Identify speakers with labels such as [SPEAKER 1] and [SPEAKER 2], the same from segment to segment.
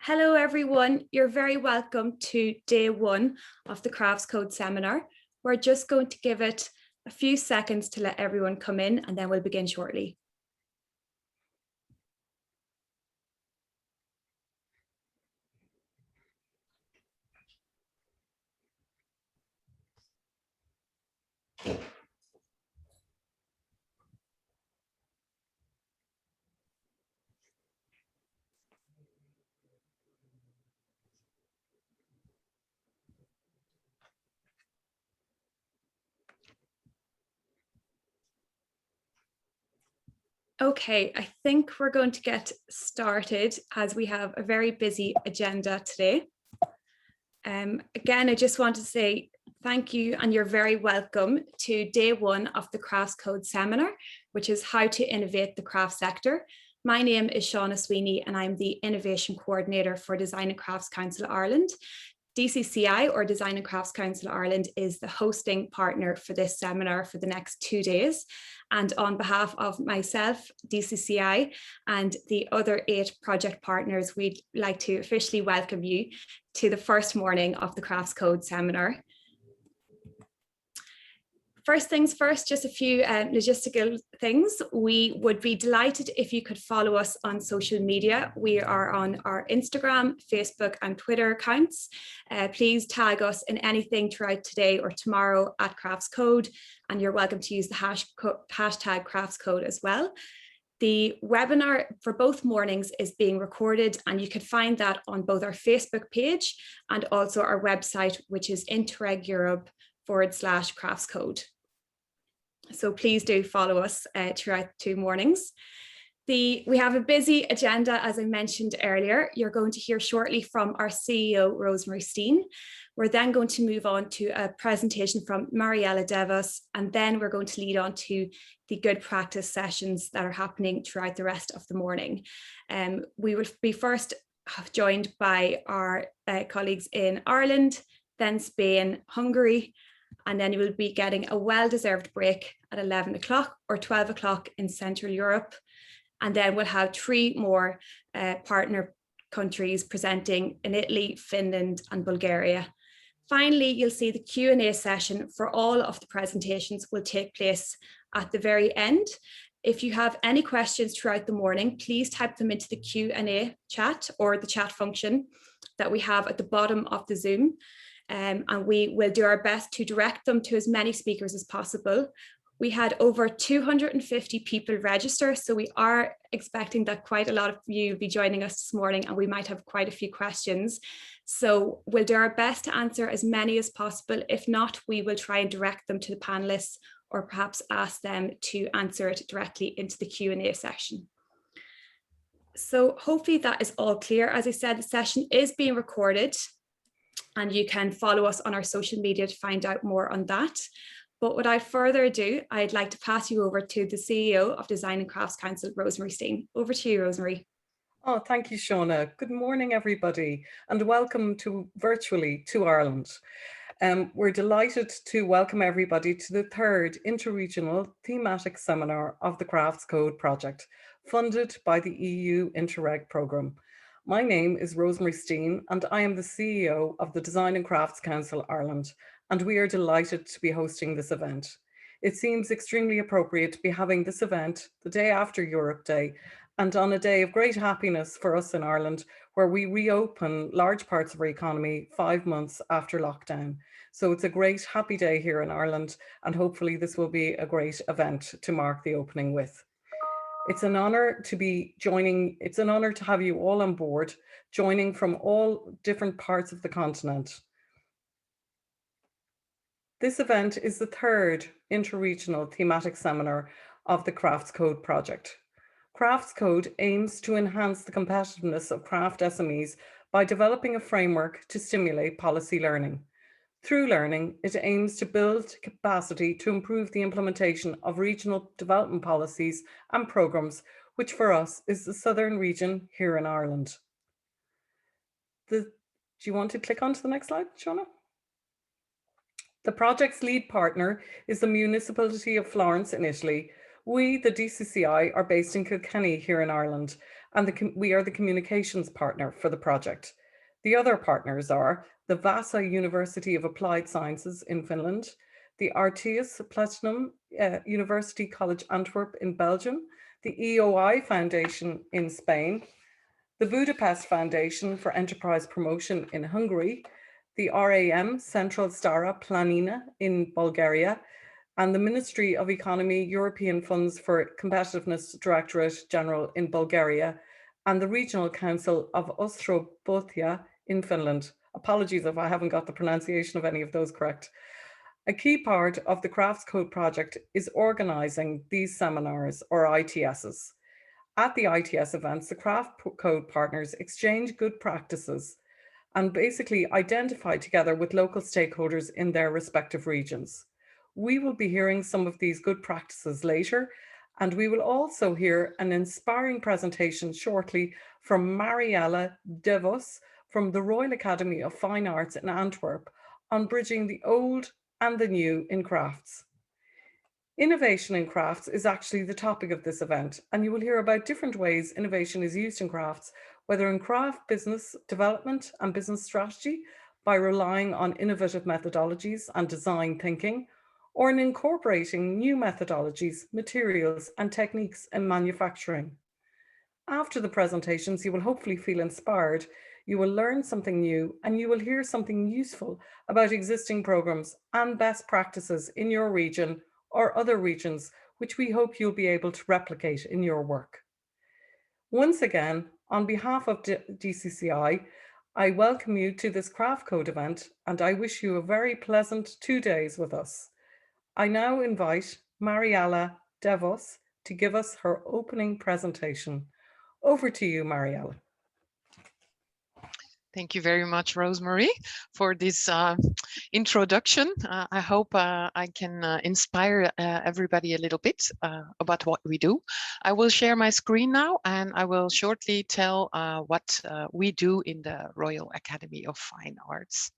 [SPEAKER 1] Hello everyone, you're very welcome to day one of the Crafts Code seminar. We're just going to give it a few seconds to let everyone come in and then we'll begin shortly. Okay, I think we're going to get started as we have a very busy agenda today. Again, I just want to say thank you and you're very welcome to day one of the Crafts Code seminar, which is how to innovate the craft sector. My name is Shauna Sweeney and I'm the Innovation Coordinator for Design and Crafts Council Ireland. DCCI, or Design and Crafts Council Ireland, is the hosting partner for this seminar for the next 2 days. And on behalf of myself, DCCI, and the other 8 project partners, we'd like to officially welcome you to the first morning of the Crafts Code seminar. First things first, just a few logistical things. We would be delighted if you could follow us on social media. We are on our Instagram, Facebook and Twitter accounts. Please tag us in anything throughout today or tomorrow at Crafts Code, and you're welcome to use the hashtag Crafts Code as well. The webinar for both mornings is being recorded and you can find that on both our Facebook page and also our website, which is interregeurope.com/craftscode. So please do follow us throughout 2 mornings. We have a busy agenda, as I mentioned earlier. You're going to hear shortly from our CEO, Rosemary Steen. We're then going to move on to a presentation from Mariella Devos, and then we're going to lead on to the good practice sessions that are happening throughout the rest of the morning. We will be first joined by our colleagues in Ireland, then Spain, Hungary, and then you will be getting a well-deserved break at 11 o'clock or 12 o'clock in Central Europe. And then we'll have 3 more partner countries presenting in Italy, Finland, and Bulgaria. Finally, you'll see the Q&A session for all of the presentations will take place at the very end. If you have any questions throughout the morning, please type them into the Q&A chat or the chat function that we have at the bottom of the Zoom. And we will do our best to direct them to as many speakers as possible. We had over 250 people register, so we are expecting that quite a lot of you will be joining us this morning and we might have quite a few questions. So we'll do our best to answer as many as possible. If not, we will try and direct them to the panelists or perhaps ask them to answer it directly into the Q&A session. So hopefully that is all clear. As I said, the session is being recorded and you can follow us on our social media to find out more on that. But without further ado, I'd like to pass you over to the CEO of Design and Crafts Council, Rosemary Steen. Over to you, Rosemary.
[SPEAKER 2] Oh, thank you, Shauna. Good morning, everybody, and welcome virtually to Ireland. We're delighted to welcome everybody to the 3rd Interregional Thematic Seminar of the Crafts Code project, funded by the EU Interreg programme. My name is Rosemary Steen and I am the CEO of the Design and Crafts Council Ireland, and we are delighted to be hosting this event. It seems extremely appropriate to be having this event the day after Europe Day and on a day of great happiness for us in Ireland, where we reopen large parts of our economy 5 months after lockdown. So it's a great happy day here in Ireland, and hopefully this will be a great event to mark the opening with. It's an honor to be joining. It's an honor to have you all on board, joining from all different parts of the continent. This event is the 3rd Interregional Thematic Seminar of the Crafts Code project. Crafts Code aims to enhance the competitiveness of craft SMEs by developing a framework to stimulate policy learning. Through learning, it aims to build capacity to improve the implementation of regional development policies and programmes, which for us is the southern region here in Ireland. Do you want to click on to the next slide, Shauna? The project's lead partner is the municipality of Florence in Italy. We, the DCCI, are based in Kilkenny here in Ireland, and we are the communications partner for the project. The other partners are the Vasa University of Applied Sciences in Finland, the Artius Platinum University College Antwerp in Belgium, the EOI Foundation in Spain, the Budapest Foundation for Enterprise Promotion in Hungary, the RAM Central Stara Planina in Bulgaria, and the Ministry of Economy European Funds for Competitiveness Directorate General in Bulgaria, and the Regional Council of Ostrobothia in Finland. Apologies if I haven't got the pronunciation of any of those correct. A key part of the Crafts Code project is organising these seminars, or ITSs. At the ITS events, the Craft Code partners exchange good practices and basically identify together with local stakeholders in their respective regions. We will be hearing some of these good practices later, and we will also hear an inspiring presentation shortly from Mariella De Vos from the Royal Academy of Fine Arts in Antwerp on bridging the old and the new in crafts. Innovation in crafts is actually the topic of this event, and you will hear about different ways innovation is used in crafts, whether in craft business development and business strategy by relying on innovative methodologies and design thinking, or in incorporating new methodologies, materials, and techniques in manufacturing. After the presentations, you will hopefully feel inspired, you will learn something new, and you will hear something useful about existing programs and best practices in your region or other regions, which we hope you'll be able to replicate in your work. Once again, on behalf of DCCI, I welcome you to this Craft Code event, and I wish you a very pleasant 2 days with us. I now invite Mariella De Vos to give us her opening presentation. Over to you, Mariella.
[SPEAKER 3] Thank you very much, Rosemary, for this introduction. I hope I can inspire everybody a little bit about what we do. I will share my screen now, and I will shortly tell what we do in the Royal Academy of Fine Arts.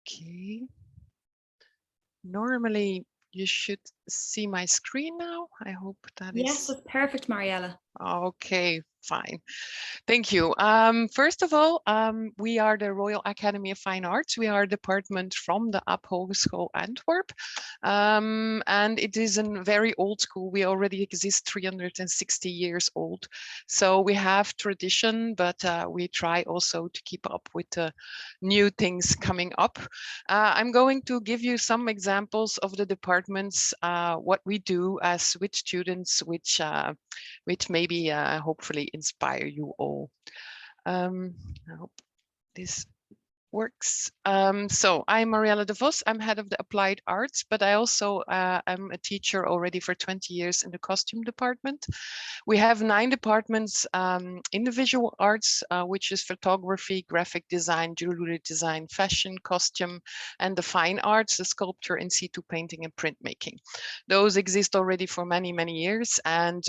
[SPEAKER 3] Okay. Normally, you should see my screen now. I hope that is...
[SPEAKER 1] Yes, that's perfect, Mariella.
[SPEAKER 3] Okay, fine. Thank you. First of all, we are the Royal Academy of Fine Arts. We are a department from the Ab Hogeschool Antwerp. And it is a very old school. We already exist 360 years old. So we have tradition, but we try also to keep up with the new things coming up. I'm going to give you some examples of the departments, what we do as with students, which maybe hopefully inspire you all. I hope this works. So I'm Mariella De Vos. I'm head of the applied arts, but I also am a teacher already for 20 years in the costume department. We have 9 departments in the visual arts, which is photography, graphic design, jewelry design, fashion, costume, and the fine arts, the sculpture, in situ painting and printmaking. Those exist already for many, many years, and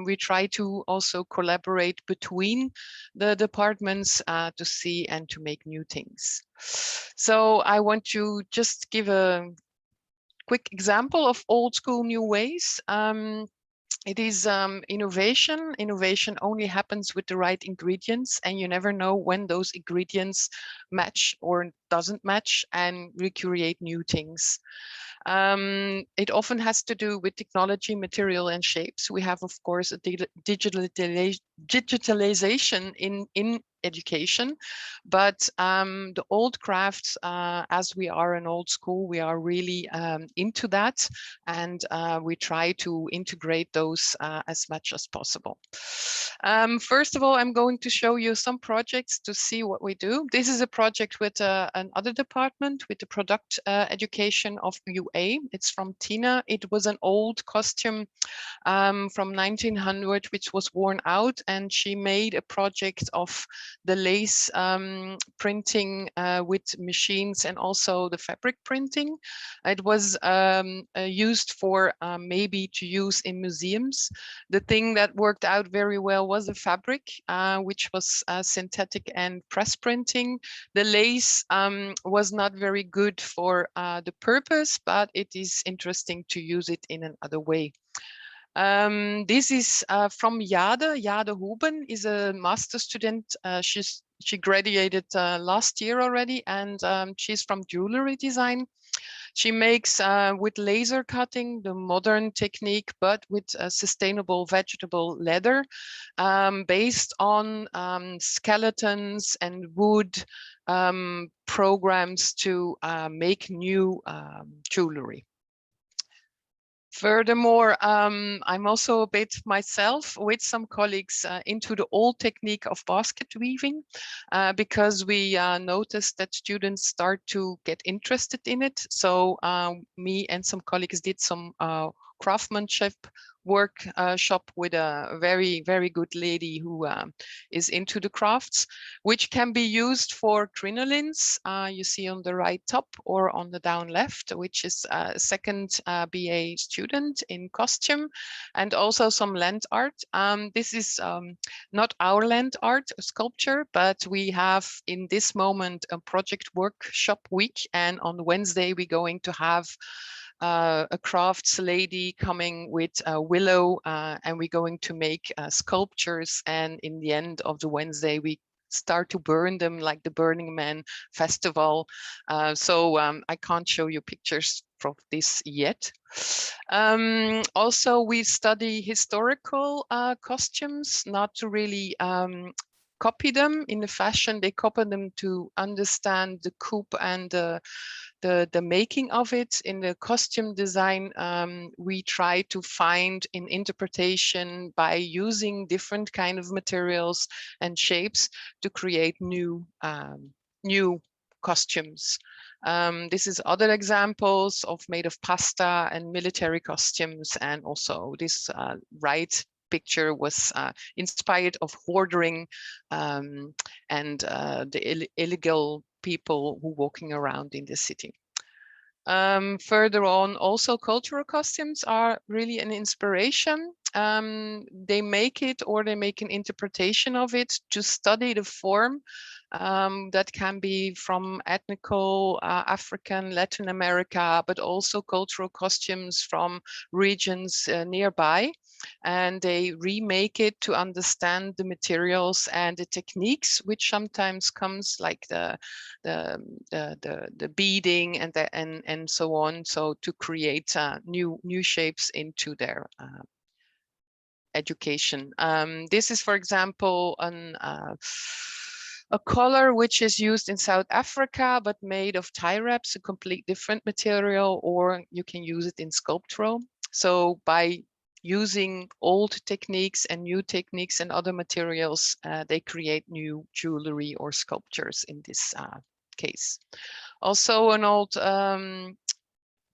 [SPEAKER 3] we try to also collaborate between the departments to see and to make new things. So I want to just give a quick example of old school new ways. It is innovation. Innovation only happens with the right ingredients, and you never know when those ingredients match or doesn't match, and recreate new things. It often has to do with technology, material, and shapes. We have, of course, a digitalization in education, but the old crafts, as we are an old school, we are really into that, and we try to integrate those as much as possible. First of all, I'm going to show you some projects to see what we do. This is a project with another department, with the product education of UA. It's from Tina. It was an old costume from 1900, which was worn out, and she made a project of the lace printing with machines and also the fabric printing. It was used for maybe to use in museums. The thing that worked out very well was the fabric, which was synthetic and press printing. The lace was not very good for the purpose, but it is interesting to use it in another way. This is from Jade. Jade Huben is a master student. She graduated last year already, and she's from jewelry design. She makes with laser cutting, the modern technique, but with sustainable vegetable leather, based on skeletons and wood programs to make new jewelry. Furthermore, I'm also a bit myself with some colleagues into the old technique of basket weaving, because we noticed that students start to get interested in it. So me and some colleagues did some craftsmanship workshop with a very, very good lady who is into the crafts, which can be used for crinolines, you see on the right top or on the down left, which is a second BA student in costume, and also some land art. This is not our land art sculpture, but we have in this moment a project workshop week, and on Wednesday we're going to have a crafts lady coming with a willow, and we're going to make sculptures, and in the end of the Wednesday we start to burn them like the Burning Man festival. So I can't show you pictures from this yet. Also, we study historical costumes, not to really copy them in the fashion. They copy them to understand the coupe and the making of it. In the costume design, we try to find an interpretation by using different kind of materials and shapes to create new costumes. This is other examples of made of pasta and military costumes, and also this right picture was inspired of hoarding and the illegal people who walking around in the city. Further on, also cultural costumes are really an inspiration. They make it, or they make an interpretation of it to study the form that can be from ethnical African, Latin America, but also cultural costumes from regions nearby. And they remake it to understand the materials and the techniques, which sometimes comes like the beading and so on. So to create new shapes into their education. This is, for example, a color which is used in South Africa, but made of tie wraps, a complete different material, or you can use it in sculptural. So by using old techniques and new techniques and other materials, they create new jewelry or sculptures in this case. Also, an old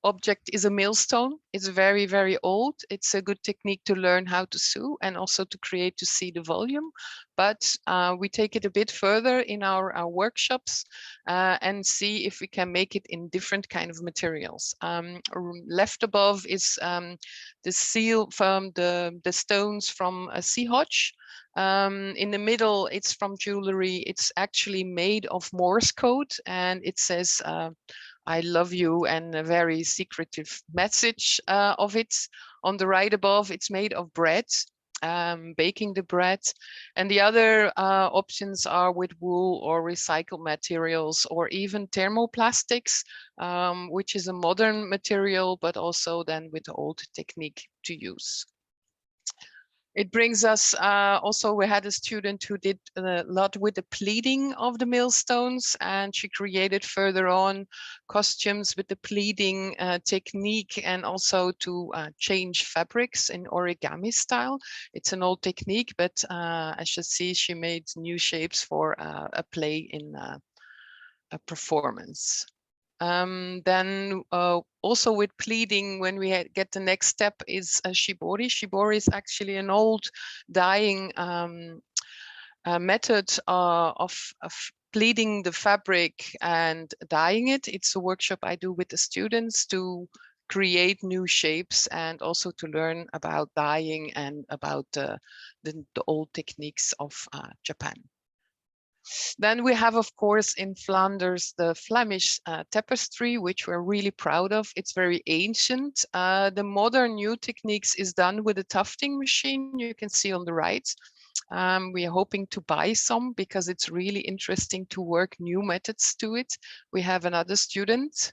[SPEAKER 3] object is a millstone. It's very, very old. It's a good technique to learn how to sew and also to see the volume. But we take it a bit further in our workshops and see if we can make it in different kind of materials. Left above is the seal from the stones from a sea hutch. In the middle, it's from jewelry. It's actually made of Morse code, and it says, I love you, and a very secretive message of it. On the right above, it's made of bread, baking the bread. And the other options are with wool or recycled materials, or even thermoplastics, which is a modern material, but also then with the old technique to use. It brings us, also we had a student who did a lot with the pleating of the millstones, and she created further on costumes with the pleating technique, and also to change fabrics in origami style. It's an old technique, but as you see, she made new shapes for a play in a performance. Then also with pleating, when we get the next step is shibori. Shibori is actually an old dyeing method of pleating the fabric and dyeing it. It's a workshop I do with the students to create new shapes and also to learn about dyeing and about the old techniques of Japan. Then we have, of course, in Flanders, the Flemish tapestry, which we're really proud of. It's very ancient. The modern new techniques is done with a tufting machine. You can see on the right. We are hoping to buy some because it's really interesting to work new methods to it. We have another student,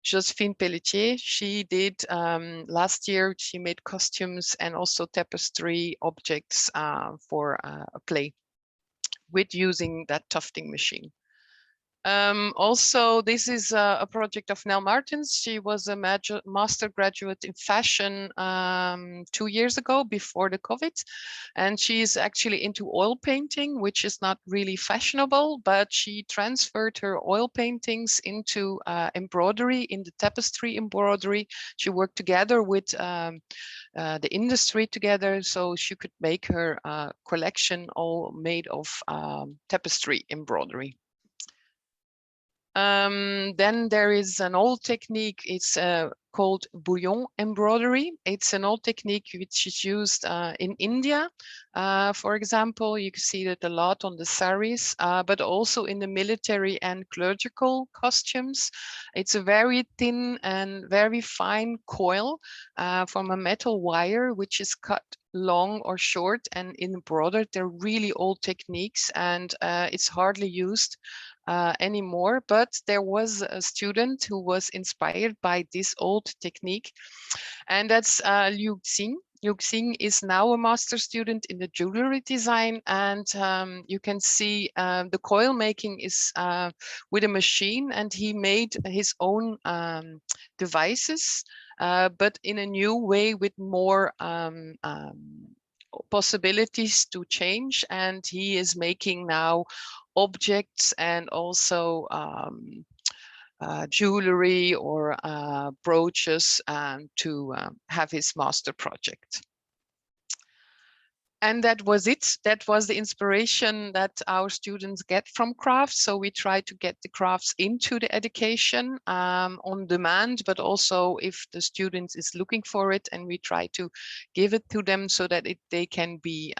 [SPEAKER 3] Josephine Pelletier. She did last year, she made costumes and also tapestry objects for a play with using that tufting machine. Also, this is a project of Nell Martins. She was a master graduate in fashion 2 years ago before the COVID. And she is actually into oil painting, which is not really fashionable, but she transferred her oil paintings into embroidery, in the tapestry embroidery. She worked together with the industry together, so she could make her collection all made of tapestry embroidery. Then there is an old technique, it's called bouillon embroidery. It's an old technique which is used in India. For example, you can see that a lot on the saris, but also in the military and clerical costumes. It's a very thin and very fine coil from a metal wire, which is cut long or short and embroidered. They're really old techniques, and it's hardly used anymore, but there was a student who was inspired by this old technique, and that's Liu Xing. Liu Xing is now a master student in the jewelry design, and you can see the coil making is with a machine, and he made his own devices, but in a new way with more possibilities to change, and he is making now objects and also jewelry or brooches to have his master project. And that was it. That was the inspiration that our students get from crafts. So we try to get the crafts into the education on demand, but also if the student is looking for it, and we try to give it to them so that they can be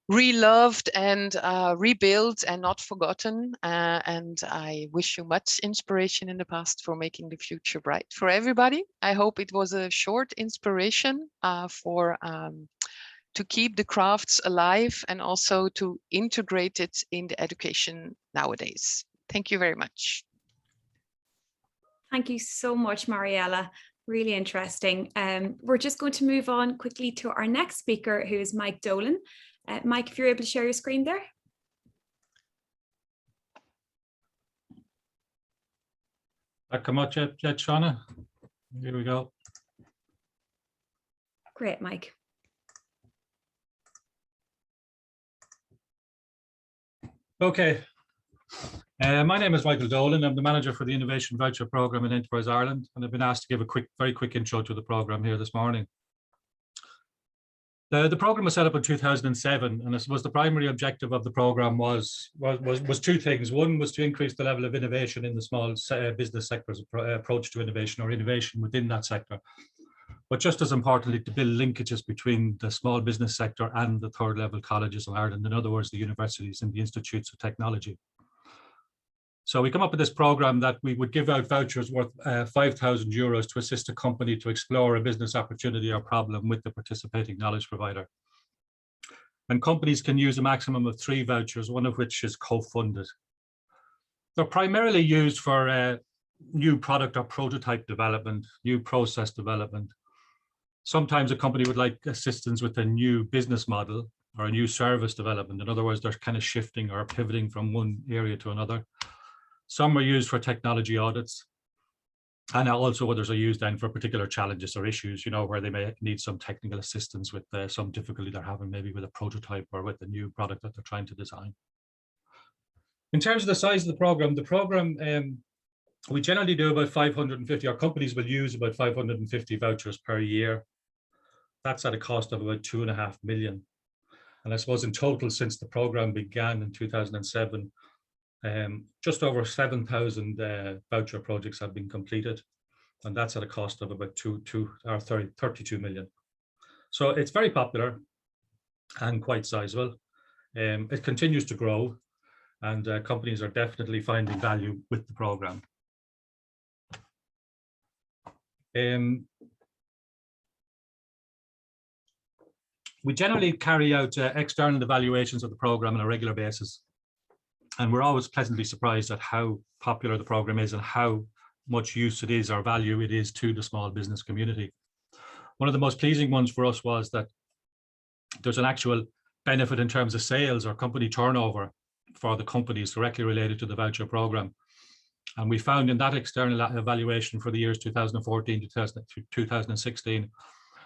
[SPEAKER 3] reloved and rebuilt and not forgotten. And I wish you much inspiration in the past for making the future bright for everybody. I hope it was a short inspiration for to keep the crafts alive and also to integrate it in the education nowadays. Thank you very much.
[SPEAKER 1] Thank you so much, Mariella. Really interesting. We're just going to move on quickly to our next speaker, who is Mike Dolan. Mike, if you're able to share your screen there.
[SPEAKER 4] Come on, Shauna. Here we go.
[SPEAKER 1] Great, Mike.
[SPEAKER 4] Okay. My name is Michael Dolan. I'm the manager for the Innovation Voucher Programme in Enterprise Ireland, and I've been asked to give a very quick intro to the programme here this morning. The programme was set up in 2007, and I suppose the primary objective of the programme was two things. One was to increase the level of innovation in the small business sector's approach to innovation, or innovation within that sector. But just as importantly, to build linkages between the small business sector and the third level colleges of Ireland, in other words, the universities and the institutes of technology. So we come up with this programme that we would give out vouchers worth €5,000 to assist a company to explore a business opportunity or problem with the participating knowledge provider. And companies can use a maximum of 3 vouchers, one of which is co-funded. They're primarily used for new product or prototype development, new process development. Sometimes a company would like assistance with a new business model or a new service development. In other words, they're kind of shifting or pivoting from one area to another. Some are used for technology audits, and also others are used then for particular challenges or issues, you know, where they may need some technical assistance with some difficulty they're having, maybe with a prototype or with a new product that they're trying to design. In terms of the size of the program, we generally do about 550, our companies will use about 550 vouchers per year. That's at a cost of about 2.5 million. And I suppose in total, since the program began in 2007, just over 7,000 voucher projects have been completed, and that's at a cost of about 32 million. So it's very popular and quite sizable. It continues to grow, and companies are definitely finding value with the program. We generally carry out external evaluations of the program on a regular basis, and we're always pleasantly surprised at how popular the program is and how much use it is or value it is to the small business community. One of the most pleasing ones for us was that there's an actual benefit in terms of sales or company turnover for the companies directly related to the voucher program. And we found in that external evaluation for the years 2014 to 2016,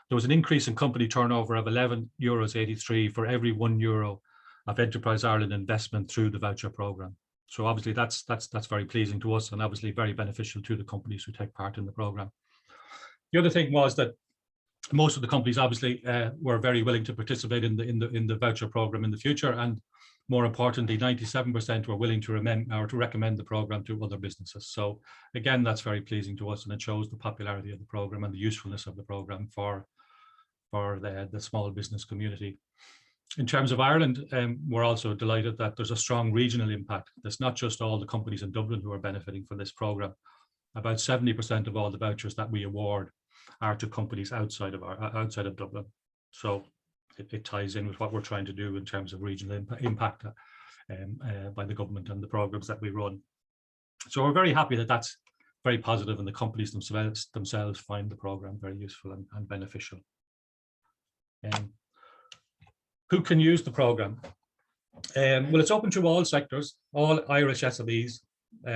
[SPEAKER 4] there was an increase in company turnover of €11.83 for every €1 of Enterprise Ireland investment through the voucher program. So obviously that's very pleasing to us, and obviously very beneficial to the companies who take part in the program. The other thing was that most of the companies obviously were very willing to participate in the voucher program in the future, and more importantly, 97% were willing to recommend the program to other businesses. So again, that's very pleasing to us, and it shows the popularity of the program and the usefulness of the program for the small business community. In terms of Ireland, we're also delighted that there's a strong regional impact. There's not just all the companies in Dublin who are benefiting from this program. About 70% of all the vouchers that we award are to companies outside of Dublin. So it ties in with what we're trying to do in terms of regional impact by the government and the programs that we run. So we're very happy that that's very positive, and the companies themselves find the program very useful and beneficial. Who can use the program? Well, it's open to all sectors, all Irish SMEs.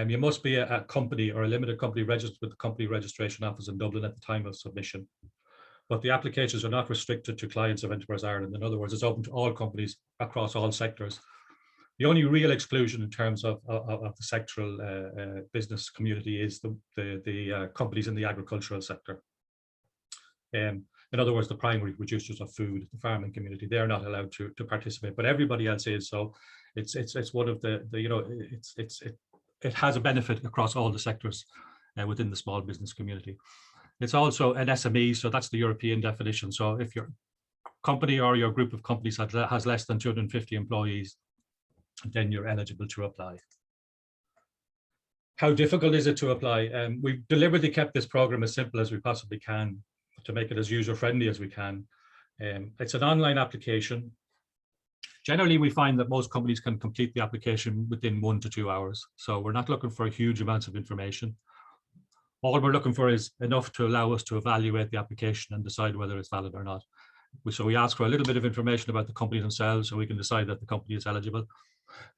[SPEAKER 4] You must be a company or a limited company registered with the Company Registration Office in Dublin at the time of submission. But the applications are not restricted to clients of Enterprise Ireland. In other words, it's open to all companies across all sectors. The only real exclusion in terms of the sectoral business community is the companies in the agricultural sector. In other words, the primary producers of food, the farming community, they're not allowed to participate, but everybody else is. So it's one of the you know, it has a benefit across all the sectors within the small business community. It's also an SME, so that's the European definition. So if your company or your group of companies has less than 250 employees, then you're eligible to apply. How difficult is it to apply? We've deliberately kept this program as simple as we possibly can to make it as user-friendly as we can. It's an online application. Generally, we find that most companies can complete the application within 1 to 2 hours. So we're not looking for huge amounts of information. All we're looking for is enough to allow us to evaluate the application and decide whether it's valid or not. So we ask for a little bit of information about the company themselves so we can decide that the company is eligible.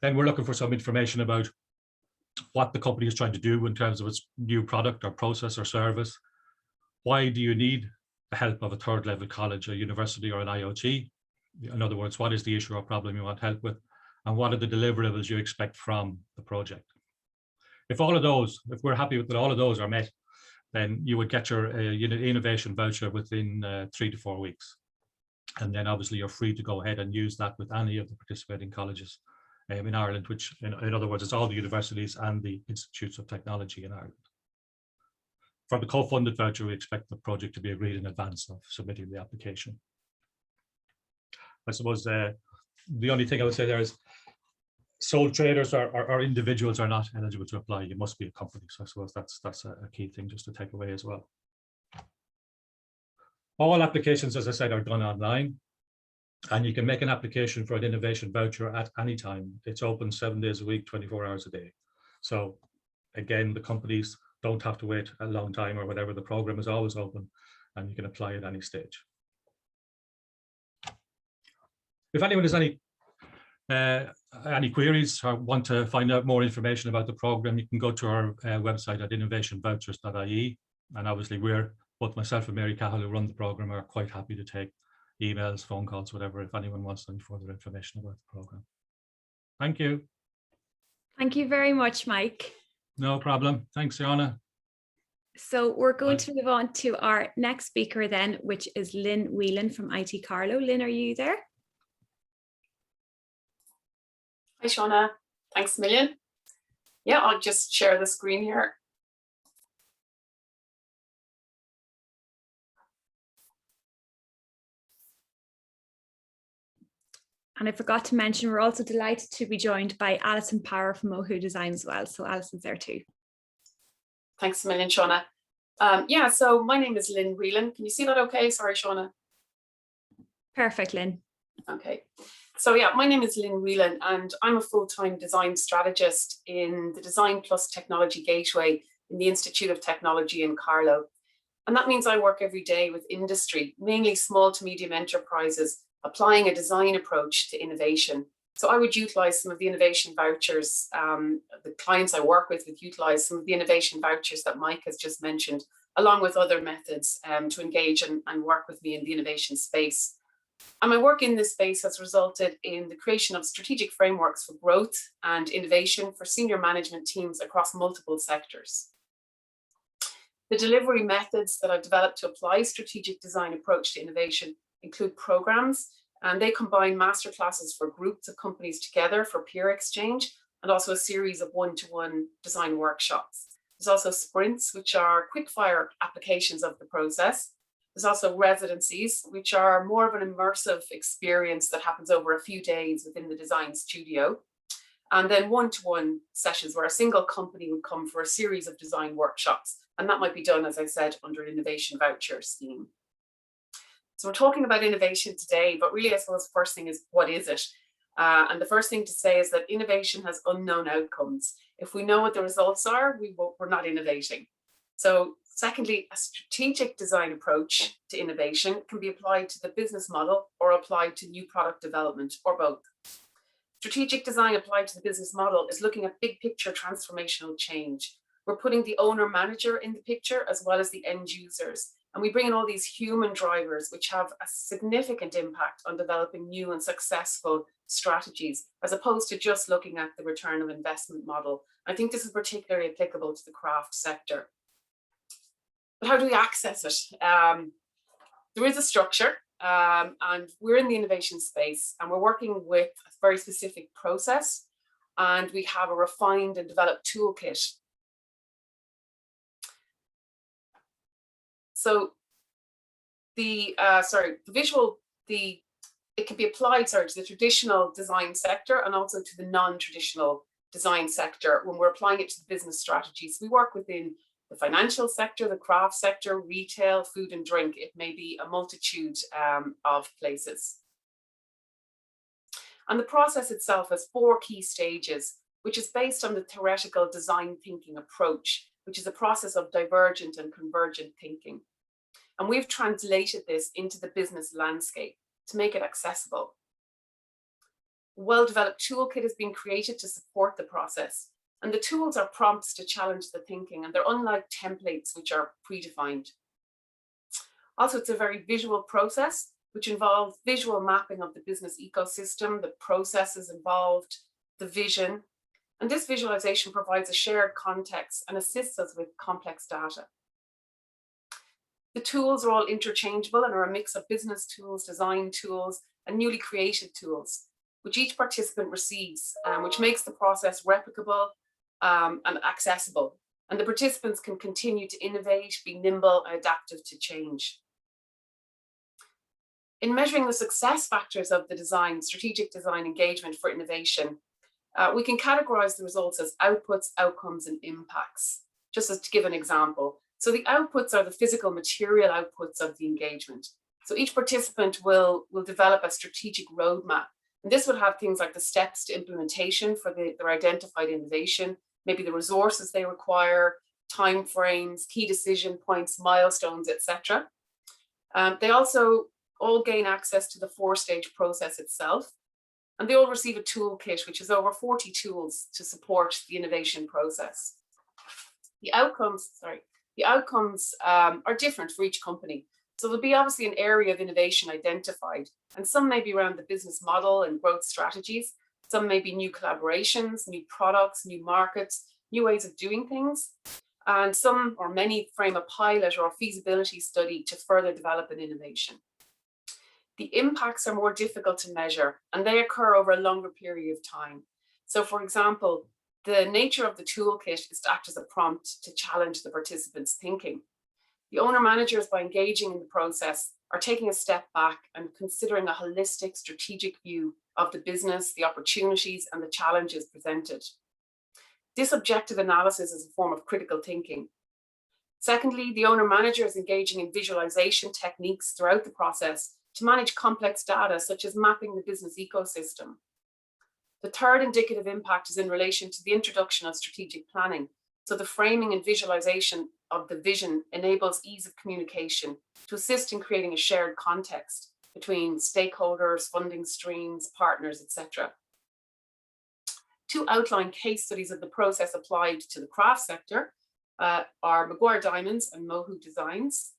[SPEAKER 4] Then we're looking for some information about what the company is trying to do in terms of its new product or process or service. Why do you need the help of a third level college, a university, or an IoT? In other words, what is the issue or problem you want help with? And what are the deliverables you expect from the project? If we're happy with that all of those are met, then you would get your innovation voucher within 3 to 4 weeks. And then obviously you're free to go ahead and use that with any of the participating colleges in Ireland, which in other words, it's all the universities and the institutes of technology in Ireland. For the co-funded voucher, we expect the project to be agreed in advance of submitting the application. I suppose the only thing I would say there is sole traders or individuals are not eligible to apply. You must be a company. So I suppose that's a key thing just to take away as well. All applications, as I said, are done online, and you can make an application for an innovation voucher at any time. It's open 7 days a week, 24 hours a day. So again, the companies don't have to wait a long time or whatever. The program is always open and you can apply at any stage. If anyone has any queries or want to find out more information about the program, you can go to our website at innovationvouchers.ie. And obviously both myself and Mary Cahill, who run the program, are quite happy to take emails, phone calls, whatever, if anyone wants any further information about the program. Thank you.
[SPEAKER 1] Thank you very much, Mike.
[SPEAKER 4] No problem. Thanks, Fiona.
[SPEAKER 1] So we're going to move on to our next speaker then, which is Lynn Whelan from IT Carlow. Lynn, are you there?
[SPEAKER 5] Hi, Shauna. Thanks a million. Yeah, I'll just share the screen here.
[SPEAKER 1] And I forgot to mention, we're also delighted to be joined by Alison Power from Ohu Design as well. So Alison's there too.
[SPEAKER 5] Thanks a million, Shauna. Yeah, so my name is Lynn Whelan. Can you see that okay? Sorry, Shauna.
[SPEAKER 1] Perfect, Lynn.
[SPEAKER 5] Okay. So yeah, my name is Lynn Whelan and I'm a full-time design strategist in the Design Plus Technology Gateway in the Institute of Technology in Carlow. And that means I work every day with industry, mainly small to medium enterprises, applying a design approach to innovation. So I would utilize some of the innovation vouchers. The clients I work with would utilize some of the innovation vouchers that Mike has just mentioned, along with other methods to engage and work with me in the innovation space. And my work in this space has resulted in the creation of strategic frameworks for growth and innovation for senior management teams across multiple sectors. The delivery methods that I've developed to apply strategic design approach to innovation include programs, and they combine masterclasses for groups of companies together for peer exchange, and also a series of one-to-one design workshops. There's also sprints, which are quick-fire applications of the process. There's also residencies, which are more of an immersive experience that happens over a few days within the design studio. And then one-to-one sessions where a single company would come for a series of design workshops. And that might be done, as I said, under an innovation voucher scheme. So we're talking about innovation today, but really I suppose the first thing is, what is it? And the first thing to say is that innovation has unknown outcomes. If we know what the results are, we're not innovating. So secondly, a strategic design approach to innovation can be applied to the business model or applied to new product development, or both. Strategic design applied to the business model is looking at big picture transformational change. We're putting the owner manager in the picture as well as the end users. And we bring in all these human drivers which have a significant impact on developing new and successful strategies, as opposed to just looking at the return of investment model. I think this is particularly applicable to the craft sector. But how do we access it? There is a structure, and we're in the innovation space, and we're working with a very specific process, and we have a refined and developed toolkit. So it can be applied, to the traditional design sector and also to the non-traditional design sector when we're applying it to the business strategies. We work within the financial sector, the craft sector, retail, food and drink. It may be a multitude of places. And the process itself has 4 key stages, which is based on the theoretical design thinking approach, which is a process of divergent and convergent thinking. And we've translated this into the business landscape to make it accessible. A well-developed toolkit has been created to support the process. And the tools are prompts to challenge the thinking, and they're unlike templates which are predefined. Also, it's a very visual process, which involves visual mapping of the business ecosystem, the processes involved, the vision. And this visualization provides a shared context and assists us with complex data. The tools are all interchangeable and are a mix of business tools, design tools, and newly created tools, which each participant receives, which makes the process replicable and accessible. And the participants can continue to innovate, be nimble, and adaptive to change. In measuring the success factors of the strategic design engagement for innovation, we can categorize the results as outputs, outcomes, and impacts. Just as to give an example. So the outputs are the physical material outputs of the engagement. So each participant will develop a strategic roadmap. And this would have things like the steps to implementation for their identified innovation, maybe the resources they require, timeframes, key decision points, milestones, etc. They also all gain access to the 4-stage process itself. And they all receive a toolkit, which is over 40 tools to support the innovation process. The outcomes are different for each company. So there'll be obviously an area of innovation identified, and some may be around the business model and growth strategies. Some may be new collaborations, new products, new markets, new ways of doing things. And some or many frame a pilot or a feasibility study to further develop an innovation. The impacts are more difficult to measure, and they occur over a longer period of time. So for example, the nature of the toolkit is to act as a prompt to challenge the participants' thinking. The owner managers, by engaging in the process, are taking a step back and considering a holistic strategic view of the business, the opportunities and the challenges presented. This objective analysis is a form of critical thinking. Secondly, the owner-manager is engaging in visualization techniques throughout the process to manage complex data, such as mapping the business ecosystem. The third indicative impact is in relation to the introduction of strategic planning. So the framing and visualization of the vision enables ease of communication to assist in creating a shared context between stakeholders, funding streams, partners, etc. Two outline case studies of the process applied to the craft sector are Maguire Diamonds and Mohu Designs.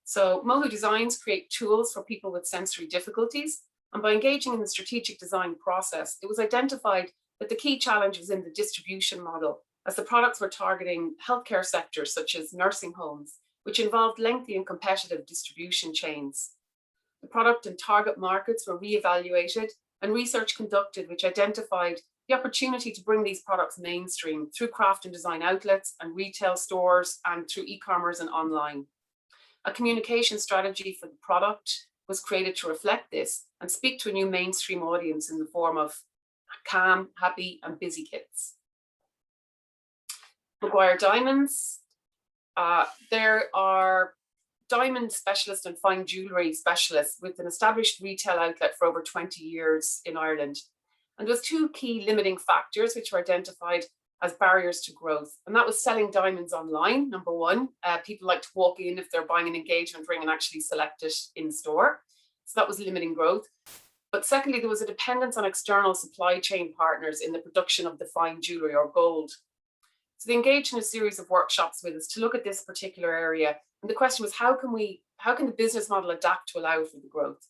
[SPEAKER 5] So Mohu Designs create tools for people with sensory difficulties, and by engaging in the strategic design process, it was identified that the key challenge was in the distribution model, as the products were targeting healthcare sectors such as nursing homes, which involved lengthy and competitive distribution chains. The product and target markets were re-evaluated and research conducted which identified the opportunity to bring these products mainstream through craft and design outlets and retail stores and through e-commerce and online. A communication strategy for the product was created to reflect this and speak to a new mainstream audience in the form of calm, happy and busy kits. Maguire Diamonds, there are diamond specialists and fine jewellery specialists with an established retail outlet for over 20 years in Ireland. And there was two key limiting factors which were identified as barriers to growth. And that was selling diamonds online, number one. People like to walk in if they're buying an engagement ring and actually select it in store. So that was limiting growth. But secondly, there was a dependence on external supply chain partners in the production of the fine jewellery or gold. So they engaged in a series of workshops with us to look at this particular area. And the question was, how can the business model adapt to allow for the growth?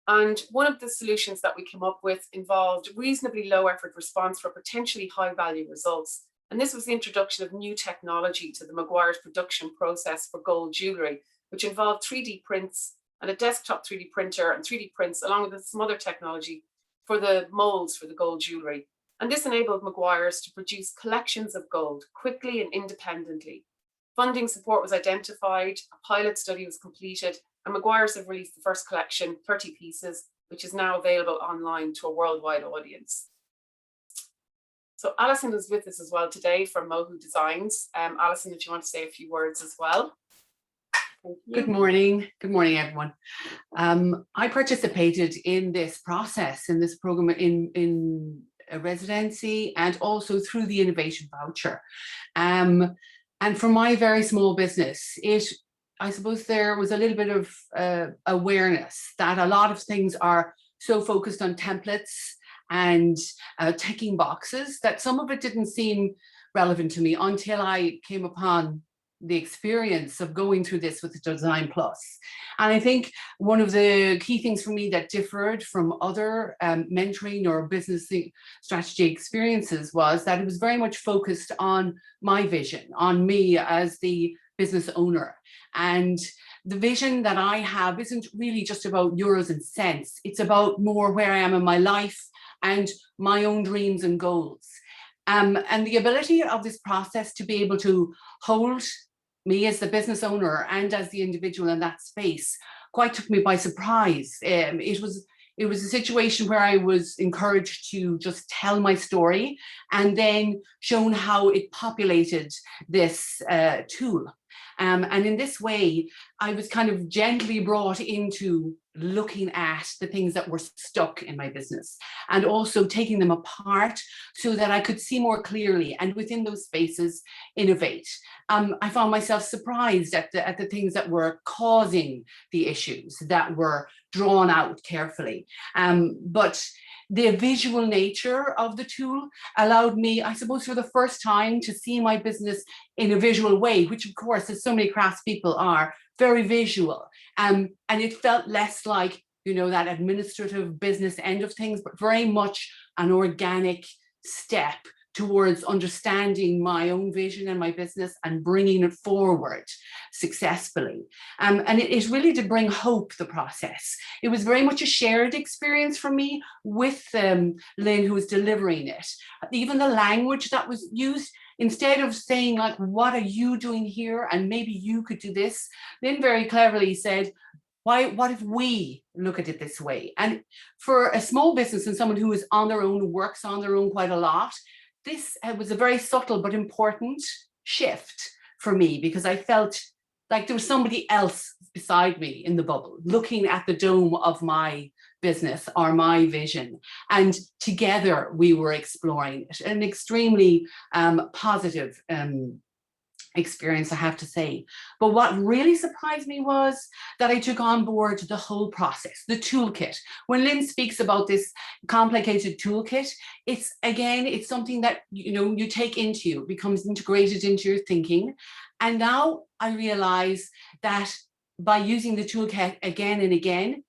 [SPEAKER 5] And one of the solutions that we came up with involved reasonably low effort response for potentially high value results. And this was the introduction of new technology to the Maguire's production process for gold jewellery, which involved 3D prints and a desktop 3D printer and 3D prints, along with some other technology for the molds for the gold jewellery. And this enabled Maguire's to produce collections of gold quickly and independently. Funding support was identified, a pilot study was completed, and Maguire's have released the first collection, 30 pieces, which is now available online to a worldwide audience. So Alison is with us as well today from Mohu Designs. Alison, if you want to say a few words as well.
[SPEAKER 6] Good morning. Good morning, everyone. I participated in this process, in this program in a residency and also through the innovation voucher. And for my very small business, I suppose there was a little bit of awareness that a lot of things are so focused on templates and ticking boxes that some of it didn't seem relevant to me until I came upon the experience of going through this with the Design Plus. And I think one of the key things for me that differed from other mentoring or business strategy experiences was that it was very much focused on my vision, on me as the business owner. And the vision that I have isn't really just about euros and cents. It's about more where I am in my life and my own dreams and goals. And the ability of this process to be able to hold me as the business owner and as the individual in that space quite took me by surprise. It was a situation where I was encouraged to just tell my story and then shown how it populated this tool. And in this way, I was kind of gently brought into looking at the things that were stuck in my business and also taking them apart so that I could see more clearly and within those spaces innovate. I found myself surprised at the things that were causing the issues that were drawn out carefully. But the visual nature of the tool allowed me, I suppose, for the first time to see my business in a visual way, which of course, as so many craftspeople are, very visual. And it felt less like, you know, that administrative business end of things, but very much an organic step towards understanding my own vision and my business and bringing it forward successfully. And it really did bring hope, the process. It was very much a shared experience for me with Lynn, who was delivering it. Even the language that was used instead of saying like, what are you doing here? And maybe you could do this. Lynn very cleverly said, what if we look at it this way? And for a small business and someone who is on their own, works on their own quite a lot, this was a very subtle but important shift for me, because I felt like there was somebody else beside me in the bubble, looking at the dome of my business or my vision. And together we were exploring an extremely positive experience, I have to say. But what really surprised me was that I took on board the whole process, the toolkit. When Lynn speaks about this complicated toolkit, it's something that you take into you, becomes integrated into your thinking. And now I realize that by using the toolkit again and again,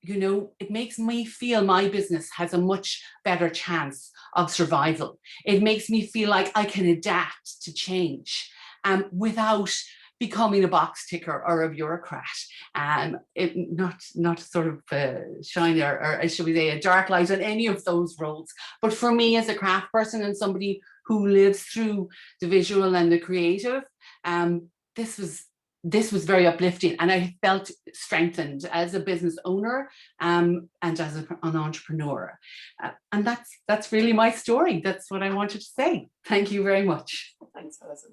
[SPEAKER 6] it makes me feel my business has a much better chance of survival. It makes me feel like I can adapt to change without becoming a box ticker or a bureaucrat. Not sort of shine or should we say a dark light on any of those roles. But for me as a craft person and somebody who lives through the visual and the creative, this was very uplifting, and I felt strengthened as a business owner and as an entrepreneur. And that's really my story. That's what I wanted to say. Thank you very much.
[SPEAKER 5] Thanks, Alison.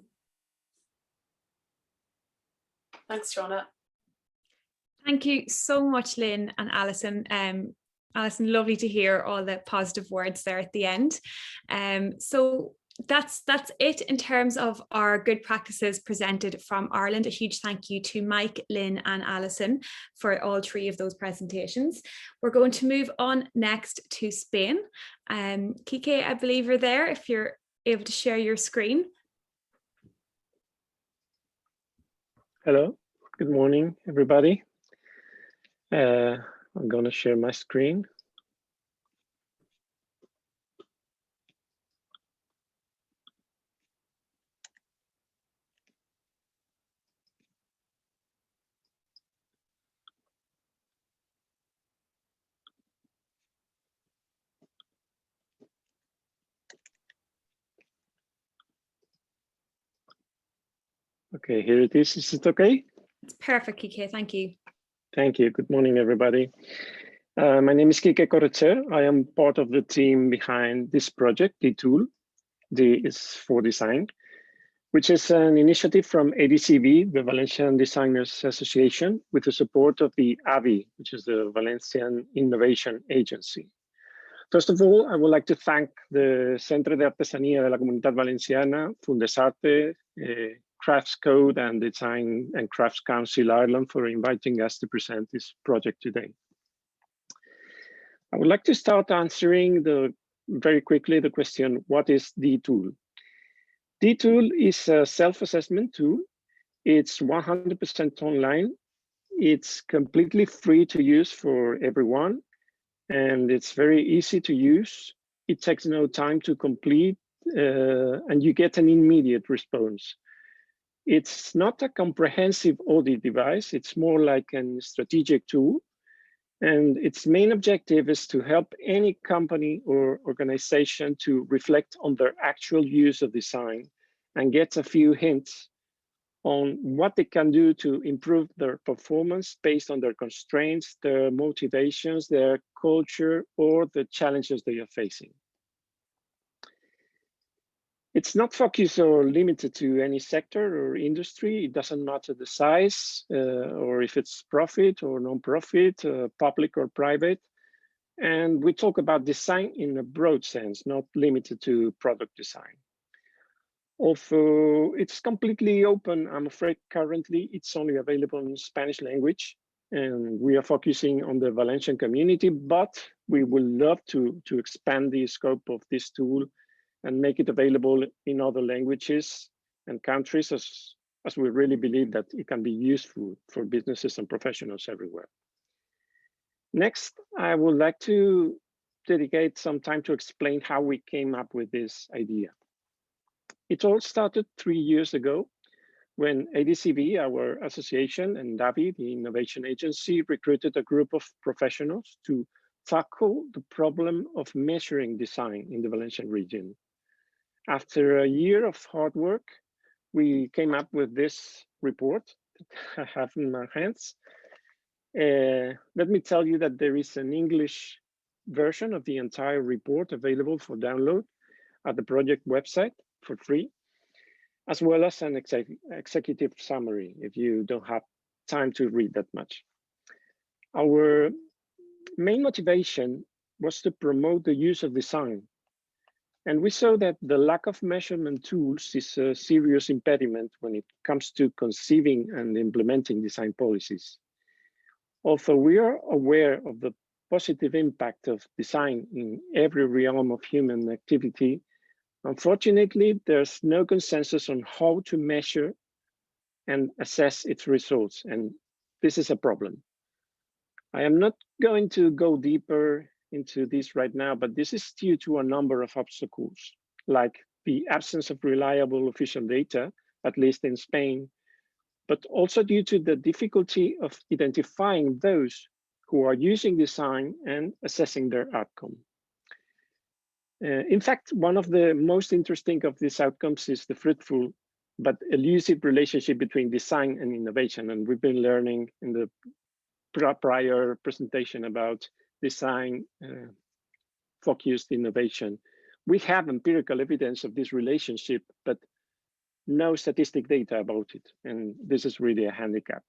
[SPEAKER 5] Thanks, Shauna.
[SPEAKER 1] Thank you so much, Lynn and Alison. Alison, lovely to hear all the positive words there at the end. So that's it in terms of our good practices presented from Ireland. A huge thank you to Mike, Lynn and Alison for all three of those presentations. We're going to move on next to Spain. Kike, I believe you're there, if you're able to share your screen.
[SPEAKER 7] Hello, good morning, everybody. I'm going to share my screen. Okay, here it is. Is it okay?
[SPEAKER 1] It's perfect, Kike. Thank you.
[SPEAKER 7] Thank you. Good morning, everybody. My name is Kike Correcer. I am part of the team behind this project, the tool. D is for design, which is an initiative from ADCV, the Valencian Designers Association, with the support of the AVI, which is the Valencian Innovation Agency. First of all, I would like to thank the Centre de Artesanía de la Comunidad Valenciana, Fundesarte, Crafts Code, and Design and Crafts Council Ireland for inviting us to present this project today. I would like to start answering very quickly the question, what is the tool? The tool is a self-assessment tool. It's 100% online. It's completely free to use for everyone, and it's very easy to use. It takes no time to complete, and you get an immediate response. It's not a comprehensive audit device. It's more like a strategic tool. And its main objective is to help any company or organization to reflect on their actual use of design and get a few hints on what they can do to improve their performance based on their constraints, their motivations, their culture, or the challenges they are facing. It's not focused or limited to any sector or industry. It doesn't matter the size or if it's profit or non-profit, public or private. And we talk about design in a broad sense, not limited to product design. Although it's completely open, I'm afraid currently it's only available in Spanish language. And we are focusing on the Valencian community, but we would love to expand the scope of this tool and make it available in other languages and countries, as we really believe that it can be useful for businesses and professionals everywhere. Next, I would like to dedicate some time to explain how we came up with this idea. It all started 3 years ago when ADCV, our association, and DAVI, the innovation agency, recruited a group of professionals to tackle the problem of measuring design in the Valencian region. After a year of hard work, we came up with this report that I have in my hands. Let me tell you that there is an English version of the entire report available for download at the project website for free, as well as an executive summary if you don't have time to read that much. Our main motivation was to promote the use of design. And we saw that the lack of measurement tools is a serious impediment when it comes to conceiving and implementing design policies. Although we are aware of the positive impact of design in every realm of human activity, unfortunately, there's no consensus on how to measure and assess its results, and this is a problem. I am not going to go deeper into this right now, but this is due to a number of obstacles, like the absence of reliable official data, at least in Spain, but also due to the difficulty of identifying those who are using design and assessing their outcome. In fact, one of the most interesting of these outcomes is the fruitful but elusive relationship between design and innovation. And we've been learning in the prior presentation about design focused innovation. We have empirical evidence of this relationship, but no statistic data about it. And this is really a handicap.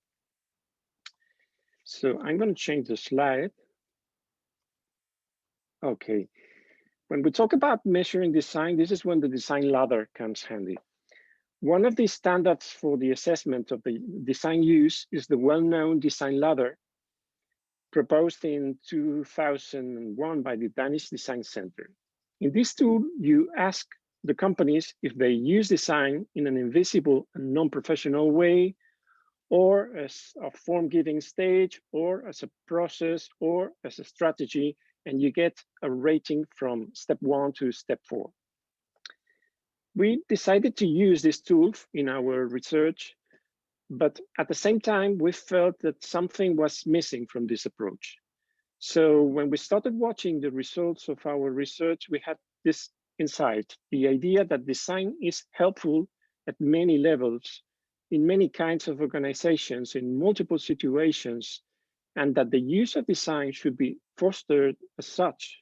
[SPEAKER 7] So I'm going to change the slide. Okay. When we talk about measuring design, this is when the design ladder comes handy. One of the standards for the assessment of the design use is the well-known design ladder proposed in 2001 by the Danish Design Center. In this tool, you ask the companies if they use design in an invisible and non-professional way, or as a form-giving stage, or as a process, or as a strategy, and you get a rating from step 1 to step 4. We decided to use this tool in our research, but at the same time, we felt that something was missing from this approach. So when we started watching the results of our research, we had this insight, the idea that design is helpful at many levels, in many kinds of organizations, in multiple situations, and that the use of design should be fostered as such,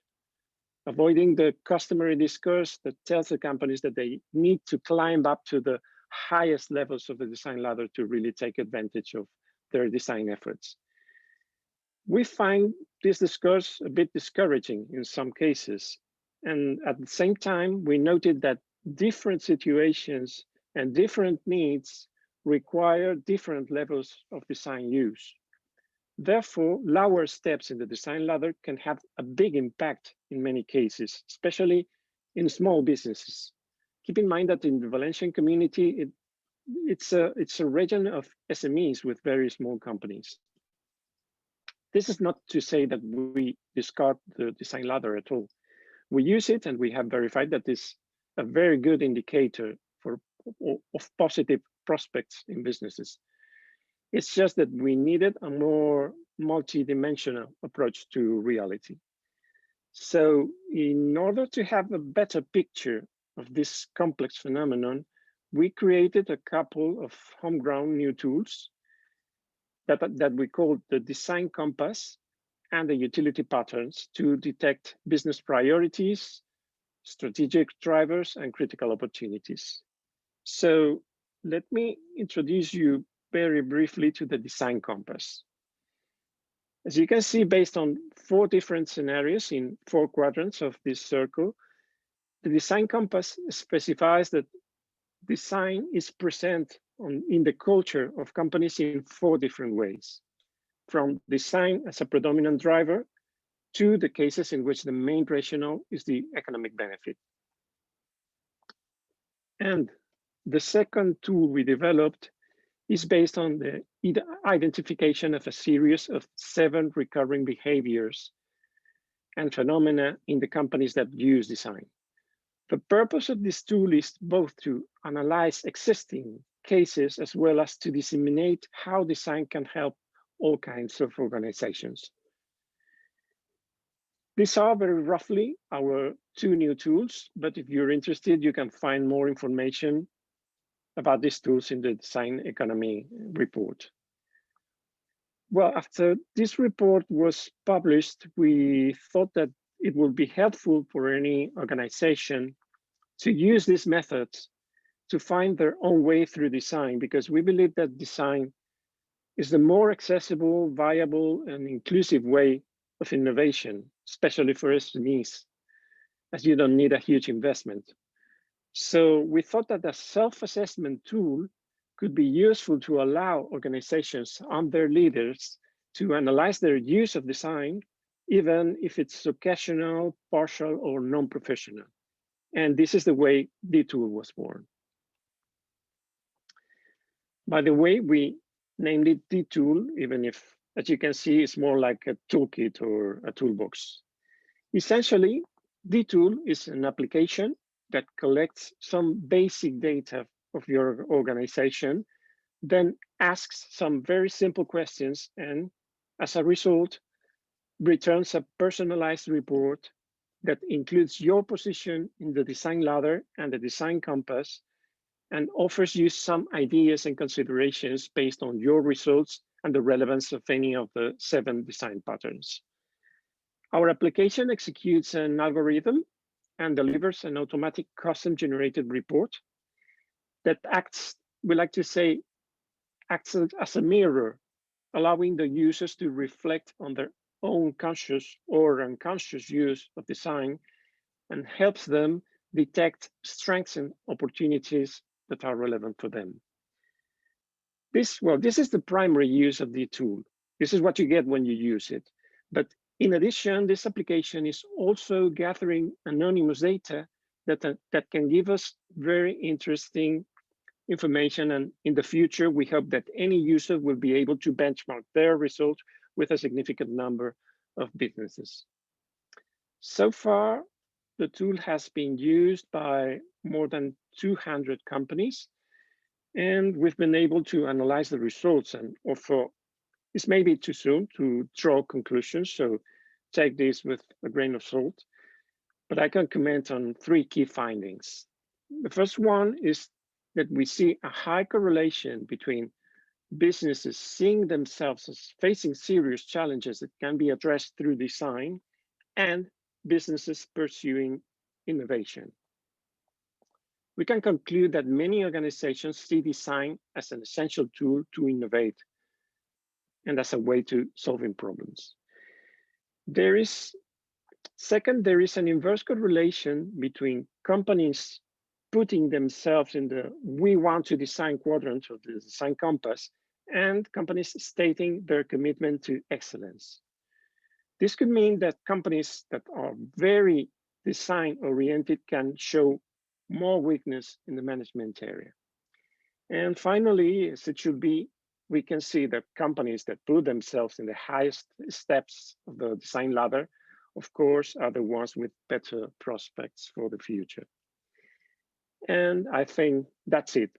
[SPEAKER 7] avoiding the customary discourse that tells the companies that they need to climb up to the highest levels of the design ladder to really take advantage of their design efforts. We find this discourse a bit discouraging in some cases. And at the same time, we noted that different situations and different needs require different levels of design use. Therefore, lower steps in the design ladder can have a big impact in many cases, especially in small businesses. Keep in mind that in the Valencian community, it's a region of SMEs with very small companies. This is not to say that we discard the design ladder at all. We use it, and we have verified that it's a very good indicator of positive prospects in businesses. It's just that we needed a more multidimensional approach to reality. So in order to have a better picture of this complex phenomenon, we created a couple of homegrown new tools that we call the Design Compass and the Utility Patterns to detect business priorities, strategic drivers, and critical opportunities. So let me introduce you very briefly to the Design Compass. As you can see, based on 4 different scenarios in 4 quadrants of this circle, the Design Compass specifies that design is present in the culture of companies in 4 different ways, from design as a predominant driver to the cases in which the main rationale is the economic benefit. And the second tool we developed is based on the identification of a series of 7 recurring behaviors and phenomena in the companies that use design. The purpose of this tool is both to analyze existing cases as well as to disseminate how design can help all kinds of organizations. These are very roughly our 2 new tools, but if you're interested, you can find more information about these tools in the Design Economy report. Well, after this report was published, we thought that it would be helpful for any organization to use these methods to find their own way through design, because we believe that design is the more accessible, viable, and inclusive way of innovation, especially for SMEs, as you don't need a huge investment. So we thought that a self-assessment tool could be useful to allow organizations and their leaders to analyze their use of design, even if it's occasional, partial, or non-professional. And this is the way the tool was born. By the way, we named it the tool, even if, as you can see, it's more like a toolkit or a toolbox. Essentially, the tool is an application that collects some basic data of your organization, then asks some very simple questions, and as a result, returns a personalized report that includes your position in the design ladder and the design compass, and offers you some ideas and considerations based on your results and the relevance of any of the 7 design patterns. Our application executes an algorithm and delivers an automatic custom-generated report that acts, we like to say, acts as a mirror, allowing the users to reflect on their own conscious or unconscious use of design, and helps them detect strengths and opportunities that are relevant for them. This is the primary use of the tool. This is what you get when you use it. But in addition, this application is also gathering anonymous data that can give us very interesting information. And in the future, we hope that any user will be able to benchmark their results with a significant number of businesses. So far, the tool has been used by more than 200 companies, and we've been able to analyze the results. And also, it's maybe too soon to draw conclusions, so take this with a grain of salt. But I can comment on 3 key findings. The first one is that we see a high correlation between businesses seeing themselves as facing serious challenges that can be addressed through design, and businesses pursuing innovation. We can conclude that many organizations see design as an essential tool to innovate and as a way to solving problems. Second, there is an inverse correlation between companies putting themselves in the "we want to design" quadrant of the design compass, and companies stating their commitment to excellence. This could mean that companies that are very design-oriented can show more weakness in the management area. And finally, as it should be, we can see that companies that put themselves in the highest steps of the design ladder, of course, are the ones with better prospects for the future. And I think that's it.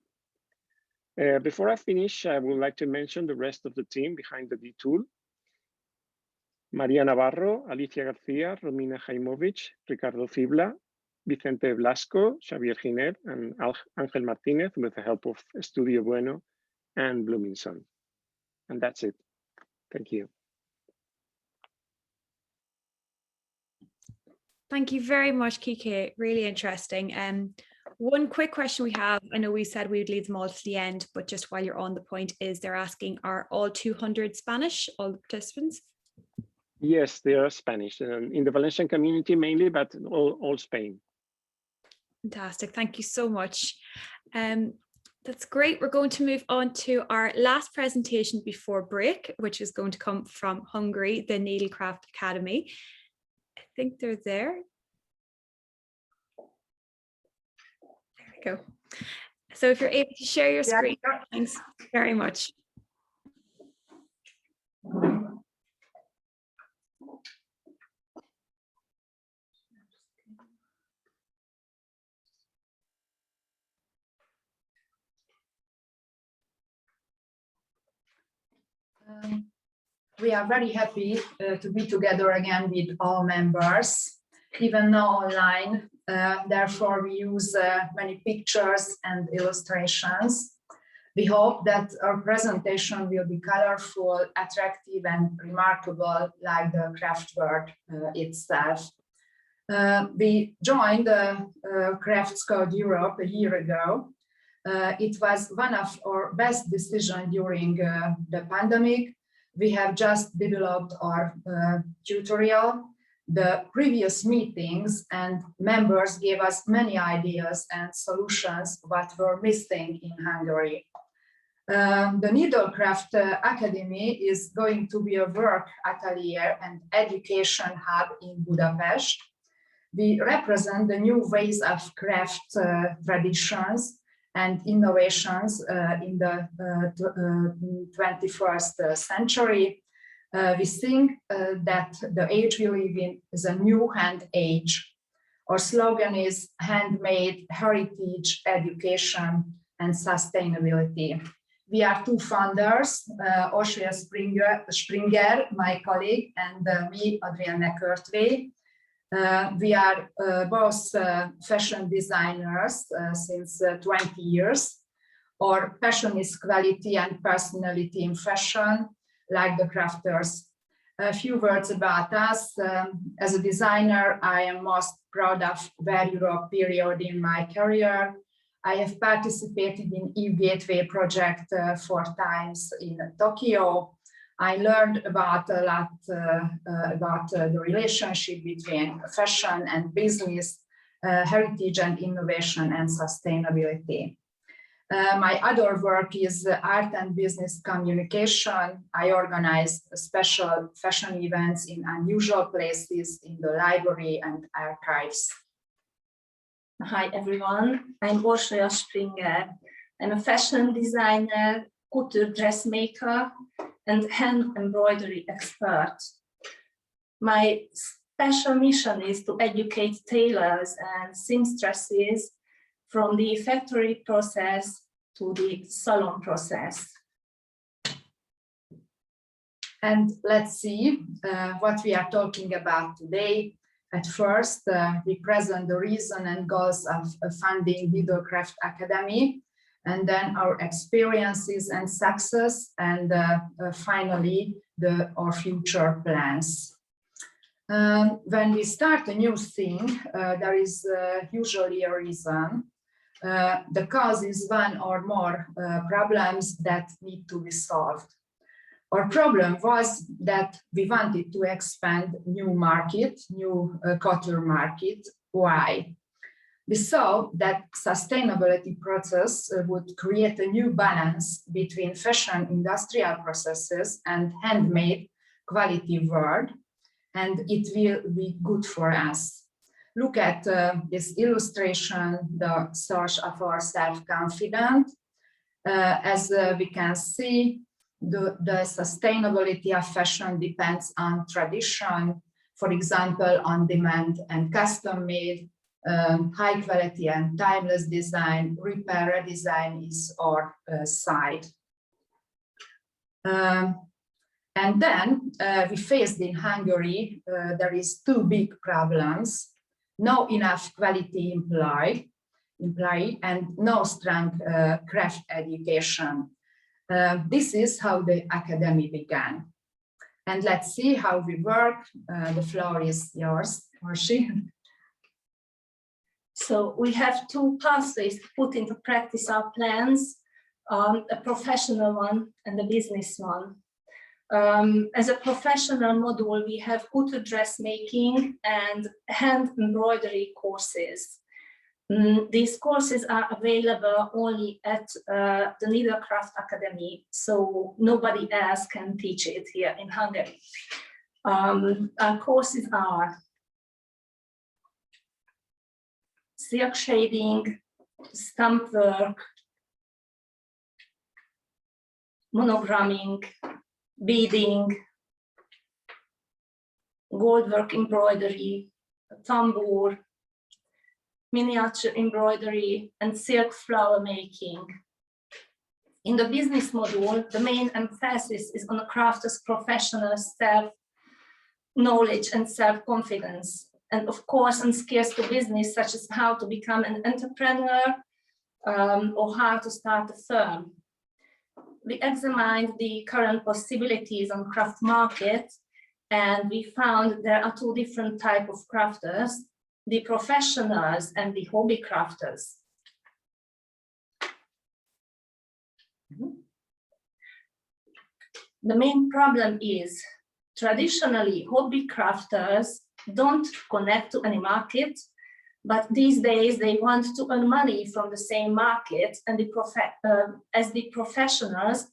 [SPEAKER 7] Before I finish, I would like to mention the rest of the team behind the D-Tool. María Navarro, Alicia García, Romina Jaimovich, Ricardo Fibla, Vicente Blasco, Xavier Giner, and Ángel Martínez, with the help of Estudio Bueno and Bloomington. And that's it. Thank you.
[SPEAKER 1] Thank you very much, Kike. Really interesting. One quick question we have, I know we said we would leave them all to the end, but just while you're on the point, is they're asking, are all 200 Spanish, all the participants?
[SPEAKER 7] Yes, they are Spanish, in the Valencian community mainly, but all Spain.
[SPEAKER 1] Fantastic, thank you so much. That's great. We're going to move on to our last presentation before break, which is going to come from Hungary, the Needlecraft Academy. I think they're there. There we go. So if you're able to share your screen, thanks very much.
[SPEAKER 8] We are very happy to be together again with all members, even now online. Therefore, we use many pictures and illustrations. We hope that our presentation will be colorful, attractive, and remarkable, like the craft word itself. We joined CRAFTS Code Europe a year ago. It was one of our best decisions during the pandemic. We have just developed our tutorial. The previous meetings and members gave us many ideas and solutions that were missing in Hungary. The Needlecraft Academy is going to be a work atelier and education hub in Budapest. We represent the new ways of craft traditions and innovations in the 21st century. We think that the age we live in is a new hand age. Our slogan is handmade, heritage, education, and sustainability. We are two founders, Orsaya Springer, my colleague, and me, Adrienne Körtvé. We are both fashion designers since 20 years. Our passion is quality and personality in fashion, like the crafters. A few words about us. As a designer, I am most proud of Wear Europe period in my career. I have participated in EU Gateway project 4 times in Tokyo. I learned about a lot about the relationship between fashion and business, heritage and innovation, and sustainability. My other work is art and business communication. I organize special fashion events in unusual places in the library and archives.
[SPEAKER 9] Hi everyone, I'm Orsaya Springer. I'm a fashion designer, couture dressmaker, and hand embroidery expert. My special mission is to educate tailors and seamstresses from the factory process to the salon process.
[SPEAKER 8] And let's see what we are talking about today. At first, we present the reason and goals of funding Needlecraft Academy, and then our experiences and success, and finally, our future plans. When we start a new thing, there is usually a reason. The cause is one or more problems that need to be solved. Our problem was that we wanted to expand new market, new couture market. Why? We saw that sustainability process would create a new balance between fashion industrial processes and handmade quality world, and it will be good for us. Look at this illustration, the source of our self-confidence. As we can see, the sustainability of fashion depends on tradition, for example, on demand and custom-made, high quality and timeless design, repair design is our side. And then we faced in Hungary, there is 2 big problems: no enough quality employee and no strong craft education. This is how the academy began. And let's see how we work. The floor is yours, Orsi.
[SPEAKER 9] So we have 2 pathways to put into practice our plans, a professional one and a business one. As a professional module, we have couture dressmaking and hand embroidery courses. These courses are available only at the Needlecraft Academy, so nobody else can teach it here in Hungary. Our courses are silk shading, stamp work, monogramming, beading, goldwork embroidery, tambour, miniature embroidery, and silk flower making. In the business model, the main emphasis is on the crafters' professional self-knowledge and self-confidence, and of course on skills to business, such as how to become an entrepreneur or how to start a firm. We examined the current possibilities on craft market, and we found there are two different types of crafters, the professionals and the hobby crafters. The main problem is traditionally hobby crafters don't connect to any market, but these days they want to earn money from the same market and as the professionals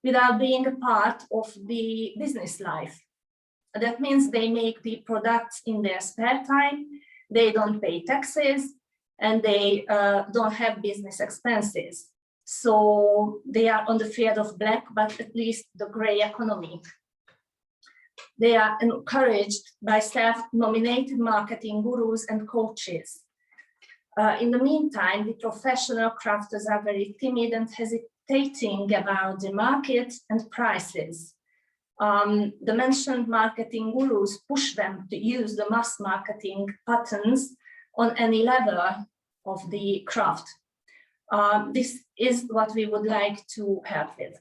[SPEAKER 9] without being a part of the business life. That means they make the products in their spare time, they don't pay taxes, and they don't have business expenses. So they are on the field of black, but at least the gray economy. They are encouraged by self-nominated marketing gurus and coaches. In the meantime, the professional crafters are very timid and hesitating about the market and prices. The mentioned marketing gurus push them to use the mass marketing patterns on any level of the craft. This is what we would like to help with.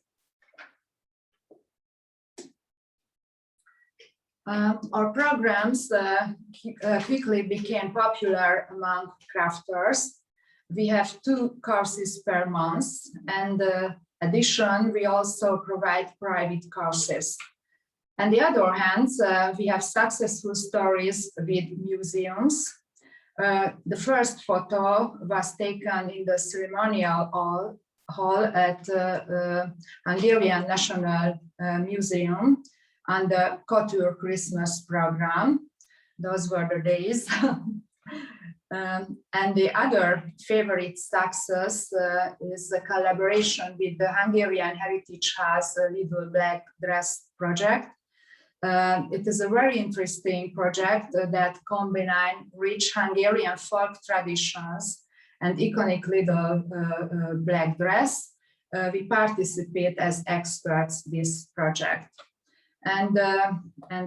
[SPEAKER 8] Our programs quickly became popular among crafters. We have 2 courses per month, and in addition, we also provide private courses. On the other hand, we have successful stories with museums. The first photo was taken in the ceremonial hall at Hungarian National Museum and the Couture Christmas program. Those were the days. And the other favorite success is the collaboration with the Hungarian Heritage House Little Black Dress project. It is a very interesting project that combines rich Hungarian folk traditions and iconically the black dress. We participate as experts in this project. And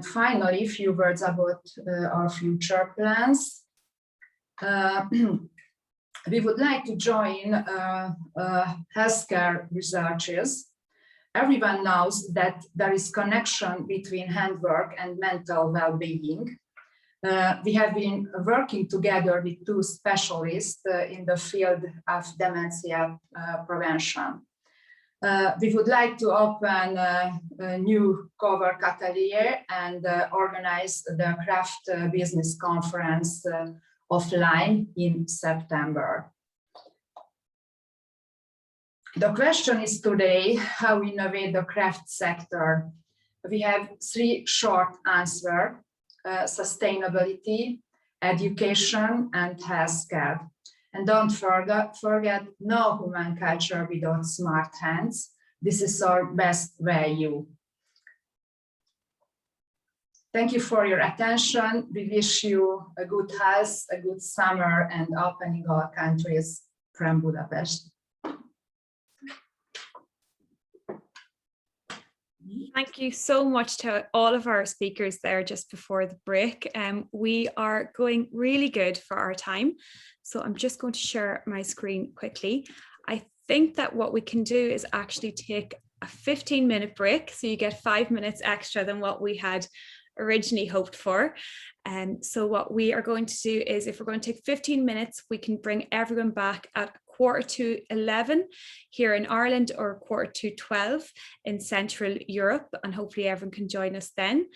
[SPEAKER 8] finally, a few words about our future plans. We would like to join healthcare researches. Everyone knows that there is connection between handwork and mental well-being. We have been working together with 2 specialists in the field of dementia prevention. We would like to open a new co-work atelier and organize the Craft Business Conference offline in September. The question is today, how innovate the craft sector? We have 3 short answers: sustainability, education, and healthcare. And don't forget, no human culture without smart hands. This is our best value. Thank you for your attention. We wish you a good health, a good summer, and opening all countries from Budapest.
[SPEAKER 1] Thank you so much to all of our speakers there just before the break. We are going really good for our time. So I'm just going to share my screen quickly. I think that what we can do is actually take a 15-minute break. So you get 5 minutes extra than what we had originally hoped for. So what we are going to do is, if we're going to take 15 minutes, we can bring everyone back at 11:15 here in Ireland, or 11:45 in Central Europe, and hopefully everyone can join us then.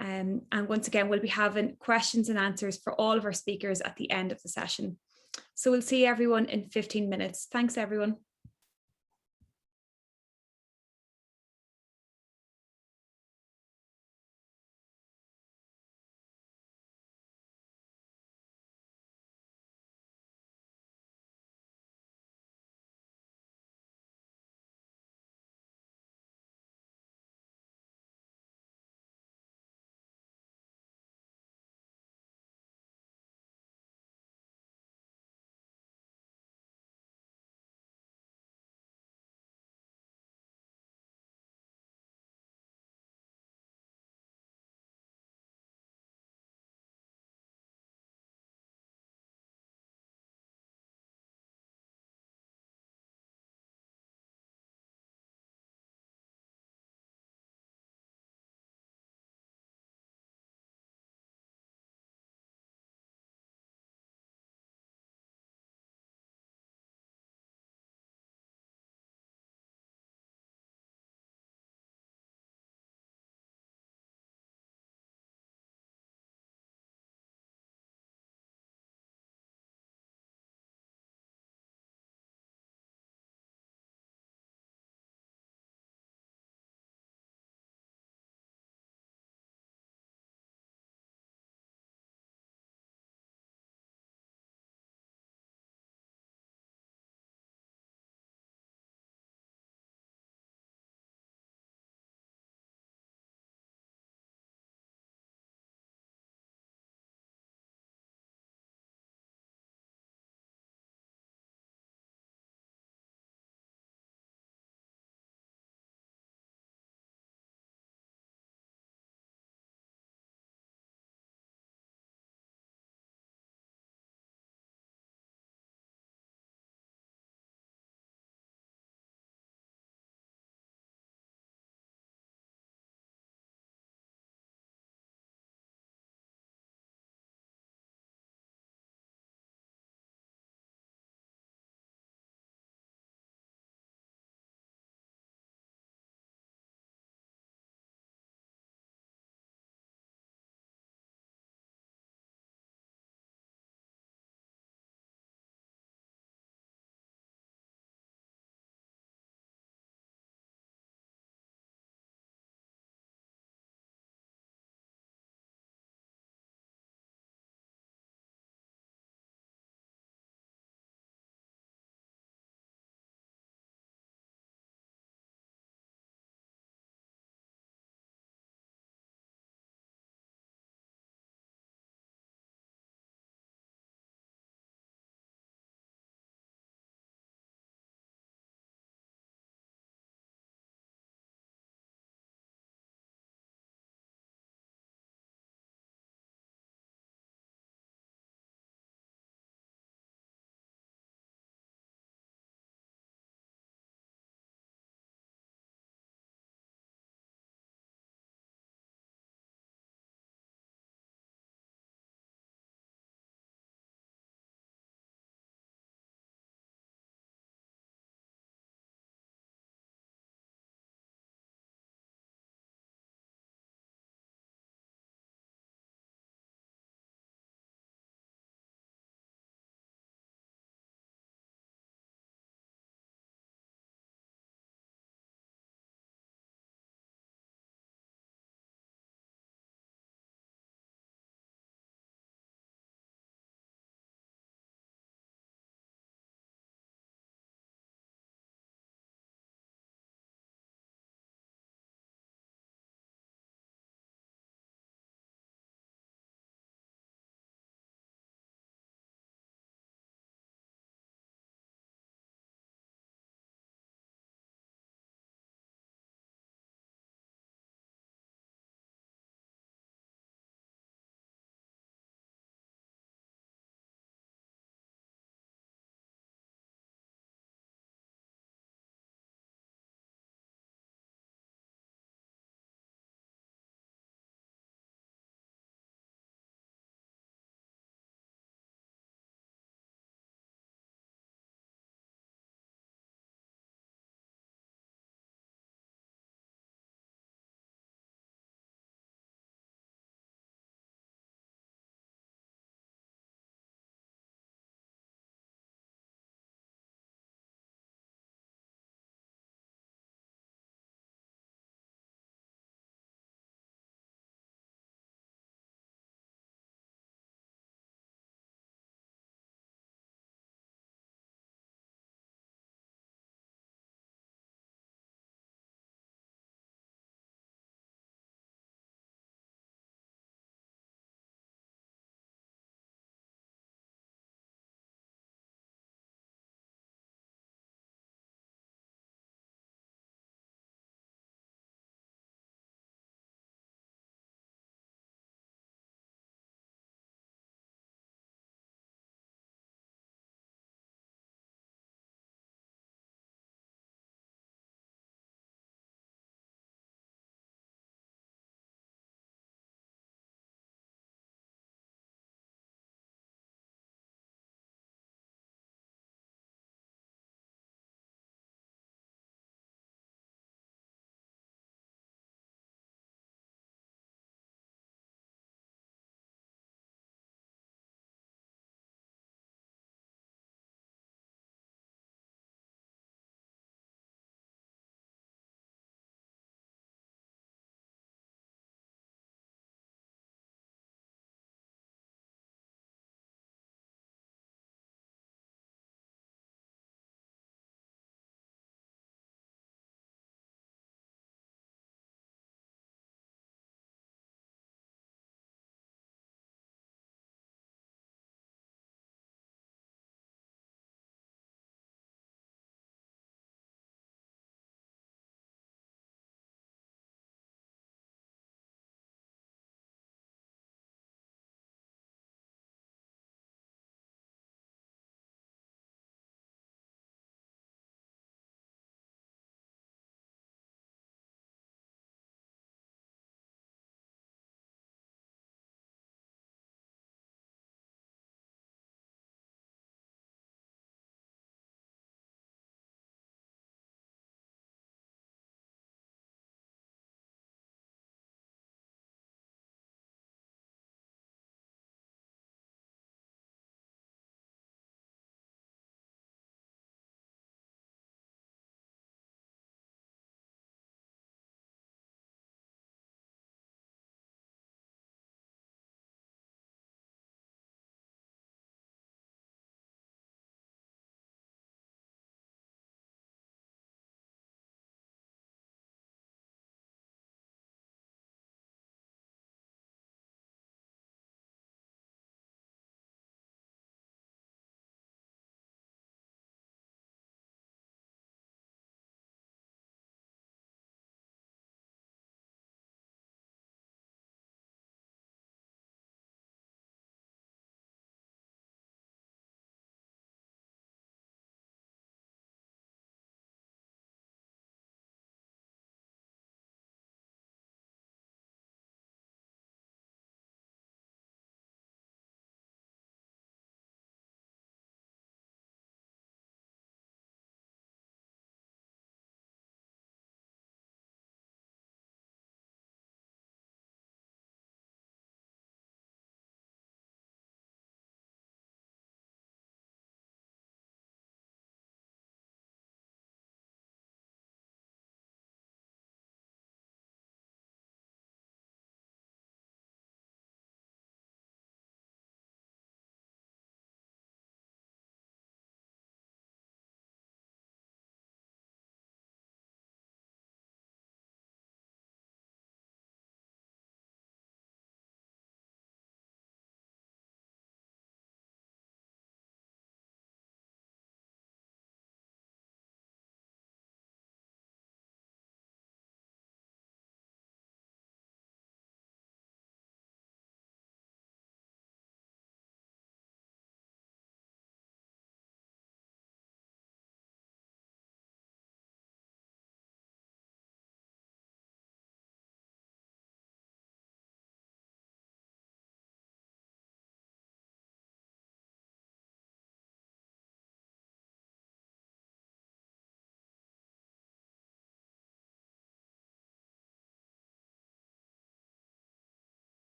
[SPEAKER 1] And once again, we'll be having questions and answers for all of our speakers at the end of the session. So we'll see everyone in 15 minutes. Thanks, everyone.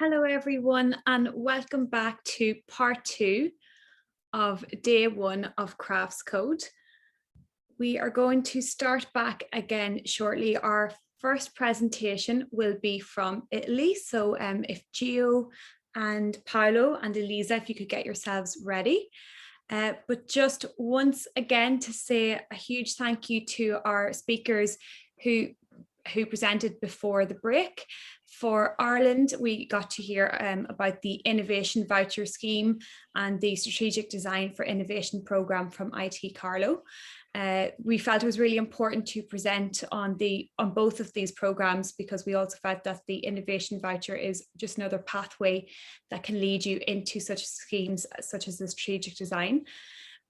[SPEAKER 1] Hello everyone and welcome back to part 2 of day 1 of Crafts Code. We are going to start back again shortly. Our first presentation will be from Italy. So if Gio and Paolo and Elisa, if you could get yourselves ready. But just once again to say a huge thank you to our speakers who presented before the break. For Ireland, we got to hear about the Innovation Voucher Scheme and the Strategic Design for Innovation Programme from IT Carlow. We felt it was really important to present on both of these programs because we also felt that the Innovation Voucher is just another pathway that can lead you into such schemes such as the Strategic Design.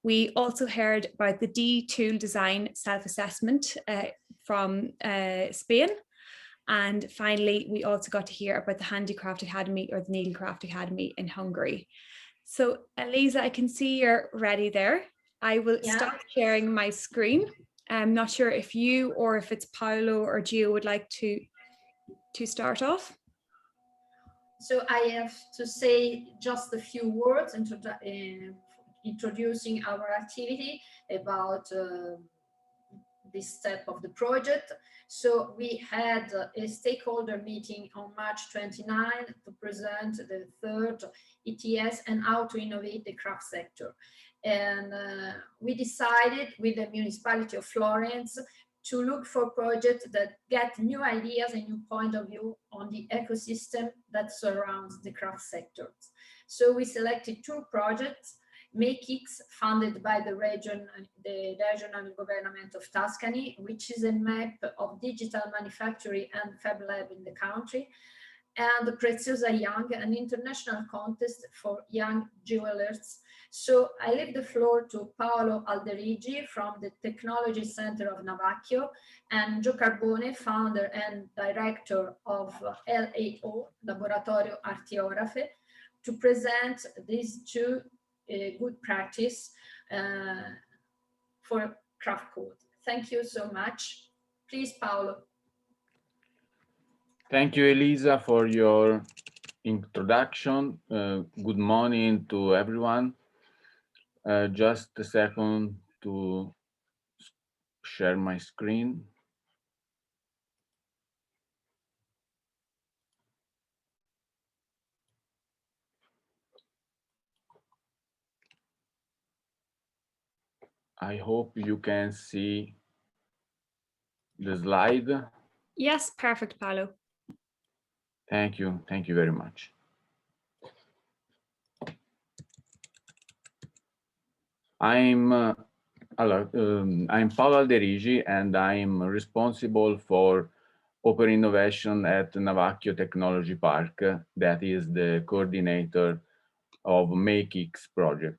[SPEAKER 1] We also heard about the D-Tool Design Self-Assessment from Spain. And finally, we also got to hear about the Handicraft Academy or the Needlecraft Academy in Hungary. So Elisa, I can see you're ready there. I will stop sharing my screen. I'm not sure if you or if it's Paolo or Gio would like to start off.
[SPEAKER 8] So I have to say just a few words introducing our activity about this step of the project. So we had a stakeholder meeting on March 29 to present the third ETS and how to innovate the craft sector. And we decided with the municipality of Florence to look for projects that get new ideas and new point of view on the ecosystem that surrounds the craft sector. So we selected 2 projects, MakeX, funded by the regional government of Tuscany, which is a map of digital manufacturing and fab lab in the country, and Preziosa Young, an international contest for young jewelers. So I leave the floor to Paolo Alderigi from the Technology Center of Navacchio and Gio Carbone, founder and director of LAO, Laboratorio Arteografe, to present these 2 good practice for craft code. Thank you so much. Please, Paolo.
[SPEAKER 10] Thank you, Elisa, for your introduction. Good morning to everyone. Just a second to share my screen. I hope you can see the slide.
[SPEAKER 1] Yes, perfect, Paolo.
[SPEAKER 10] Thank you very much. I'm Paolo Alderigi, and I'm responsible for open innovation at Navacchio Technology Park, that is the coordinator of MakeX project.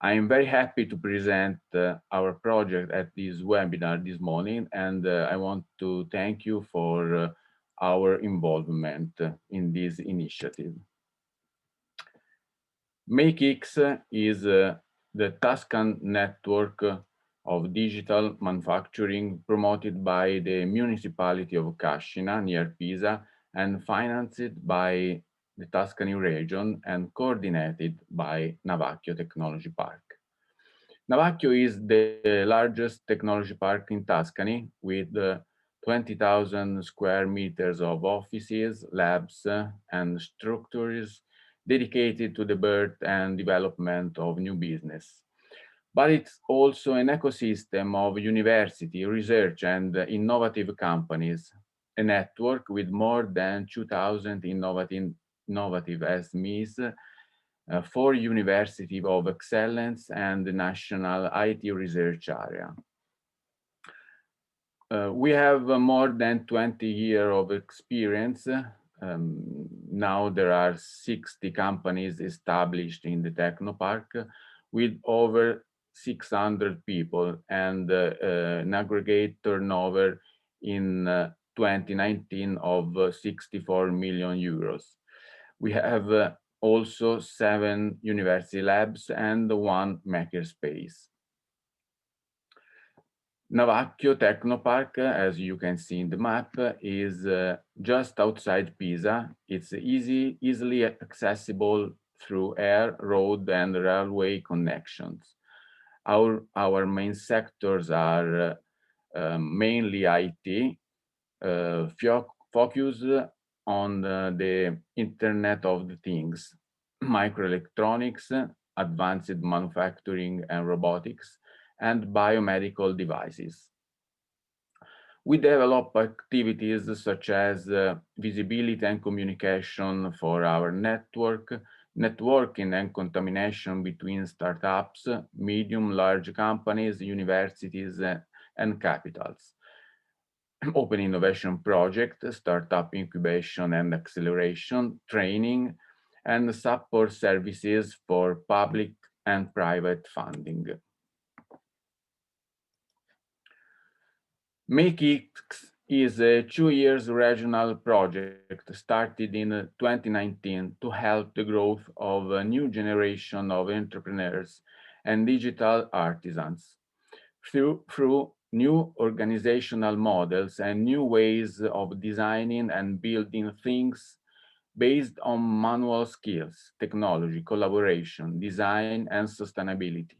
[SPEAKER 10] I am very happy to present our project at this webinar this morning, and I want to thank you for our involvement in this initiative. MakeX is the Tuscan network of digital manufacturing promoted by the municipality of Cascina near Pisa and financed by the Tuscany region and coordinated by Navacchio Technology Park. Navacchio is the largest technology park in Tuscany with 20,000 square meters of offices, labs, and structures dedicated to the birth and development of new business. But it's also an ecosystem of university, research, and innovative companies, a network with more than 2,000 innovative SMEs, 4 University of Excellence, and the National IT Research Area. We have more than 20 years of experience. Now there are 60 companies established in the Technopark with over 600 people and an aggregate turnover in 2019 of 64 million euros. We have also 7 university labs and 1 makerspace. Navacchio Technopark, as you can see in the map, is just outside Pisa. It's easily accessible through air, road, and railway connections. Our main sectors are mainly IT, focus on the Internet of the Things, microelectronics, advanced manufacturing and robotics, and biomedical devices. We develop activities such as visibility and communication for our networking and contamination between startups, medium, large companies, universities, and capitals. Open innovation project, startup incubation and acceleration, training, and support services for public and private funding. MakeX is a 2-year regional project started in 2019 to help the growth of a new generation of entrepreneurs and digital artisans through new organizational models and new ways of designing and building things based on manual skills, technology, collaboration, design, and sustainability.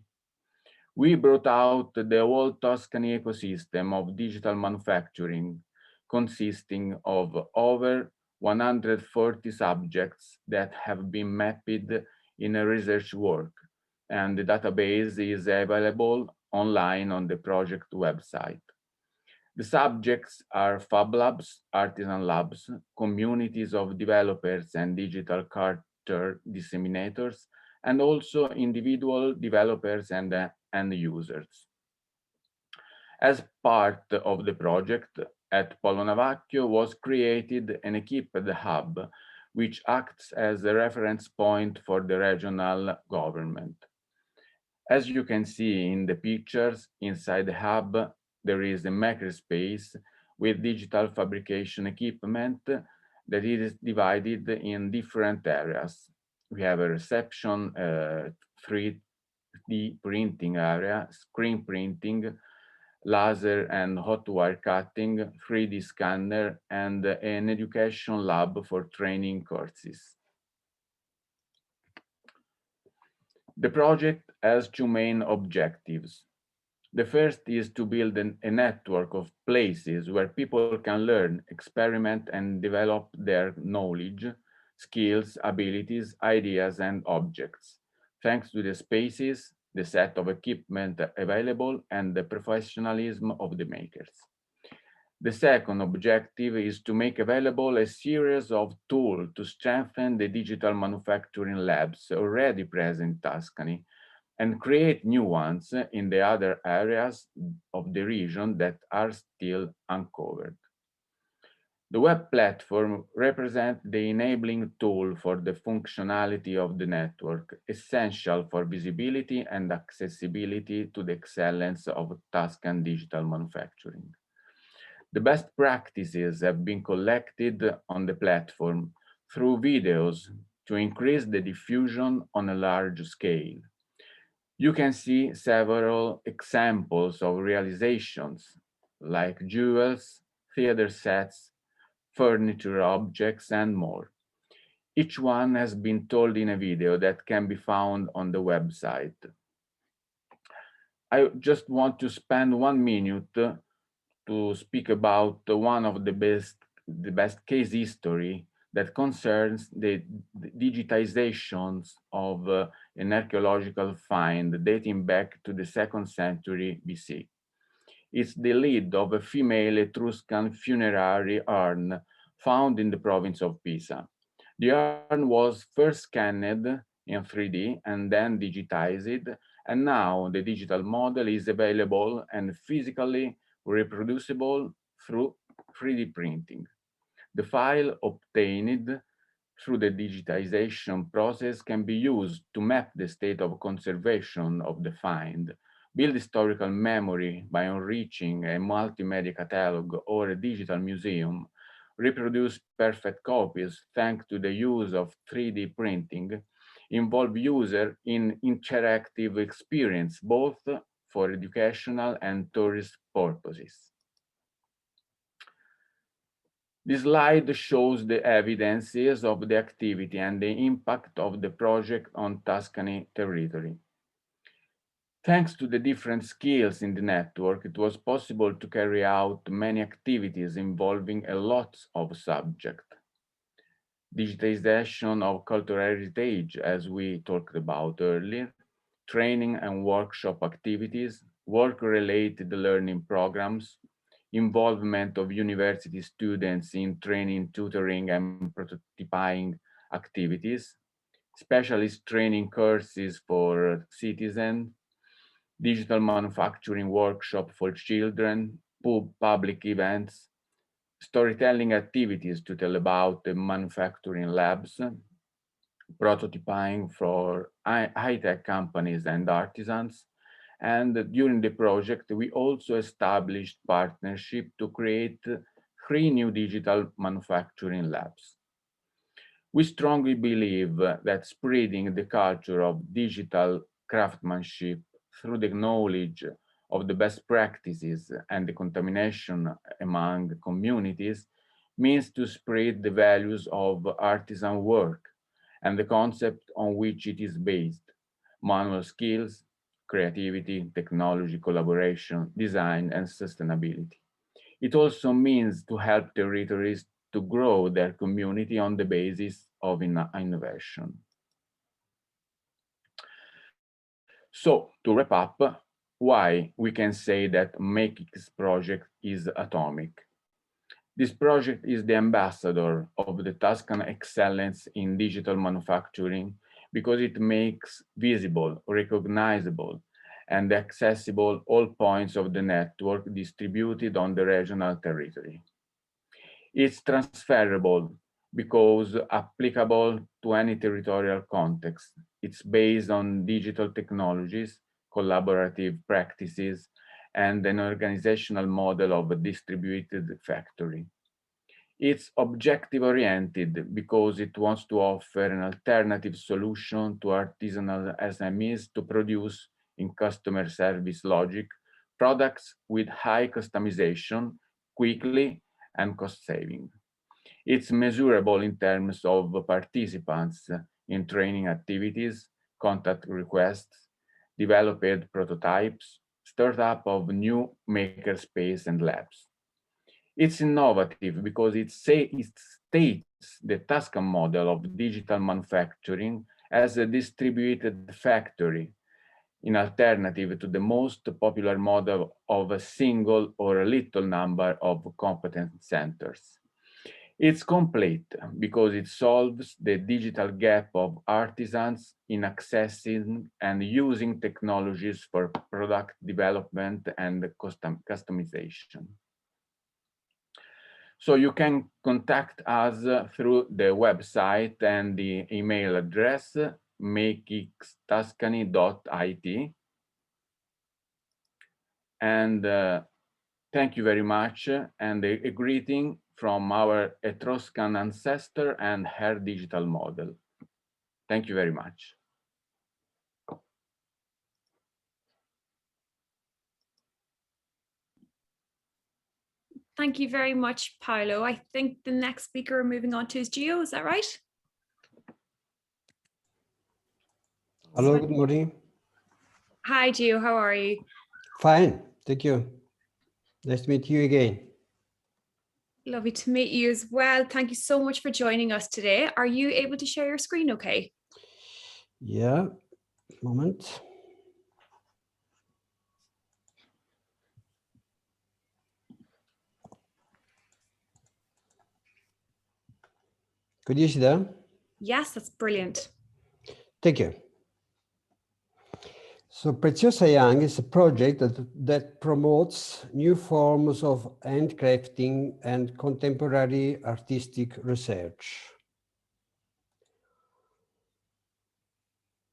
[SPEAKER 10] We brought out the whole Tuscany ecosystem of digital manufacturing, consisting of over 140 subjects that have been mapped in a research work, and the database is available online on the project website. The subjects are Fab Labs, Artisan Labs, communities of developers and digital culture disseminators, and also individual developers and end users. As part of the project, at Polo Navacchio was created an equipped hub, which acts as a reference point for the regional government. As you can see in the pictures, inside the hub, there is a makerspace with digital fabrication equipment that is divided in different areas. We have a reception, 3D printing area, screen printing, laser and hot wire cutting, 3D scanner, and an education lab for training courses. The project has two main objectives. The first is to build a network of places where people can learn, experiment, and develop their knowledge, skills, abilities, ideas, and objects, thanks to the spaces, the set of equipment available, and the professionalism of the makers. The second objective is to make available a series of tools to strengthen the digital manufacturing labs already present in Tuscany and create new ones in the other areas of the region that are still uncovered. The web platform represents the enabling tool for the functionality of the network, essential for visibility and accessibility to the excellence of Tuscan digital manufacturing. The best practices have been collected on the platform through videos to increase the diffusion on a large scale. You can see several examples of realizations like jewels, theater sets, furniture objects, and more. Each one has been told in a video that can be found on the website. I just want to spend 1 minute to speak about one of the best case history that concerns the digitizations of an archaeological find dating back to the 2nd century BC. It's the lid of a female Etruscan funerary urn found in the province of Pisa. The urn was first scanned in 3D and then digitized, and now the digital model is available and physically reproducible through 3D printing. The file obtained through the digitization process can be used to map the state of conservation of the find, build historical memory by enriching a multimedia catalog or a digital museum, reproduce perfect copies thanks to the use of 3D printing, involve user in interactive experience, both for educational and tourist purposes. This slide shows the evidences of the activity and the impact of the project on Tuscany territory. Thanks to the different skills in the network, it was possible to carry out many activities involving a lot of subjects. Digitization of cultural heritage, as we talked about earlier, training and workshop activities, work-related learning programs, involvement of university students in training, tutoring, and prototyping activities, specialist training courses for citizens, digital manufacturing workshop for children, public events, storytelling activities to tell about the manufacturing labs, prototyping for high-tech companies and artisans. And during the project, we also established partnership to create 3 new digital manufacturing labs. We strongly believe that spreading the culture of digital craftsmanship through the knowledge of the best practices and the contamination among communities means to spread the values of artisan work and the concept on which it is based: manual skills, creativity, technology, collaboration, design, and sustainability. It also means to help territories to grow their community on the basis of innovation. So, to wrap up, why we can say that MakeX project is atomic. This project is the ambassador of the Tuscan excellence in digital manufacturing because it makes visible, recognizable, and accessible all points of the network distributed on the regional territory. It's transferable because applicable to any territorial context. It's based on digital technologies, collaborative practices, and an organizational model of a distributed factory. It's objective-oriented because it wants to offer an alternative solution to artisanal SMEs to produce, in customer service logic, products with high customization, quickly, and cost saving. It's measurable in terms of participants in training activities, contact requests, developed prototypes, startup of new makerspace and labs. It's innovative because it states the Tuscan model of digital manufacturing as a distributed factory, in alternative to the most popular model of a single or a little number of competence centers. It's complete because it solves the digital gap of artisans in accessing and using technologies for product development and customization. So you can contact us through the website and the email address makextuscany.it. And thank you very much, and a greeting from our Etruscan ancestor and her digital model. Thank you very much.
[SPEAKER 1] Thank you very much, Paolo. I think the next speaker we're moving on to is Gio, is that right?
[SPEAKER 11] Hello, good morning.
[SPEAKER 1] Hi, Gio, how are you?
[SPEAKER 11] Fine, thank you. Nice to meet you again.
[SPEAKER 1] Lovely to meet you as well. Thank you so much for joining us today. Are you able to share your screen okay?
[SPEAKER 11] Yeah, moment. Could you see that?
[SPEAKER 1] Yes, that's brilliant.
[SPEAKER 11] Thank you. So Preciosa Young is a project that promotes new forms of handcrafting and contemporary artistic research.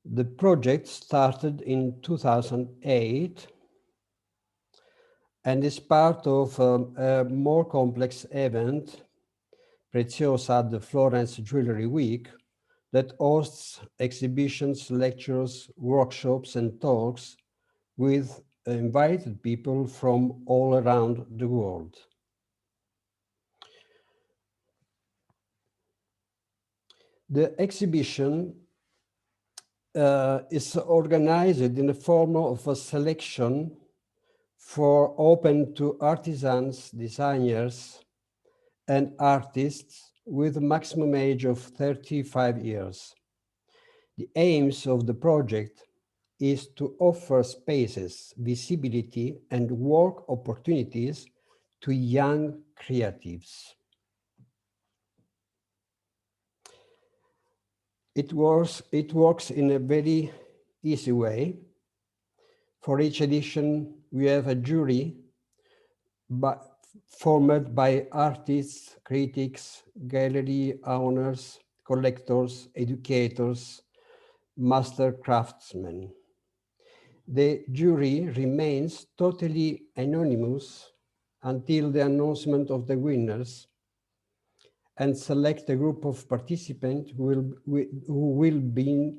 [SPEAKER 11] The project started in 2008 and is part of a more complex event, Preciosa at the Florence Jewelry Week, that hosts exhibitions, lectures, workshops, and talks with invited people from all around the world. The exhibition is organized in the form of a selection open to artisans, designers, and artists with a maximum age of 35 years. The aims of the project is to offer spaces, visibility, and work opportunities to young creatives. It works in a very easy way. For each edition, we have a jury formed by artists, critics, gallery owners, collectors, educators, master craftsmen. The jury remains totally anonymous until the announcement of the winners, and select a group of participants who will be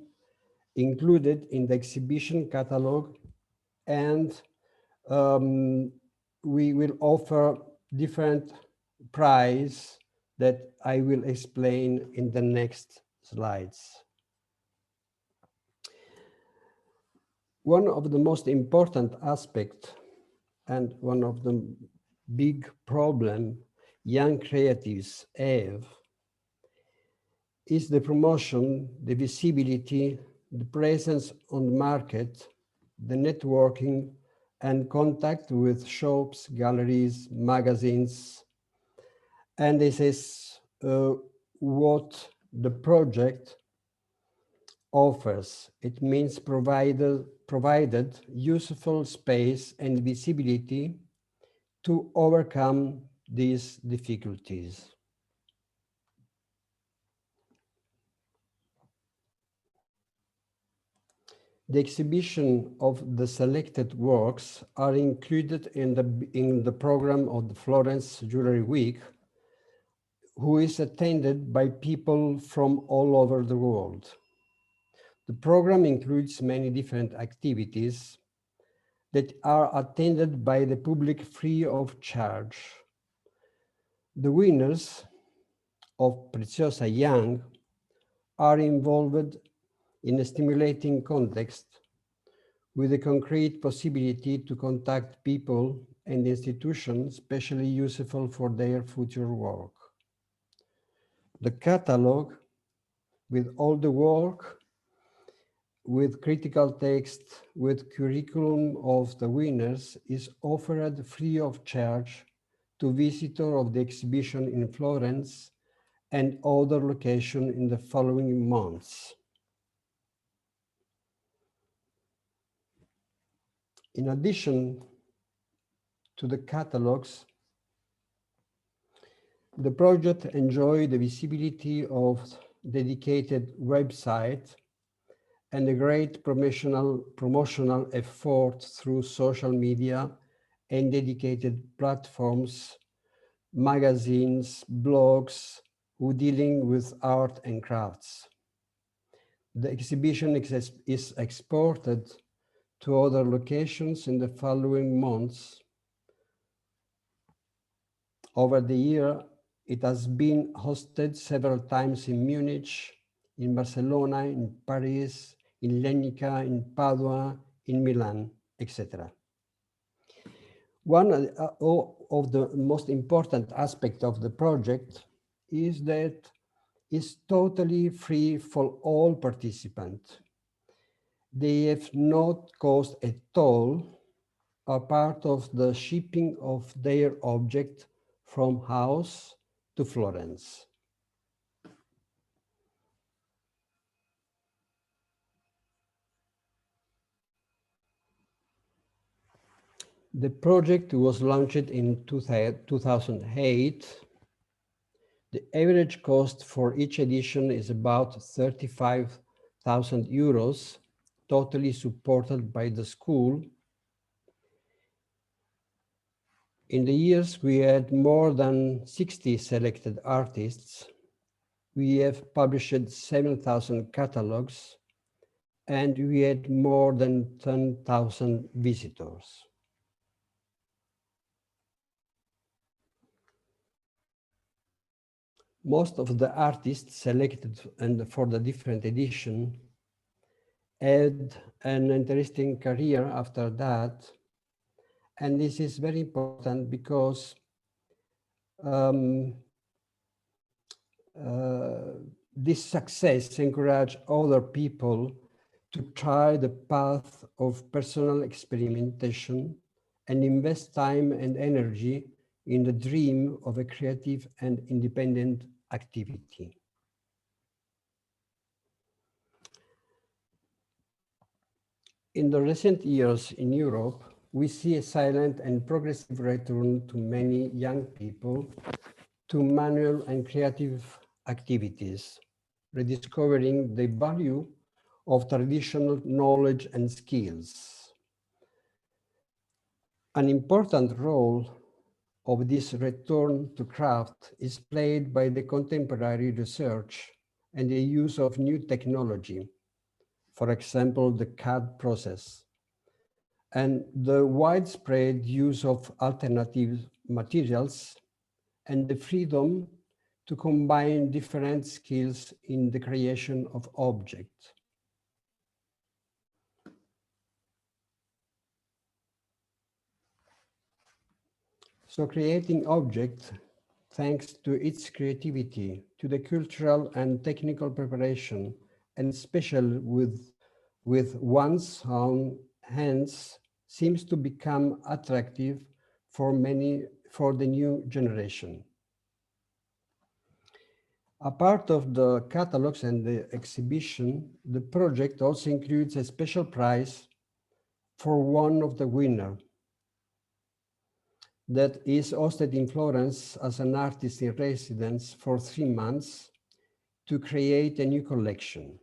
[SPEAKER 11] included in the exhibition catalog, and we will offer different prizes that I will explain in the next slides. One of the most important aspects and one of the big problems young creatives have is the promotion, the visibility, the presence on the market, the networking, and contact with shops, galleries, magazines. And this is what the project offers. It means provided useful space and visibility to overcome these difficulties. The exhibition of the selected works are included in the program of the Florence Jewelry Week, who is attended by people from all over the world. The program includes many different activities that are attended by the public free of charge. The winners of Preciosa Young are involved in a stimulating context with a concrete possibility to contact people and institutions especially useful for their future work. The catalog with all the work, with critical text, with curriculum of the winners is offered free of charge to visitors of the exhibition in Florence and other locations in the following months. In addition to the catalogs, the project enjoyed the visibility of dedicated website and a great promotional effort through social media and dedicated platforms, magazines, blogs, who dealing with art and crafts. The exhibition is exported to other locations in the following months. Over the year, it has been hosted several times in Munich, in Barcelona, in Paris, in Lenica, in Padua, in Milan, etc. One of the most important aspects of the project is that it's totally free for all participants. They have not cost at all, are part of the shipping of their object from house to Florence. The project was launched in 2008. The average cost for each edition is about 35,000 euros, totally supported by the school. In the years, we had more than 60 selected artists. We have published 7,000 catalogs and we had more than 10,000 visitors. Most of the artists selected and for the different edition had an interesting career after that. And this is very important because this success encouraged other people to try the path of personal experimentation and invest time and energy in the dream of a creative and independent activity. In the recent years in Europe, we see a silent and progressive return to many young people to manual and creative activities, rediscovering the value of traditional knowledge and skills. An important role of this return to craft is played by the contemporary research and the use of new technology, for example, the CAD process, and the widespread use of alternative materials and the freedom to combine different skills in the creation of objects. So creating objects, thanks to its creativity, to the cultural and technical preparation, and especially with one's own hands, seems to become attractive for the new generation. A part of the catalogs and the exhibition, the project also includes a special prize for one of the winners that is hosted in Florence as an artist in residence for 3 months to create a new collection.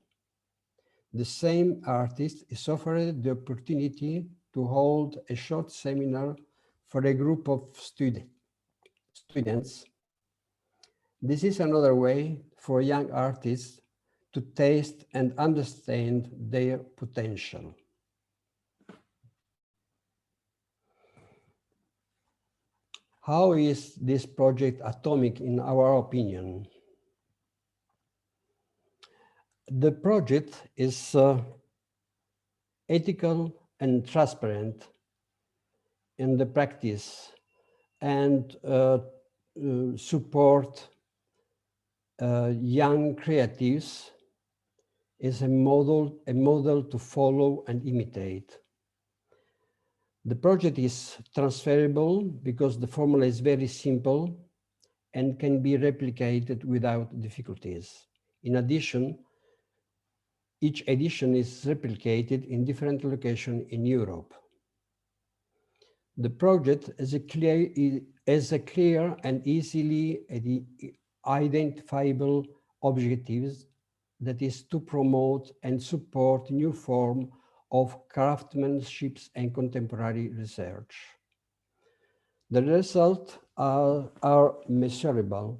[SPEAKER 11] The same artist is offered the opportunity to hold a short seminar for a group of students. This is another way for young artists to taste and understand their potential. How is this project atomic in our opinion? The project is ethical and transparent in the practice and support young creatives is a model to follow and imitate. The project is transferable because the formula is very simple and can be replicated without difficulties. In addition, each edition is replicated in different locations in Europe. The project has a clear and easily identifiable objectives, that is to promote and support new form of craftsmanship and contemporary research. The results are measurable.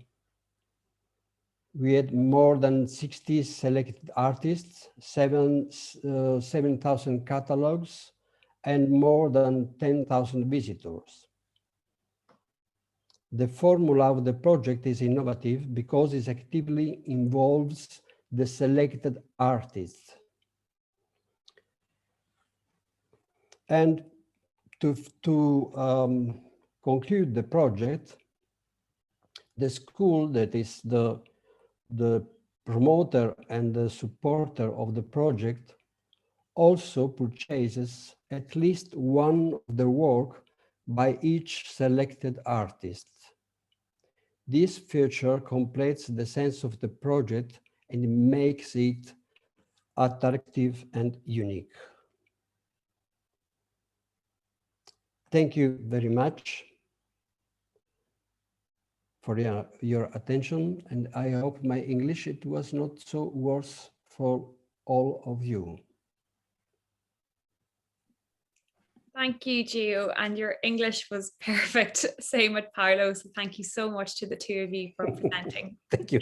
[SPEAKER 11] We had more than 60 selected artists, 7,000 catalogs, and more than 10,000 visitors. The formula of the project is innovative because it actively involves the selected artists. And to conclude the project, the school that is the promoter and the supporter of the project also purchases at least one of the work by each selected artist. This feature completes the sense of the project and makes it attractive and unique. Thank you very much for your attention, and I hope my English, it was not so worse for all of you.
[SPEAKER 1] Thank you, Gio, and your English was perfect. Same with Paolo, so thank you so much to the two of you for presenting.
[SPEAKER 11] Thank you.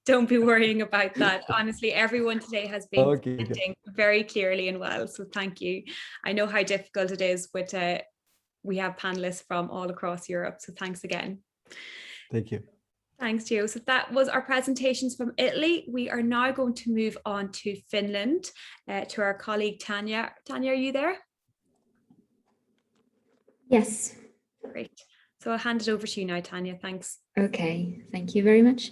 [SPEAKER 1] Don't be worrying about that. Honestly, everyone today has been presenting very clearly and well, so thank you. I know how difficult it is with, we have panelists from all across Europe, so thanks again.
[SPEAKER 11] Thank you.
[SPEAKER 1] Thanks, Gio. So that was our presentations from Italy. We are now going to move on to Finland, to our colleague Tanya. Tanya, are you there?
[SPEAKER 12] Yes.
[SPEAKER 1] Great. So I'll hand it over to you now, Tanya. Thanks.
[SPEAKER 12] Okay, thank you very much.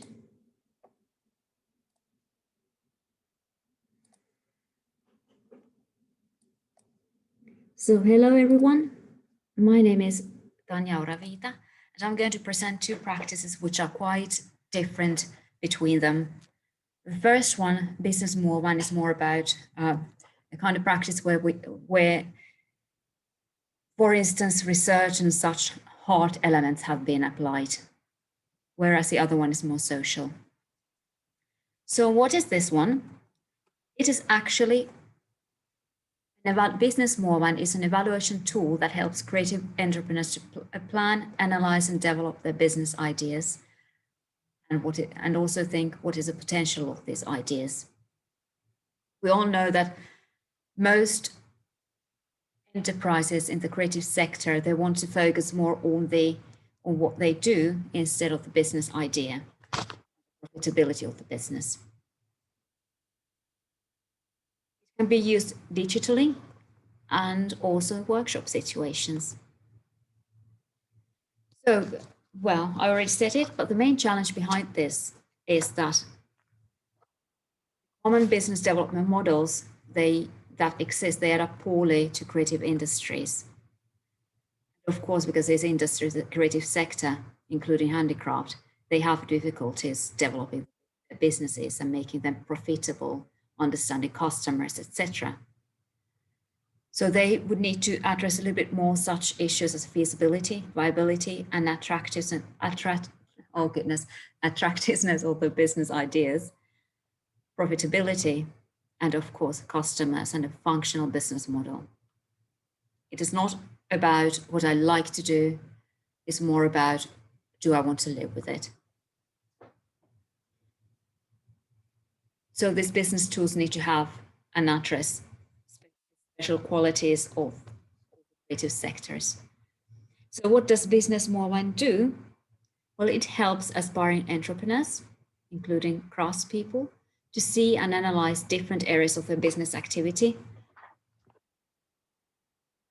[SPEAKER 12] So hello everyone. My name is Tanya Oravita, and I'm going to present two practices which are quite different between them. The first one, Business More One, is more about a kind of practice where, for instance, research and such hard elements have been applied, whereas the other one is more social. So what is this one? It is actually Business More One is an evaluation tool that helps creative entrepreneurs to plan, analyze, and develop their business ideas, and also think what is the potential of these ideas. We all know that most enterprises in the creative sector, they want to focus more on what they do instead of the business idea, profitability of the business. It can be used digitally and also in workshop situations. So, well, I already said it, but the main challenge behind this is that common business development models that exist, they adapt poorly to creative industries. Of course, because these industries, the creative sector, including handicraft, they have difficulties developing businesses and making them profitable, understanding customers, etc. So they would need to address a little bit more such issues as feasibility, viability, and attractiveness of the business ideas, profitability, and of course, customers and a functional business model. It is not about what I like to do, it's more about, do I want to live with it? So these business tools need to have and address special qualities of creative sectors. So what does Business More One do? Well, it helps aspiring entrepreneurs, including craftspeople, to see and analyze different areas of their business activity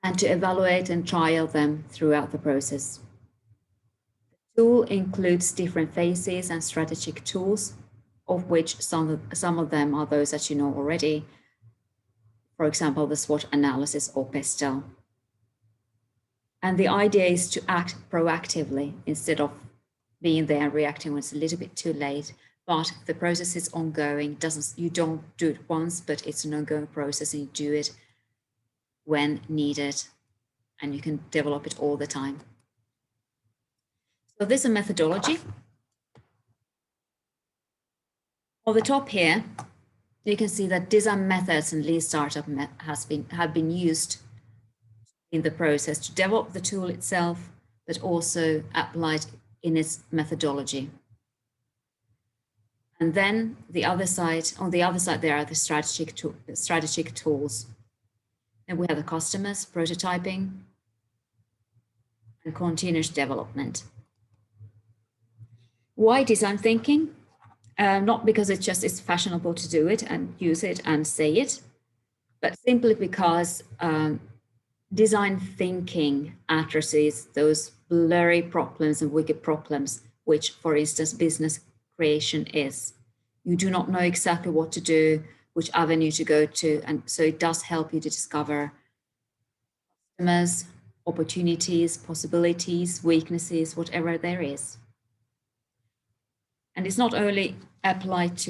[SPEAKER 12] and to evaluate and trial them throughout the process. The tool includes different phases and strategic tools, of which some of them are those that you know already. For example, the SWOT analysis or PESTEL. And the idea is to act proactively instead of being there and reacting when it's a little bit too late. But the process is ongoing. You don't do it once, but it's an ongoing process, and you do it when needed, and you can develop it all the time. So this is a methodology. On the top here, you can see that design methods and lean startup have been used in the process to develop the tool itself, but also applied in its methodology. And then on the other side, there are the strategic tools. And we have the customers, prototyping, and continuous development. Why design thinking? Not because it's fashionable to do it and use it and say it, but simply because design thinking addresses those blurry problems and wicked problems, which, for instance, business creation is. You do not know exactly what to do, which avenue to go to, and so it does help you to discover customers, opportunities, possibilities, weaknesses, whatever there is. And it's not only applied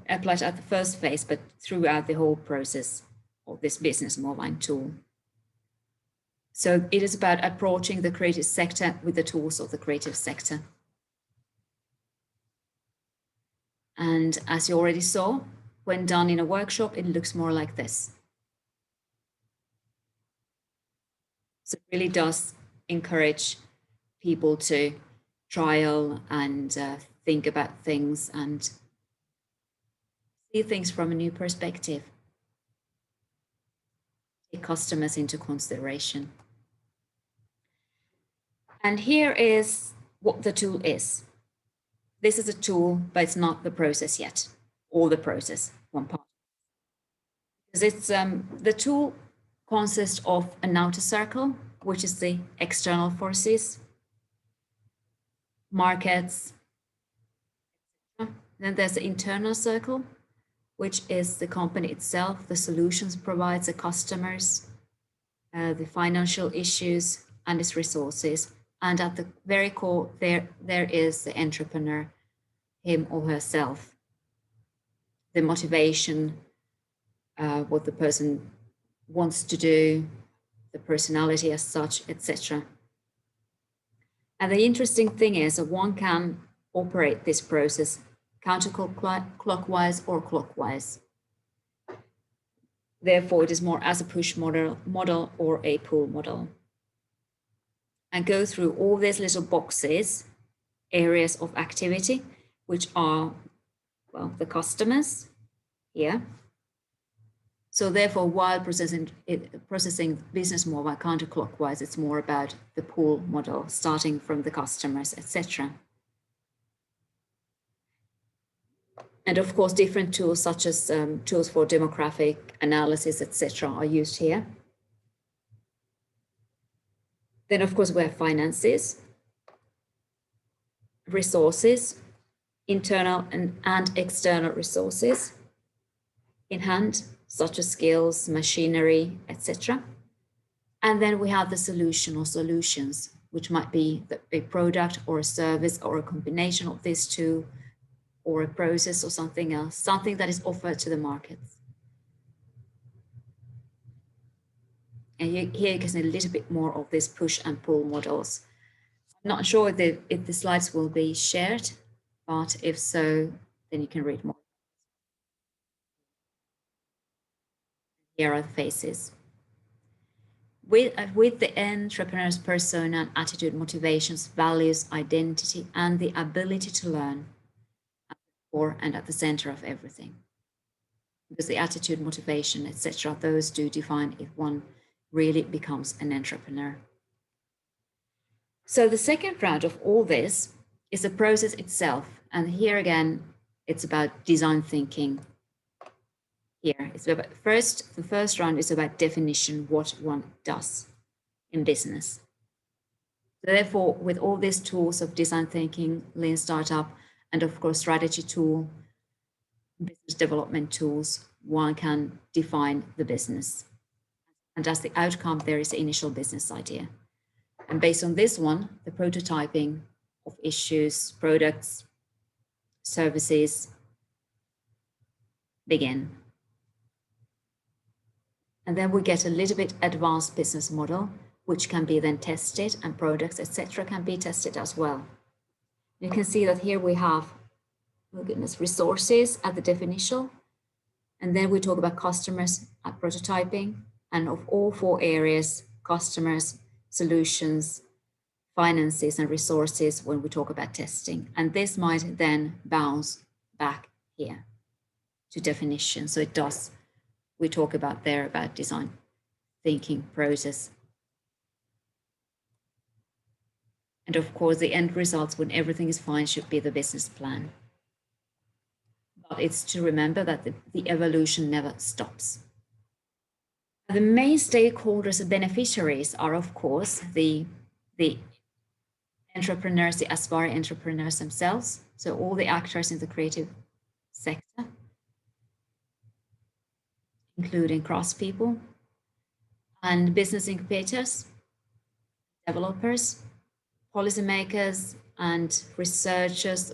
[SPEAKER 12] at the first phase, but throughout the whole process of this Business More One tool. So it is about approaching the creative sector with the tools of the creative sector. And as you already saw, when done in a workshop, it looks more like this. So it really does encourage people to trial and think about things and see things from a new perspective. Take customers into consideration. And here is what the tool is. This is a tool, but it's not the process yet, or the process, one part. Because it's the tool consists of an outer circle, which is the external forces, markets. Then there's the internal circle, which is the company itself, the solutions provides the customers, the financial issues and its resources. And at the very core, there is the entrepreneur, him or herself, the motivation, what the person wants to do, the personality as such, etc. And the interesting thing is that one can operate this process counterclockwise or clockwise. Therefore, it is more as a push model or a pull model. And go through all these little boxes, areas of activity, which are, well, the customers here. So therefore, while processing business more by counterclockwise, it's more about the pull model, starting from the customers, etc. And of course, different tools such as tools for demographic analysis, etc., are used here. Then, of course, we have finances, resources, internal and external resources in hand, such as skills, machinery, etc. And then we have the solution or solutions, which might be a product or a service or a combination of these two, or a process or something else, something that is offered to the markets. And here you can see a little bit more of this push and pull models. I'm not sure if the slides will be shared, but if so, then you can read more. Here are the faces. With the entrepreneur's persona and attitude, motivations, values, identity, and the ability to learn at the core and at the center of everything. Because the attitude, motivation, etc., those do define if one really becomes an entrepreneur. So the second round of all this is the process itself. And here again, it's about design thinking. Here, it's about the first round is about definition, what one does in business. So therefore, with all these tools of design thinking, lean startup, and of course, strategy tool, business development tools, one can define the business. And as the outcome, there is the initial business idea. And based on this one, the prototyping of issues, products, services begin. And then we get a little bit advanced business model, which can be then tested, and products, etc., can be tested as well. You can see that here we have, oh goodness, resources at the definition. And then we talk about customers at prototyping, and of all four areas, customers, solutions, finances, and resources when we talk about testing. And this might then bounce back here to definition. So it does, we talk about there about design thinking process. And of course, the end results when everything is fine should be the business plan. But it's to remember that the evolution never stops. The main stakeholders and beneficiaries are, of course, the entrepreneurs, the aspiring entrepreneurs themselves. So all the actors in the creative sector, including craftspeople and business incubators, developers, policymakers, and researchers,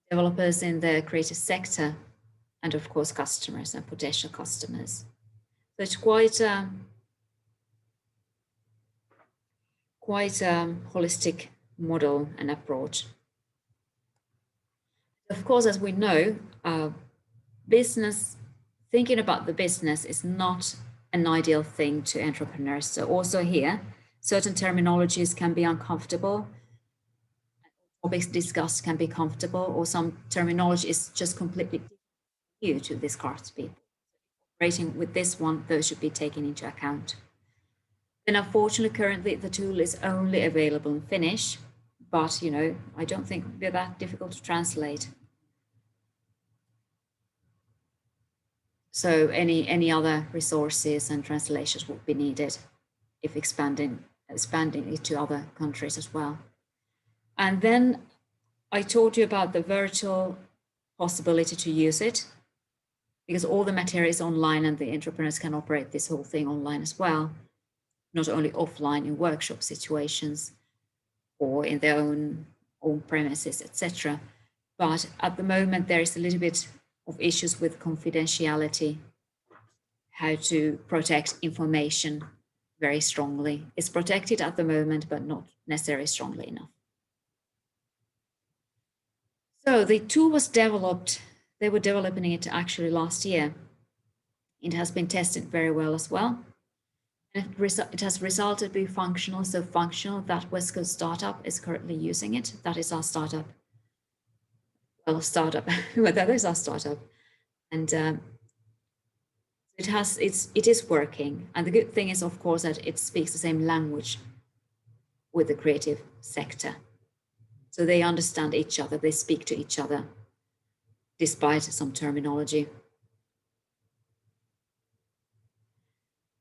[SPEAKER 12] developers in the creative sector, and of course, customers and potential customers. So it's quite a holistic model and approach. Of course, as we know, business, thinking about the business is not an ideal thing to entrepreneurs. So also here, certain terminologies can be uncomfortable. Topics discussed can be comfortable, or some terminology is just completely new to this CRAFTS people. Operating with this one, those should be taken into account. Then unfortunately, currently the tool is only available in Finnish, but you know, I don't think it would be that difficult to translate. So any other resources and translations would be needed if expanding it to other countries as well. And then I told you about the virtual possibility to use it, because all the material is online and the entrepreneurs can operate this whole thing online as well, not only offline in workshop situations or in their own premises, etc. But at the moment, there is a little bit of issues with confidentiality, how to protect information very strongly. It's protected at the moment, but not necessarily strongly enough. So the tool was developed, they were developing it actually last year. It has been tested very well as well. And it has resulted in functional, so functional, that West Coast startup is currently using it. That is our startup. Well, startup, but that is our startup. And it is working. And the good thing is, of course, that it speaks the same language with the creative sector. So they understand each other, they speak to each other, despite some terminology.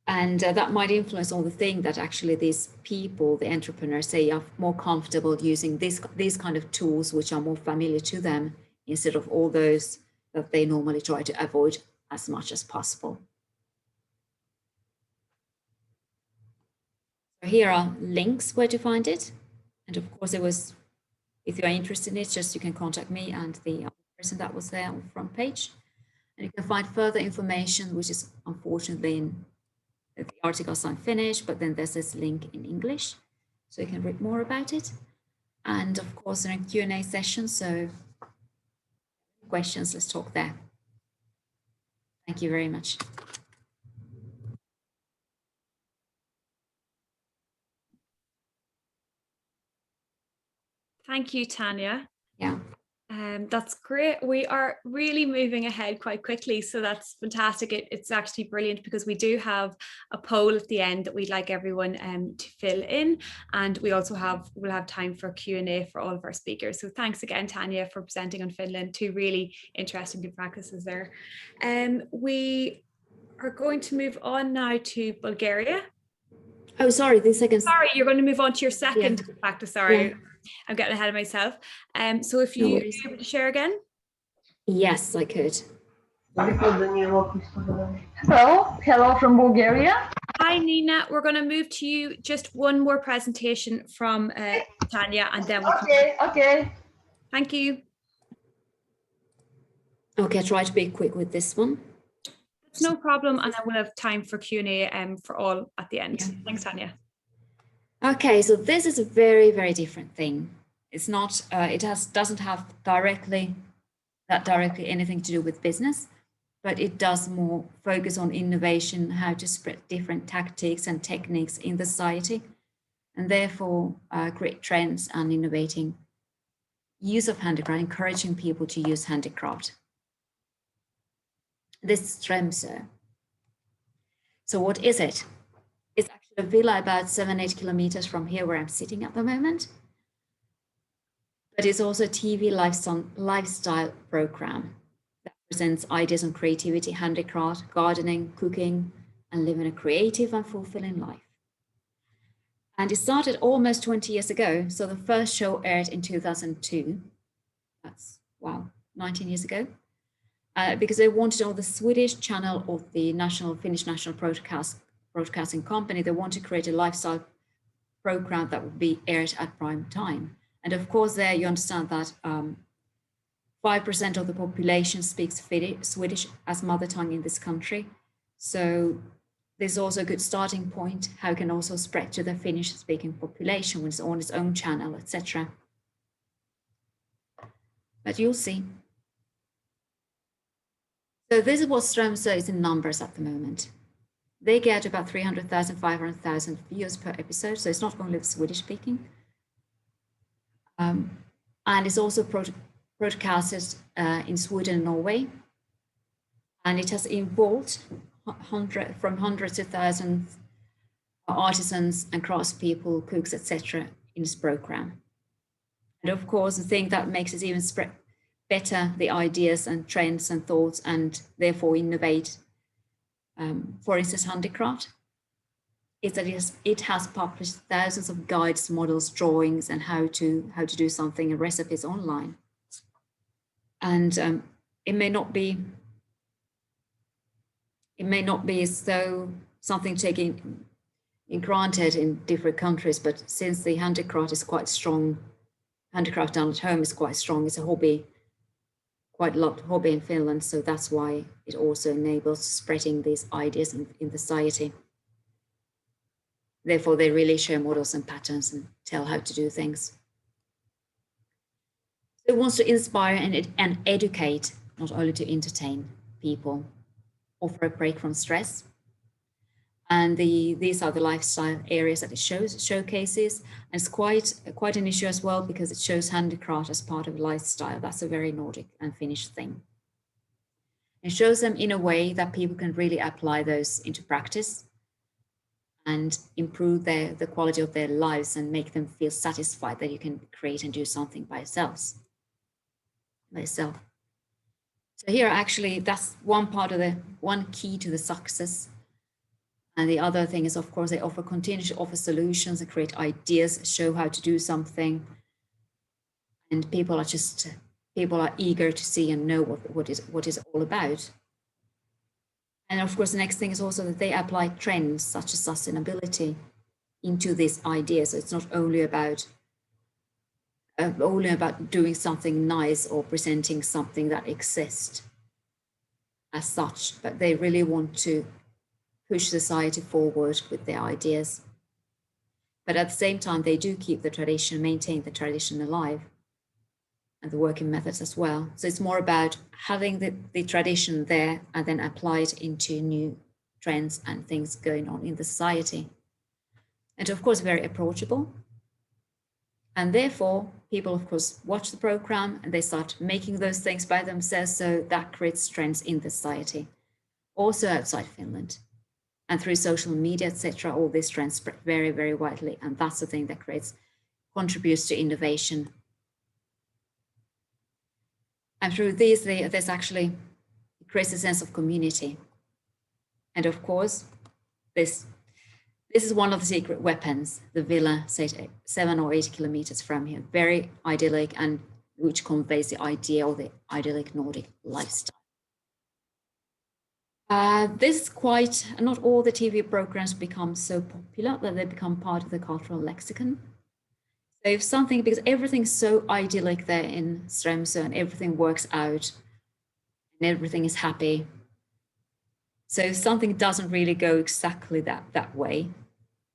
[SPEAKER 12] And that might influence all the thing that actually these people, the entrepreneurs, say are more comfortable using these kind of tools, which are more familiar to them, instead of all those that they normally try to avoid as much as possible. So here are links where to find it. And of course, if you are interested in it, just you can contact me and the other person that was there on the front page. And you can find further information, which is unfortunately in the articles are in Finnish, but then there's this link in English, so you can read more about it. And of course, in a Q&A session, so questions, let's talk there. Thank you very much.
[SPEAKER 1] Thank you, Tanya.
[SPEAKER 12] Yeah.
[SPEAKER 1] That's great. We are really moving ahead quite quickly, so that's fantastic. It's actually brilliant because we do have a poll at the end that we'd like everyone to fill in, and we'll have time for Q&A for all of our speakers. So thanks again, Tanya, for presenting on Finland. Two really interesting good practices there. We are going to move on now to Bulgaria.
[SPEAKER 12] Oh, sorry, the second.
[SPEAKER 1] Sorry, you're going to move on to your second practice. Sorry. Yeah. I'm getting ahead of myself. So if you are able to share again.
[SPEAKER 12] Yes, I could.
[SPEAKER 13] Hello from Bulgaria.
[SPEAKER 1] Hi, Nina. We're going to move to you. Just one more presentation from Tanya, and then we'll
[SPEAKER 13] Okay.
[SPEAKER 1] Thank you.
[SPEAKER 12] Okay, try to be quick with this one.
[SPEAKER 1] It's no problem, and then we'll have time for Q&A for all at the end. Yeah. Thanks, Tanya.
[SPEAKER 12] Okay, so this is a very, very different thing. It's not, doesn't have directly anything to do with business, but it does more focus on innovation, how to spread different tactics and techniques in the society, and therefore create trends and innovating use of handicraft, encouraging people to use handicraft. This is Strömsö. So what is it? It's actually a villa about 7-8 kilometers from here where I'm sitting at the moment. But it's also a TV lifestyle program that presents ideas on creativity, handicraft, gardening, cooking, and living a creative and fulfilling life. And it started almost 20 years ago. So the first show aired in 2002. That's, wow, 19 years ago. Because they wanted on the Swedish channel of the Finnish National Broadcasting Company, they want to create a lifestyle program that would be aired at prime time. And of course, there you understand that 5% of the population speaks Swedish as mother tongue in this country. So there's also a good starting point, how it can also spread to the Finnish speaking population when it's on its own channel, etc. But you'll see. So this is what Strömsö is in numbers at the moment. They get about 300,000, 500,000 views per episode. So it's not only the Swedish speaking. And it's also broadcasted in Sweden and Norway. And it has involved from hundreds of thousands of artisans and craftspeople, cooks, etc. in this program. And of course, the thing that makes it even spread better, the ideas and trends and thoughts, and therefore innovate, for instance, handicraft, is that it has published thousands of guides, models, drawings, and how to do something and recipes online. And it may not be so something taken in granted in different countries, but since the handicraft is quite strong, handicraft done at home is quite strong, it's a hobby, quite a lot of hobby in Finland, so that's why it also enables spreading these ideas in the society. Therefore, they really share models and patterns and tell how to do things. It wants to inspire and educate, not only to entertain people, offer a break from stress. And these are the lifestyle areas that it showcases. And it's quite an issue as well, because it shows handicraft as part of lifestyle. That's a very Nordic and Finnish thing. It shows them in a way that people can really apply those into practice and improve the quality of their lives and make them feel satisfied that you can create and do something by yourself. So here, actually, that's one key to the success. And the other thing is, of course, they continue to offer solutions and create ideas, show how to do something. And people are eager to see and know what is all about. And of course, the next thing is also that they apply trends such as sustainability into these ideas. So it's not only about doing something nice or presenting something that exists as such, but they really want to push society forward with their ideas. But at the same time, they do keep the tradition, maintain the tradition alive, and the working methods as well. So it's more about having the tradition there and then applied into new trends and things going on in the society. And of course, very approachable. And therefore, people, of course, watch the program and they start making those things by themselves. So that creates trends in the society, also outside Finland. And through social media, etc., all these trends spread very, very widely. And that's the thing that contributes to innovation. And through these, there's actually creates a sense of community. And of course, this is one of the secret weapons, the villa, say 7 or 8 kilometers from here, very idyllic, and which conveys the idea of the idyllic Nordic lifestyle. This is not all the TV programs become so popular that they become part of the cultural lexicon. So if something, because everything's so idyllic there in Strömsö and everything works out and everything is happy. So if something doesn't really go exactly that way,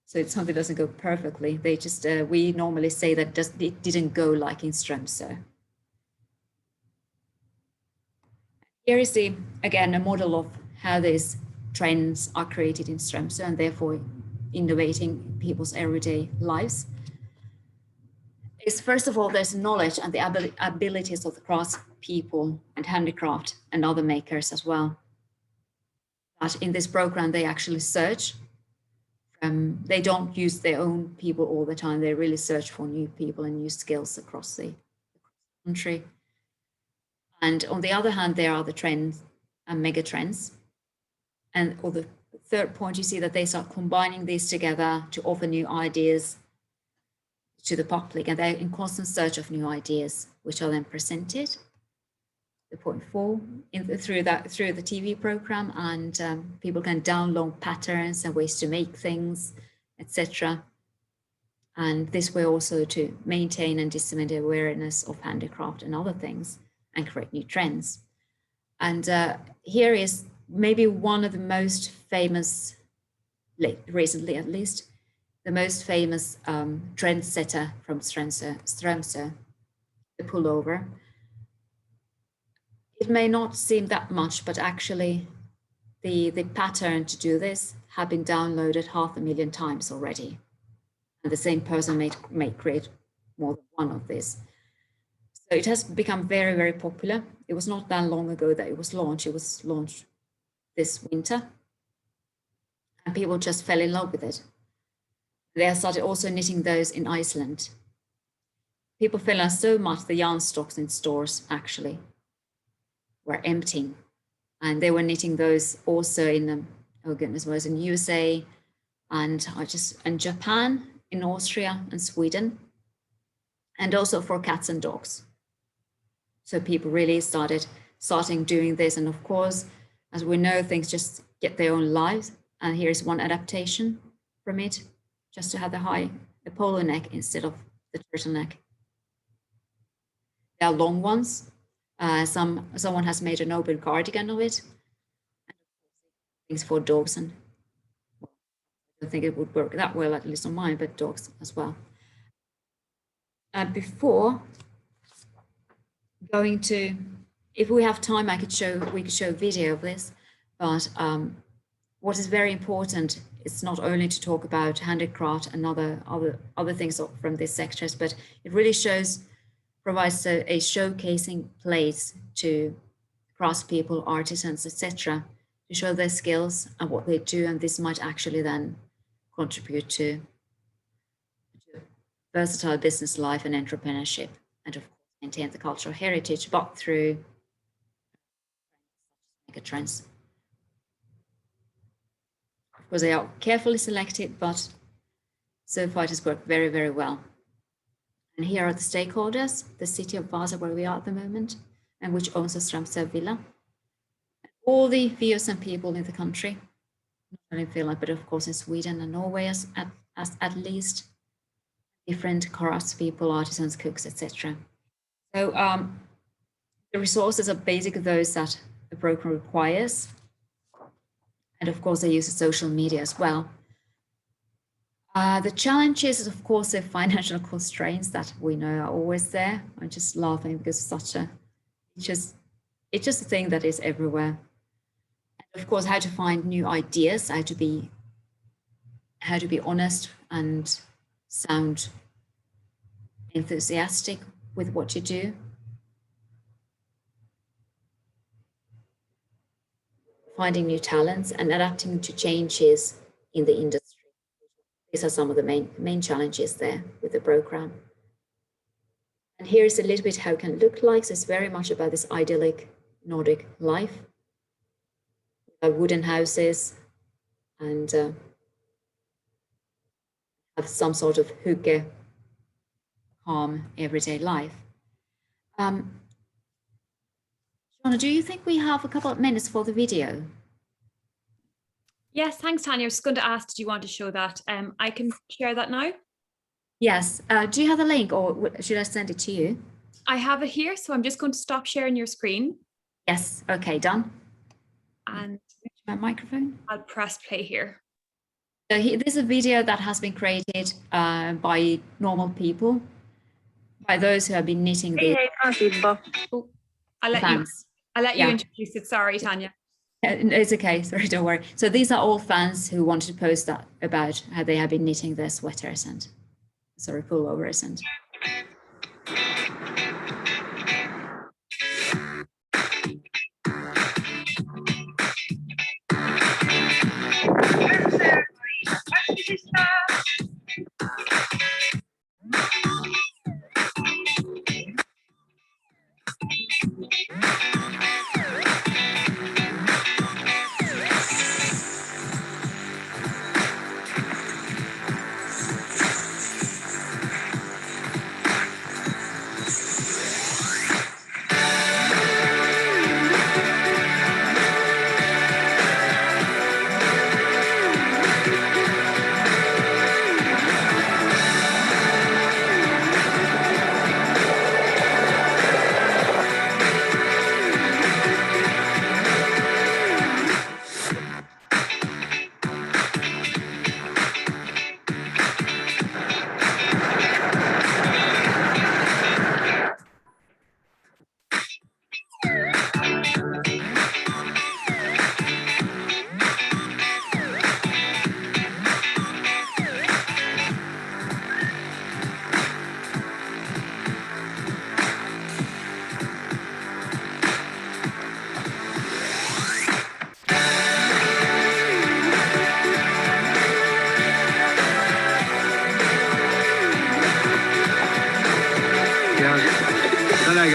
[SPEAKER 12] so if something doesn't go perfectly, they just, we normally say that it didn't go like in Strömsö. Here is again, a model of how these trends are created in Strömsö and therefore innovating people's everyday lives. Is first of all, there's knowledge and the abilities of the craftspeople and handicraft and other makers as well. But in this program, they actually search. They don't use their own people all the time. They really search for new people and new skills across the country. And on the other hand, there are the trends and mega trends. And on the third point, you see that they start combining these together to offer new ideas to the public, and they're in constant search of new ideas, which are then presented. The point 4, through the TV program, and people can download patterns and ways to make things, etc. And this way also to maintain and disseminate awareness of handicraft and other things and create new trends. And here is maybe one of the most famous, recently at least, the most famous trendsetter from Strömsö, the pullover. It may not seem that much, but actually the pattern to do this have been downloaded 500,000 times already. And the same person may create more than one of these. So it has become very, very popular. It was not that long ago that it was launched. It was launched this winter. And people just fell in love with it. They started also knitting those in Iceland. People fell in love so much, the yarn stocks in stores actually were emptying. And they were knitting those also in, oh goodness, was in USA and in Japan, in Austria and Sweden, and also for cats and dogs. So people really starting doing this. And of course, as we know, things just get their own lives. And here's one adaptation from it, just to have the polo neck instead of the turtleneck. There are long ones. Someone has made a noble cardigan of it. Things for dogs, and I don't think it would work that well, at least on mine, but dogs as well. Before going to, if we have time, we could show a video of this. But what is very important is not only to talk about handicraft and other things from these sectors, but it really provides a showcasing place to craftspeople, artisans, etc., to show their skills and what they do, and this might actually then contribute to versatile business life and entrepreneurship, and of course maintain the cultural heritage, but through megatrends. Of course, they are carefully selected, but so far it has worked very, very well. And here are the stakeholders: the city of Vasa, where we are at the moment, and which owns the Strömsö villa. All the VOs and people in the country, not only in Finland, but of course in Sweden and Norway, as at least, different craftspeople, artisans, cooks, etc. So the resources are basically those that the program requires. And of course, they use social media as well. The challenges is, of course, the financial constraints that we know are always there. I'm just laughing because it's just a thing that is everywhere. And of course, how to find new ideas, how to be honest and sound enthusiastic with what you do. Finding new talents and adapting to changes in the industry. These are some of the main challenges there with the program. And here is a little bit how it can look like. So it's very much about this idyllic Nordic life. Wooden houses and have some sort of hygge, calm, everyday life. Joanna, do you think we have a couple of minutes for the video?
[SPEAKER 1] Yes, thanks, Tanya. I was going to ask, do you want to show that? I can share that now.
[SPEAKER 12] Yes. Do you have the link, or should I send it to you?
[SPEAKER 1] I have it here, so I'm just going to stop sharing your screen.
[SPEAKER 12] Yes. Okay, done.
[SPEAKER 1] And
[SPEAKER 12] my microphone.
[SPEAKER 1] I'll press play here.
[SPEAKER 12] So this is a video that has been created by normal people, by those who have been knitting the
[SPEAKER 1] Oh, I'll let you introduce it. Sorry, Tanya.
[SPEAKER 12] It's okay. Sorry, don't worry. So these are all fans who wanted to post that about how they have been knitting their sweaters and pullovers and.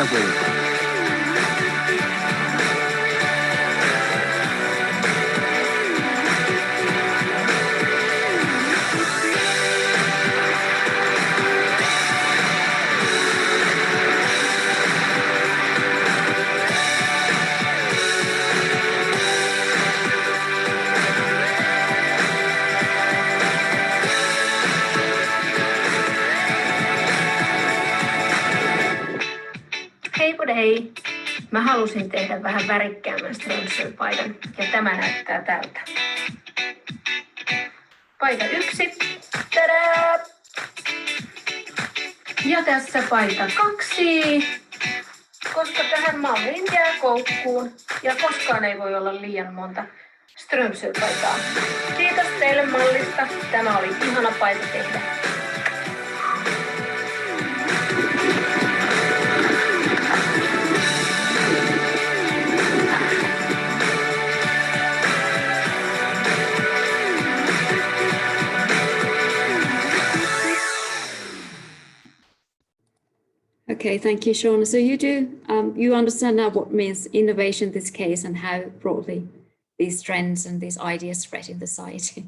[SPEAKER 14] variable.
[SPEAKER 15] Hei, mä halusin tehdä vähän värikkäämmän strömsöpaidan ja tämä näyttää tältä. Paita 1. Tadaa! Ja tässä paita 2. Koska tähän malliin jää koukkuun ja koskaan ei voi olla liian monta strömsöpaitaa. Kiitos teille mallista. Tämä oli ihana paita tehdä.
[SPEAKER 12] Okay, thank you, Sean. So you you understand now what means innovation in this case and how broadly these trends and these ideas spread in the society.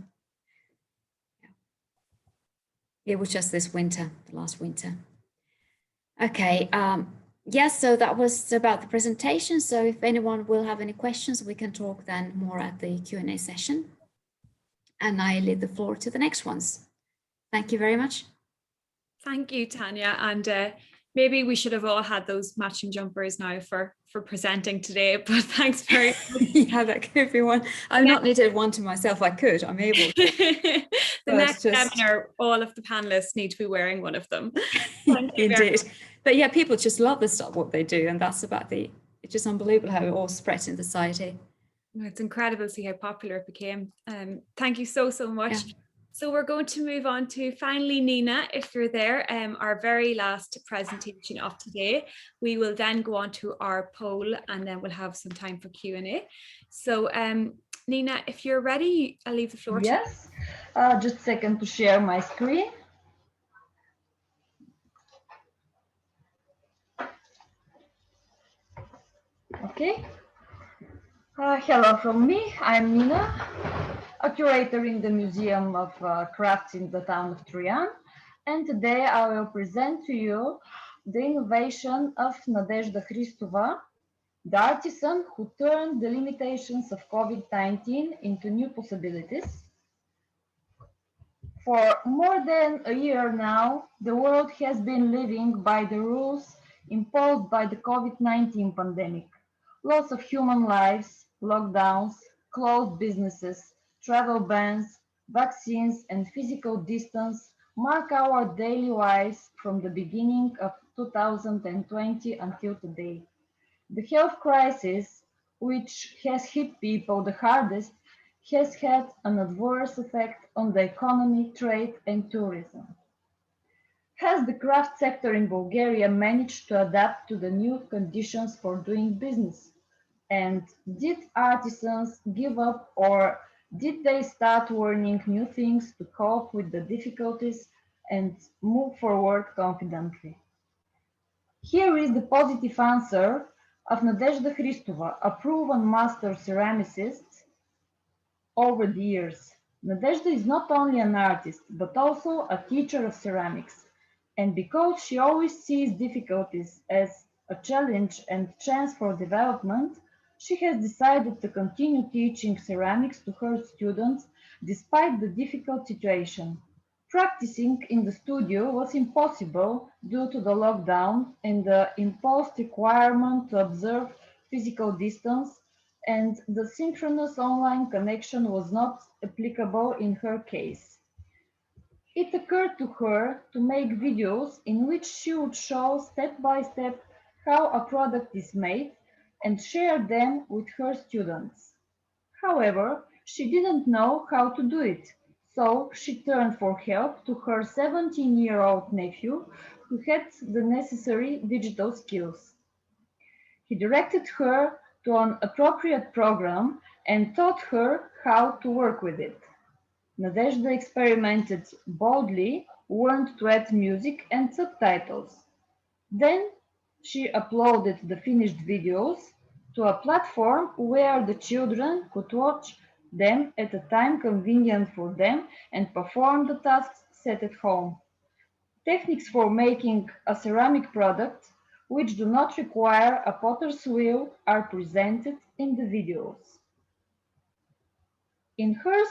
[SPEAKER 12] It was just this winter, the last winter. Okay, yes, so that was about the presentation. So if anyone will have any questions, we can talk then more at the Q&A session. And I leave the floor to the next ones. Thank you very much.
[SPEAKER 1] Thank you, Tanya. And maybe we should have all had those matching jumpers now for presenting today, but thanks very much.
[SPEAKER 12] Yeah, that could be one. I'm not needed one to myself. I could, I'm able to.
[SPEAKER 1] The next seminar, all of the panelists need to be wearing one of them.
[SPEAKER 12] Indeed. But yeah, people just love the stuff, what they do. And that's about it's just unbelievable how it all spreads in the society.
[SPEAKER 1] It's incredible to see how popular it became. Thank you so much. Yeah. So we're going to move on to finally, Nina, if you're there, our very last presentation of today. We will then go on to our poll and then we'll have some time for Q&A. So Nina, if you're ready, I'll leave the floor to you.
[SPEAKER 13] Yes, just a second to share my screen. Okay. Hello from me, I'm Nina, a curator in the Museum of Crafts in the town of Trojan. And today I will present to you the innovation of Nadezhda Hristova, the artisan who turned the limitations of COVID-19 into new possibilities. For more than a year now, the world has been living by the rules imposed by the COVID-19 pandemic. Loss of human lives, lockdowns, closed businesses, travel bans, vaccines, and physical distance mark our daily lives from the beginning of 2020 until today. The health crisis, which has hit people the hardest, has had an adverse effect on the economy, trade, and tourism. Has the craft sector in Bulgaria managed to adapt to the new conditions for doing business? And did artisans give up, or did they start learning new things to cope with the difficulties and move forward confidently? Here is the positive answer of Nadezhda Hristova, a proven master ceramicist over the years. Nadezhda is not only an artist, but also a teacher of ceramics. And because she always sees difficulties as a challenge and chance for development, she has decided to continue teaching ceramics to her students despite the difficult situation. Practicing in the studio was impossible due to the lockdown and the imposed requirement to observe physical distance, and the synchronous online connection was not applicable in her case. It occurred to her to make videos in which she would show step by step how a product is made and share them with her students. However, she didn't know how to do it, so she turned for help to her 17-year-old nephew, who had the necessary digital skills. He directed her to an appropriate program and taught her how to work with it. Nadezhda experimented boldly, learned to add music and subtitles. Then she uploaded the finished videos to a platform where the children could watch them at a time convenient for them and perform the tasks set at home. Techniques for making a ceramic product which do not require a potter's wheel are presented in the videos. In her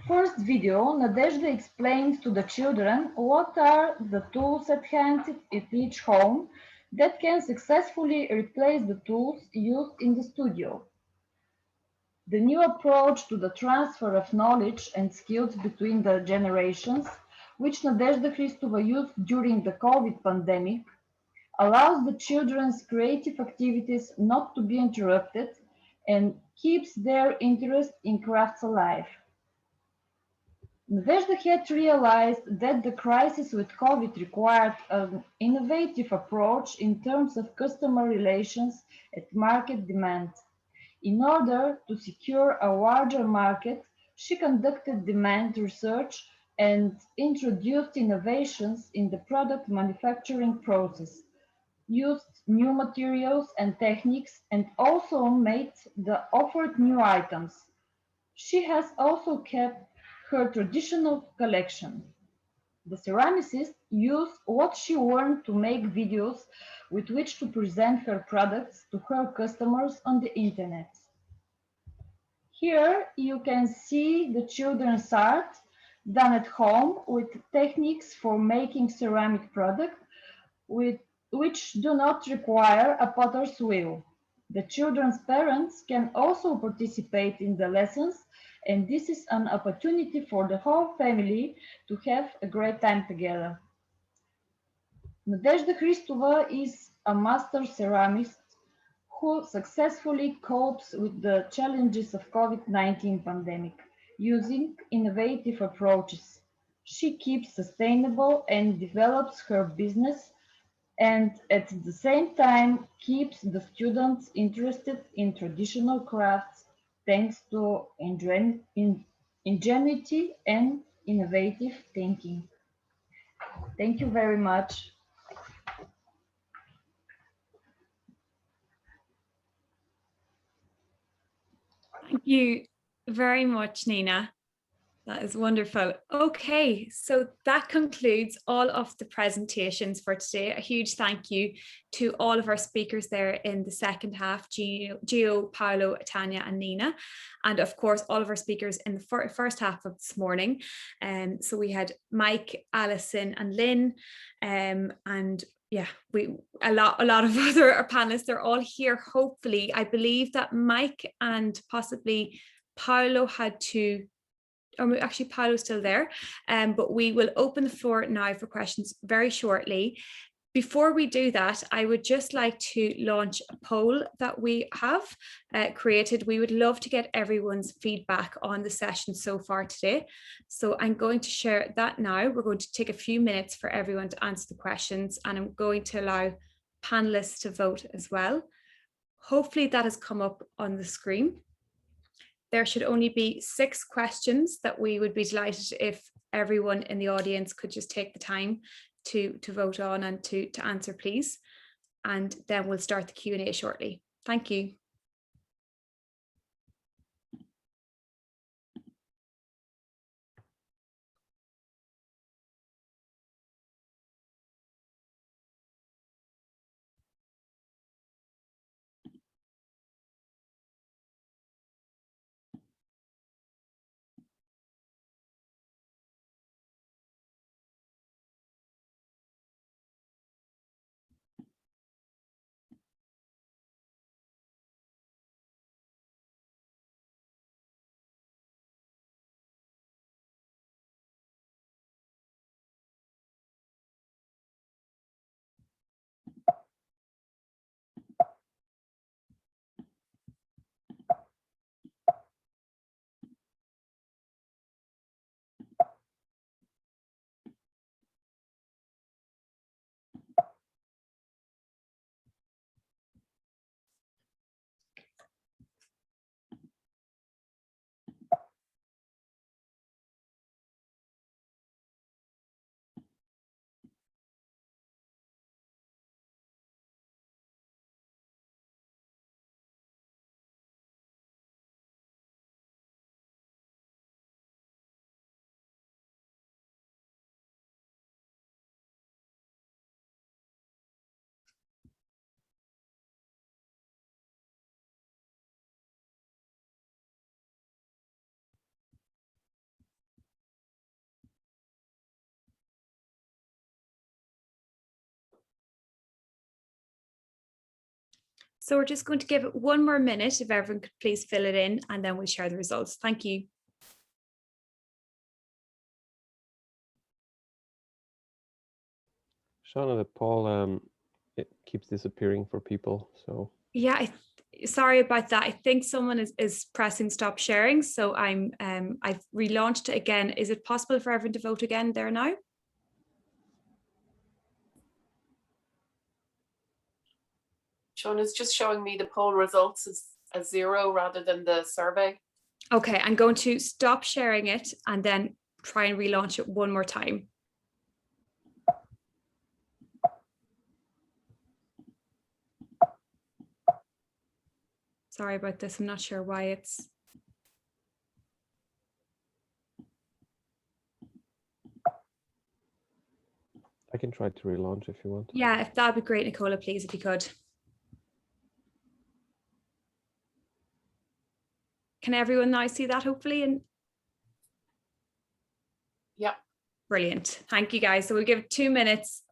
[SPEAKER 13] first video, Nadezhda explained to the children what are the tools at hand at each home that can successfully replace the tools used in the studio. The new approach to the transfer of knowledge and skills between the generations, which Nadezhda Hristova used during the COVID pandemic, allows the children's creative activities not to be interrupted and keeps their interest in crafts alive. Nadezhda had realized that the crisis with COVID required an innovative approach in terms of customer relations and market demand. In order to secure a larger market, she conducted demand research and introduced innovations in the product manufacturing process, used new materials and techniques, and also made the offered new items. She has also kept her traditional collection. The ceramicist used what she learned to make videos with which to present her products to her customers on the internet. Here you can see the children's art done at home with techniques for making ceramic products which do not require a potter's wheel. The children's parents can also participate in the lessons, and this is an opportunity for the whole family to have a great time together. Nadezhda Hristova is a master ceramist who successfully copes with the challenges of COVID-19 pandemic using innovative approaches. She keeps sustainable and develops her business, and at the same time keeps the students interested in traditional crafts thanks to ingenuity and innovative thinking. Thank you very much.
[SPEAKER 1] Thank you very much, Nina. That is wonderful. Okay, so that concludes all of the presentations for today. A huge thank you to all of our speakers there in the second half, Gio, Paolo, Tanya and Nina, and of course all of our speakers in the first half of this morning. So we had Mike, Alison and Lynn, and yeah, a lot of other panelists. They're all here. Hopefully, I believe that Mike and possibly Paolo had to, or actually Paolo's still there, but we will open the floor now for questions very shortly. Before we do that, I would just like to launch a poll that we have created. We would love to get everyone's feedback on the session so far today. So I'm going to share that now. We're going to take a few minutes for everyone to answer the questions, and I'm going to allow panelists to vote as well. Hopefully that has come up on the screen. There should only be 6 questions that we would be delighted if everyone in the audience could just take the time to vote on and to answer, please. And then we'll start the Q&A shortly. Thank you. So we're just going to give it 1 more minute if everyone could please fill it in, and then we'll share the results. Thank you.
[SPEAKER 14] Shauna, the poll, it keeps disappearing for people, so.
[SPEAKER 1] Yeah, sorry about that. I think someone is pressing stop sharing, so I've relaunched it again. Is it possible for everyone to vote again there now?
[SPEAKER 5] Shauna's just showing me the poll results as 0 rather than the survey.
[SPEAKER 1] Okay, I'm going to stop sharing it and then try and relaunch it 1 more time. Sorry about this. I'm not sure why it's.
[SPEAKER 14] I can try to relaunch if you want.
[SPEAKER 1] Yeah, if that'd be great, Nicola, please, if you could. Can everyone now see that, hopefully? And
[SPEAKER 5] yeah,
[SPEAKER 1] brilliant. Thank you, guys. So we'll give it 2 minutes.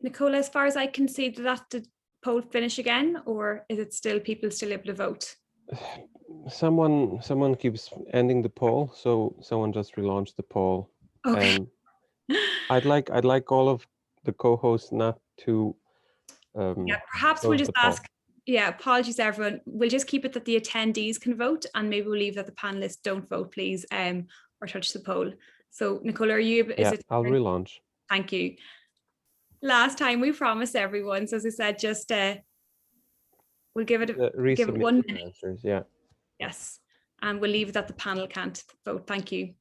[SPEAKER 1] Nicola, as far as I can see, did the poll finish again, or is it still people still able to vote?
[SPEAKER 14] Someone keeps ending the poll, so someone just relaunched the poll.
[SPEAKER 1] Okay.
[SPEAKER 14] I'd like all of the co-hosts not to.
[SPEAKER 1] Yeah, perhaps we'll just ask. Yeah, apologies everyone. We'll just keep it that the attendees can vote, and maybe we'll leave that the panelists don't vote, please, or touch the poll. So Nicola, are you?
[SPEAKER 14] Yeah, I'll relaunch.
[SPEAKER 1] Thank you. Last time we promised everyone, so as I said, just we'll give it 1 minute.
[SPEAKER 14] Answers, yeah.
[SPEAKER 1] Yes, and we'll leave it that the panel can't vote. Thank you.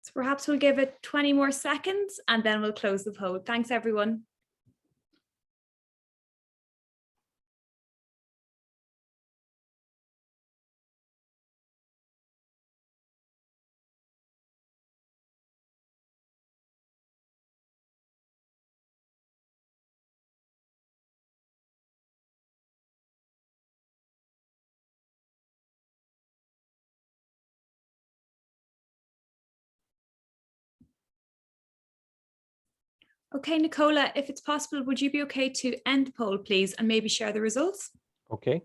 [SPEAKER 1] So perhaps we'll give it 20 more seconds and then we'll close the poll. Thanks, everyone. Okay, Nicola, if it's possible, would you be okay to end the poll, please, and maybe share the results?
[SPEAKER 14] Okay.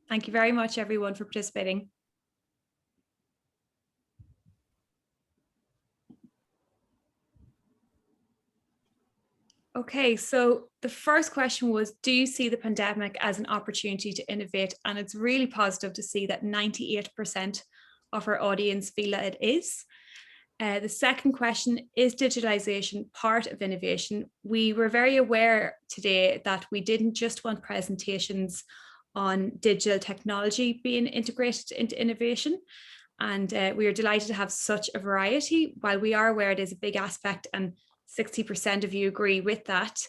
[SPEAKER 1] Thank you very much, everyone, for participating. Okay, so the first question was, do you see the pandemic as an opportunity to innovate? And it's really positive to see that 98% of our audience feel that it is. The second question, is digitalization part of innovation? We were very aware today that we didn't just want presentations on digital technology being integrated into innovation. And we are delighted to have such a variety. While we are aware it is a big aspect and 60% of you agree with that,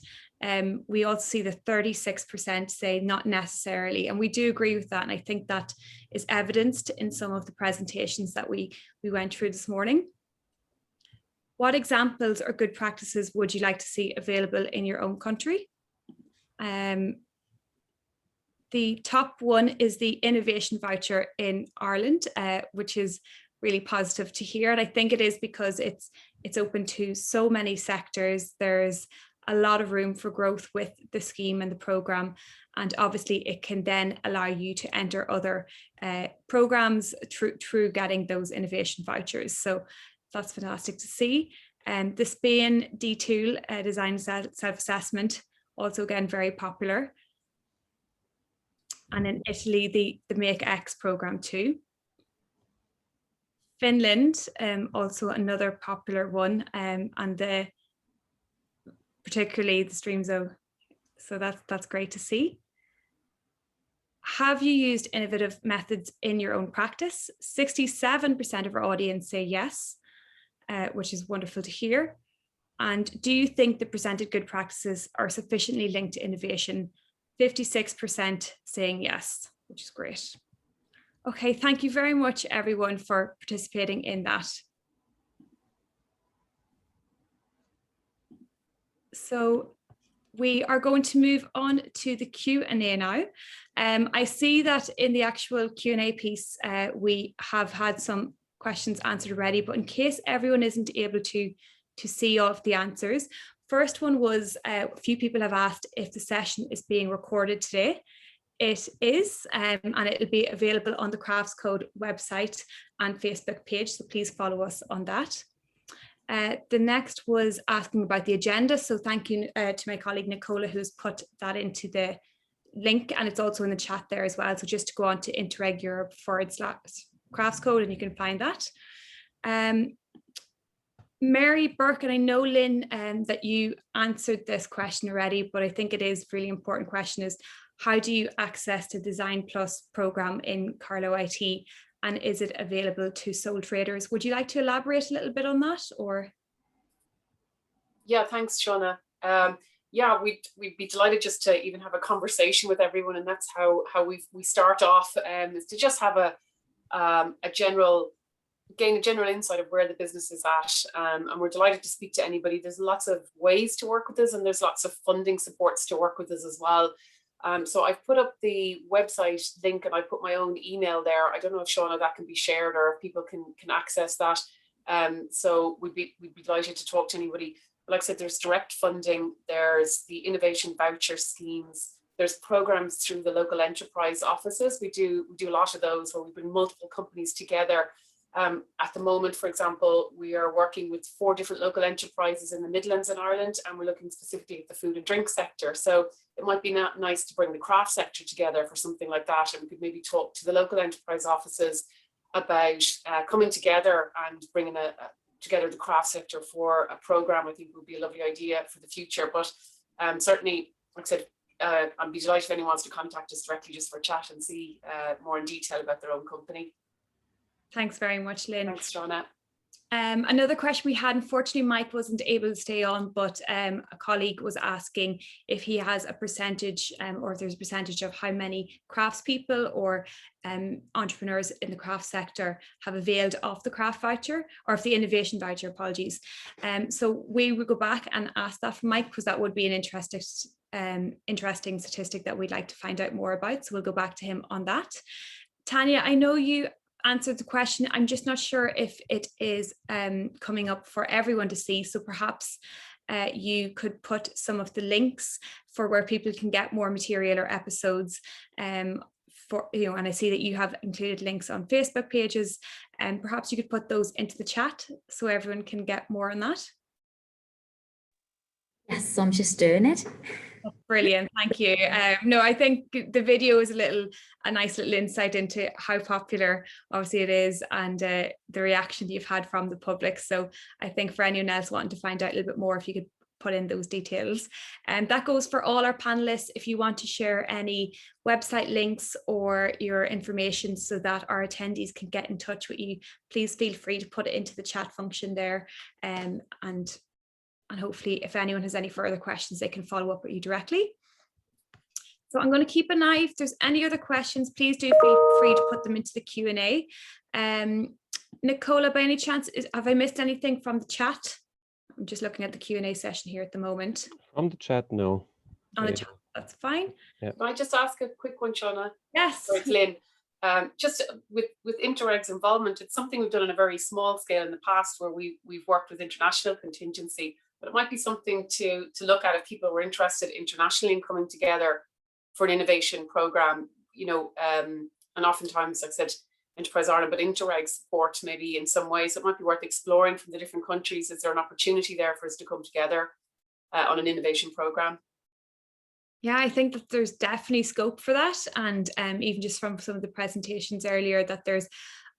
[SPEAKER 1] we also see that 36% say not necessarily, and we do agree with that. And I think that is evidenced in some of the presentations that we went through this morning. What examples or good practices would you like to see available in your own country? The top one is the innovation voucher in Ireland, which is really positive to hear. And I think it is because it's open to so many sectors. There's a lot of room for growth with the scheme and the programme. And obviously it can then allow you to enter other programmes through getting those innovation vouchers. So that's fantastic to see. And the Spain D-Tool design self-assessment, also again, very popular. And in Italy, the Make X programme too. Finland, also another popular one, and particularly the StreamZone. So that's great to see. Have you used innovative methods in your own practice? 67% of our audience say yes, which is wonderful to hear. And do you think the presented good practices are sufficiently linked to innovation? 56% saying yes, which is great. Okay, thank you very much everyone for participating in that. So we are going to move on to the Q&A now. I see that in the actual Q&A piece, we have had some questions answered already, but in case everyone isn't able to see all of the answers, first one was a few people have asked if the session is being recorded today. It is, and it'll be available on the Crafts Code website and Facebook page, so please follow us on that. The next was asking about the agenda, so thank you to my colleague Nicola who's put that into the link, and it's also in the chat there as well, so just to go on to Interreg Europe /Crafts Code and you can find that. Mary Burke, and I know Lynn that you answered this question already, but I think it is a really important question, is how do you access the Design Plus programme in Carlow IT, and is it available to sole traders? Would you like to elaborate a little bit on that, or?
[SPEAKER 5] Yeah, thanks, Shauna. Yeah, we'd be delighted just to even have a conversation with everyone, and that's how we start off, is to just have gain a general insight of where the business is at, and we're delighted to speak to anybody. There's lots of ways to work with us, and there's lots of funding supports to work with us as well. So I've put up the website link and I put my own email there. I don't know if Shauna that can be shared or if people can access that. So we'd be delighted to talk to anybody. But like I said, there's direct funding, there's the innovation voucher schemes, there's programs through the local enterprise offices. We do a lot of those where we bring multiple companies together. At the moment, for example, we are working with 4 different local enterprises in the Midlands in Ireland, and we're looking specifically at the food and drink sector. So it might be nice to bring the craft sector together for something like that, and we could maybe talk to the local enterprise offices about coming together and bringing together the craft sector for a programme. I think would be a lovely idea for the future. But certainly, like I said, I'd be delighted if anyone wants to contact us directly just for a chat and see more in detail about their own company.
[SPEAKER 1] Thanks very much, Lynn.
[SPEAKER 5] Thanks, Shauna.
[SPEAKER 1] Another question we had, unfortunately, Mike wasn't able to stay on, but a colleague was asking if he has a percentage or if there's a percentage of how many craftspeople or entrepreneurs in the craft sector have availed of the craft voucher, or of the innovation voucher, apologies. So we would go back and ask that from Mike, because that would be an interesting statistic that we'd like to find out more about. So we'll go back to him on that. Tanya, I know you answered the question. I'm just not sure if it is coming up for everyone to see. So perhaps you could put some of the links for where people can get more material or episodes and I see that you have included links on Facebook pages, and perhaps you could put those into the chat so everyone can get more on that.
[SPEAKER 12] Yes, I'm just doing it.
[SPEAKER 1] Brilliant, thank you. No, I think the video is a little nice little insight into how popular obviously it is, and the reaction you've had from the public. So I think for anyone else wanting to find out a little bit more, if you could put in those details. And that goes for all our panelists. If you want to share any website links or your information so that our attendees can get in touch with you, please feel free to put it into the chat function there. And hopefully if anyone has any further questions, they can follow up with you directly. So I'm going to keep an eye. If there's any other questions, please do feel free to put them into the Q&A. Nicola, by any chance, have I missed anything from the chat? I'm just looking at the Q&A session here at the moment.
[SPEAKER 14] From the chat, no.
[SPEAKER 1] On the chat, that's fine.
[SPEAKER 14] Yeah.
[SPEAKER 5] Can I just ask a quick one, Shauna?
[SPEAKER 1] Yes.
[SPEAKER 5] Sorry, it's Lynn. Just with Interreg's involvement, it's something we've done on a very small scale in the past, where we've worked with international contingency, but it might be something to look at if people were interested internationally in coming together for an innovation program, you know, and oftentimes, like I said, Enterprise Ireland, but Interreg support maybe in some ways. It might be worth exploring from the different countries. Is there an opportunity there for us to come together on an innovation program?
[SPEAKER 1] Yeah, I think that there's definitely scope for that. And even just from some of the presentations earlier, that there's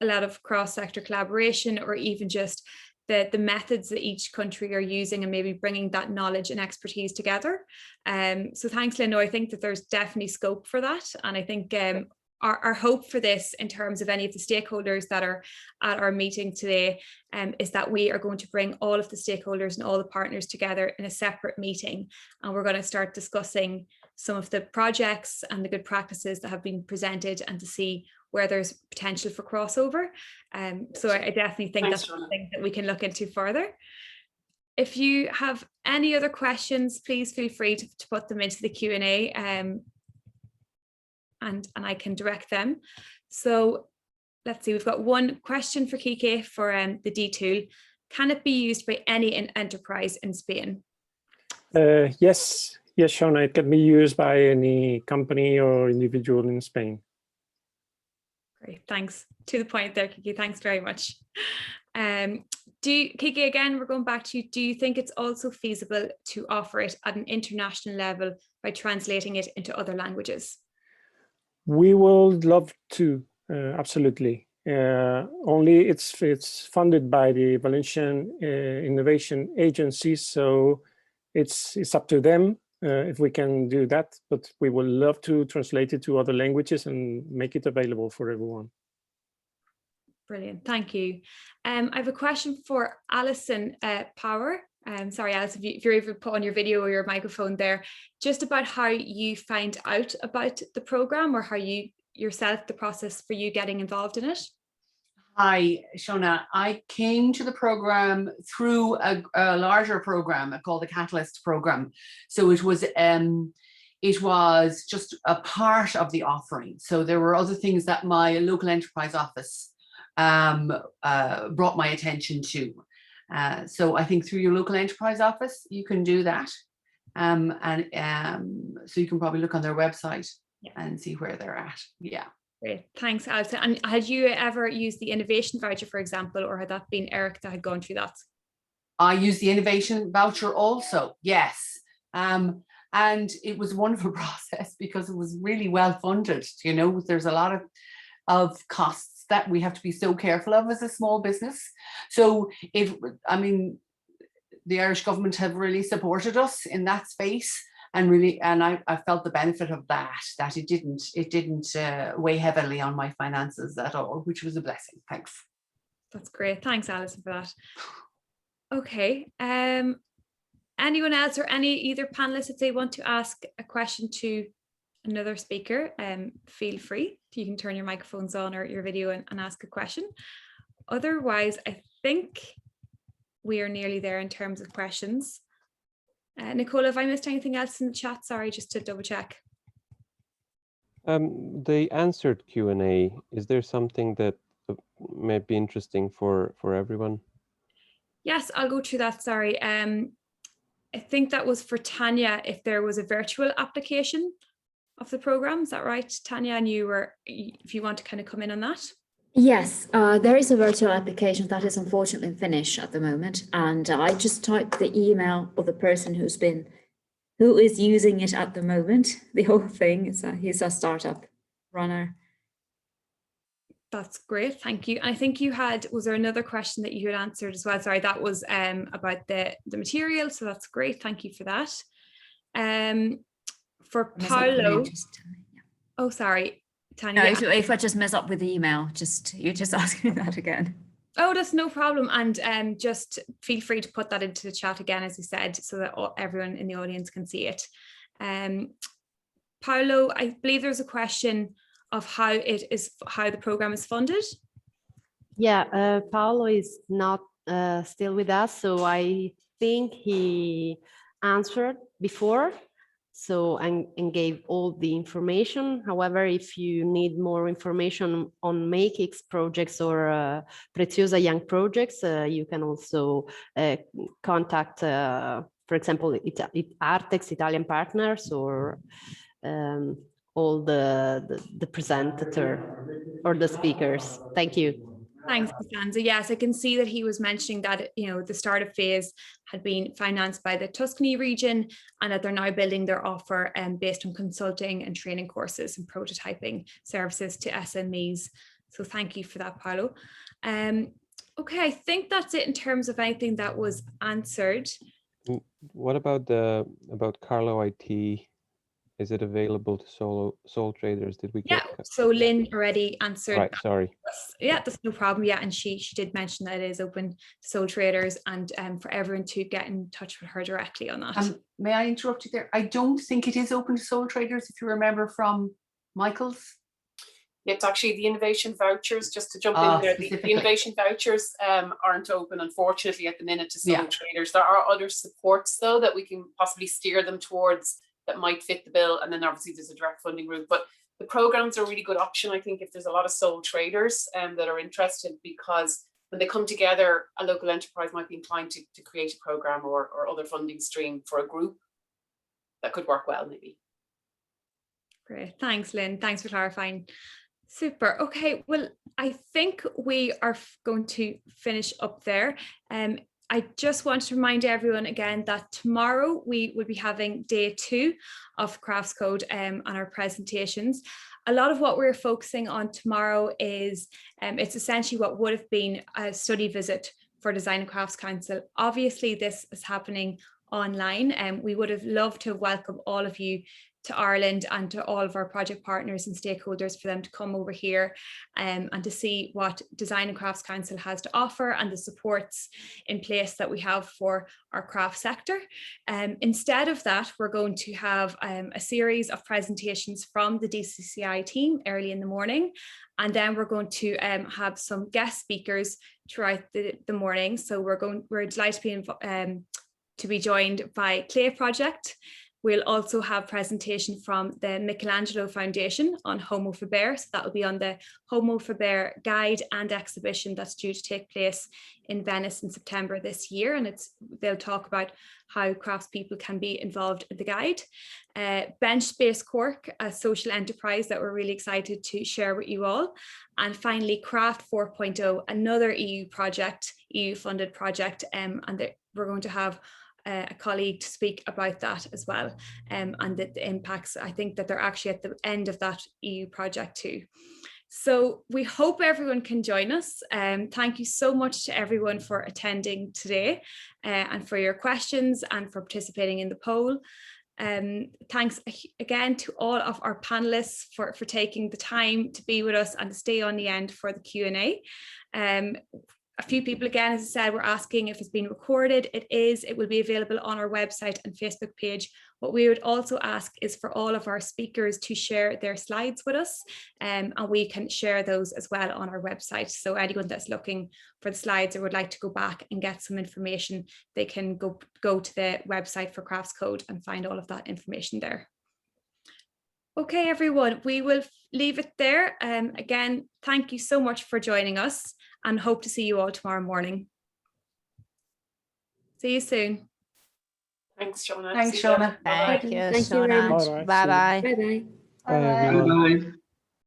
[SPEAKER 1] a lot of cross-sector collaboration, or even just the methods that each country are using, and maybe bringing that knowledge and expertise together. So thanks, Lynn. No, I think that there's definitely scope for that. And I think our hope for this, in terms of any of the stakeholders that are at our meeting today, is that we are going to bring all of the stakeholders and all the partners together in a separate meeting. And we're going to start discussing some of the projects and the good practices that have been presented, and to see where there's potential for crossover. So I definitely think that's something that we can look into further. If you have any other questions, please feel free to put them into the Q&A. And I can direct them. So let's see, we've got one question for Kike for the D tool. Can it be used by any enterprise in Spain?
[SPEAKER 7] Yes, Shauna, it can be used by any company or individual in Spain.
[SPEAKER 1] Great, thanks. To the point there, Kike, thanks very much. Kike, again, we're going back to you. Do you think it's also feasible to offer it at an international level by translating it into other languages?
[SPEAKER 7] We would love to, absolutely. Only it's funded by the Valencian Innovation Agency, so it's up to them if we can do that. But we would love to translate it to other languages and make it available for everyone.
[SPEAKER 1] Brilliant, thank you. I have a question for Alison Power. Sorry, Alice, if you're able to put on your video or your microphone there, just about how you find out about the program, or how you yourself, the process for you getting involved in it.
[SPEAKER 6] Hi, Shauna. I came to the program through a larger program called the Catalyst program. So it was just a part of the offering. So there were other things that my local enterprise office brought my attention to. So I think through your local enterprise office, you can do that. So you can probably look on their website and see where they're at. Yeah.
[SPEAKER 1] Great, thanks, Alison. And had you ever used the innovation voucher, for example, or had that been Eric that had gone through that? I
[SPEAKER 6] used the innovation voucher also, yes. And it was a wonderful process because it was really well funded. You know, there's a lot of costs that we have to be so careful of as a small business. So the Irish government have really supported us in that space, and I felt the benefit of that it didn't weigh heavily on my finances at all, which was a blessing. Thanks.
[SPEAKER 1] That's great. Thanks, Alison, for that. Okay. Anyone else, or either panelists, if they want to ask a question to another speaker, feel free. You can turn your microphones on or your video and ask a question. Otherwise, I think we are nearly there in terms of questions. Nicola, have I missed anything else in the chat? Sorry, just to double check.
[SPEAKER 14] The answered Q&A, is there something that might be interesting for everyone?
[SPEAKER 1] Yes, I'll go through that. Sorry. I think that was for Tanya, if there was a virtual application of the program. Is that right, Tanya? And if you want to kind of come in on that.
[SPEAKER 12] Yes, there is a virtual application that is unfortunately in Finnish at the moment, and I just typed the email of the person who is using it at the moment. The whole thing is he's a startup, runner.
[SPEAKER 1] That's great, thank you. I think you had, was there another question that you had answered as well? Sorry, that was about the material, so that's great, thank you for that. For Paolo, oh sorry, Tanya.
[SPEAKER 12] No,
[SPEAKER 1] yeah.
[SPEAKER 12] if I just mess up with the email, you're just asking that again.
[SPEAKER 1] Oh, that's no problem, and just feel free to put that into the chat again, as you said, so that everyone in the audience can see it. Paolo, I believe there's a question of how the program is funded.
[SPEAKER 16] Yeah, Paolo is not still with us, so I think he answered before, so and gave all the information. However, if you need more information on MakeX projects or Preziosa Young projects, you can also contact, for example, Artex Italian partners or all the presenter or the speakers. Thank you.
[SPEAKER 1] Thanks, Costanza. Yes, I can see that he was mentioning that, you know, the startup phase had been financed by the Tuscany region and that they're now building their offer based on consulting and training courses and prototyping services to SMEs. So thank you for that, Paolo. Okay, I think that's it in terms of anything that was answered.
[SPEAKER 14] What about Carlo IT? Is it available to sole traders? Did we get?
[SPEAKER 1] Yeah, so Lynn already answered.
[SPEAKER 14] Right, sorry.
[SPEAKER 1] Yeah, that's no problem. Yeah, and she did mention that it is open to sole traders and for everyone to get in touch with her directly on that.
[SPEAKER 6] May I interrupt you there? I don't think it is open to sole traders, if you remember from Michael's.
[SPEAKER 5] It's actually the innovation vouchers, just to jump in there. The innovation vouchers aren't open, unfortunately, at the minute to sole traders. There are other supports, though, that we can possibly steer them towards that might fit the bill. And then obviously there's a direct funding route. But the programs are a really good option, I think, if there's a lot of sole traders that are interested, because when they come together, a local enterprise might be inclined to create a program or other funding stream for a group that could work well, maybe.
[SPEAKER 1] Great. Thanks, Lynn. Thanks for clarifying. Super. Okay, well, I think we are going to finish up there. I just want to remind everyone again that tomorrow we will be having day 2 of Crafts Code on our presentations. A lot of what we're focusing on tomorrow is it's essentially what would have been a study visit for Design and Crafts Council. Obviously, this is happening online, and we would have loved to welcome all of you to Ireland and to all of our project partners and stakeholders for them to come over here and to see what Design and Crafts Council has to offer and the supports in place that we have for our craft sector. Instead of that, we're going to have a series of presentations from the DCCI team early in the morning, and then we're going to have some guest speakers throughout the morning. So we're delighted to be joined by Clay Project. We'll also have presentation from the Michelangelo Foundation on Homo Faber. So that will be on the Homo Faber guide and exhibition that's due to take place in Venice in September this year. And they'll talk about how craftspeople can be involved in the guide. Bench Space Cork, a social enterprise that we're really excited to share with you all. And finally, Craft 4.0, another EU project, EU funded project. And we're going to have a colleague to speak about that as well, and the impacts. I think that they're actually at the end of that EU project too. So we hope everyone can join us. Thank you so much to everyone for attending today and for your questions and for participating in the poll. Thanks again to all of our panelists for taking the time to be with us and to stay on the end for the Q&A. A few people, again, as I said, were asking if it's been recorded. It is. It will be available on our website and Facebook page. What we would also ask is for all of our speakers to share their slides with us, and we can share those as well on our website. So anyone that's looking for the slides or would like to go back and get some information, they can go to the website for Crafts Code and find all of that information there. Okay, everyone, we will leave it there. Again, thank you so much for joining us, and hope to see you all tomorrow morning. See you soon.
[SPEAKER 5] Thanks, Shona.
[SPEAKER 6] Thanks, Shona.
[SPEAKER 16] Thank you,
[SPEAKER 12] Thank you very much.
[SPEAKER 16] Bye-bye.
[SPEAKER 12] Bye-bye.
[SPEAKER 7] Bye.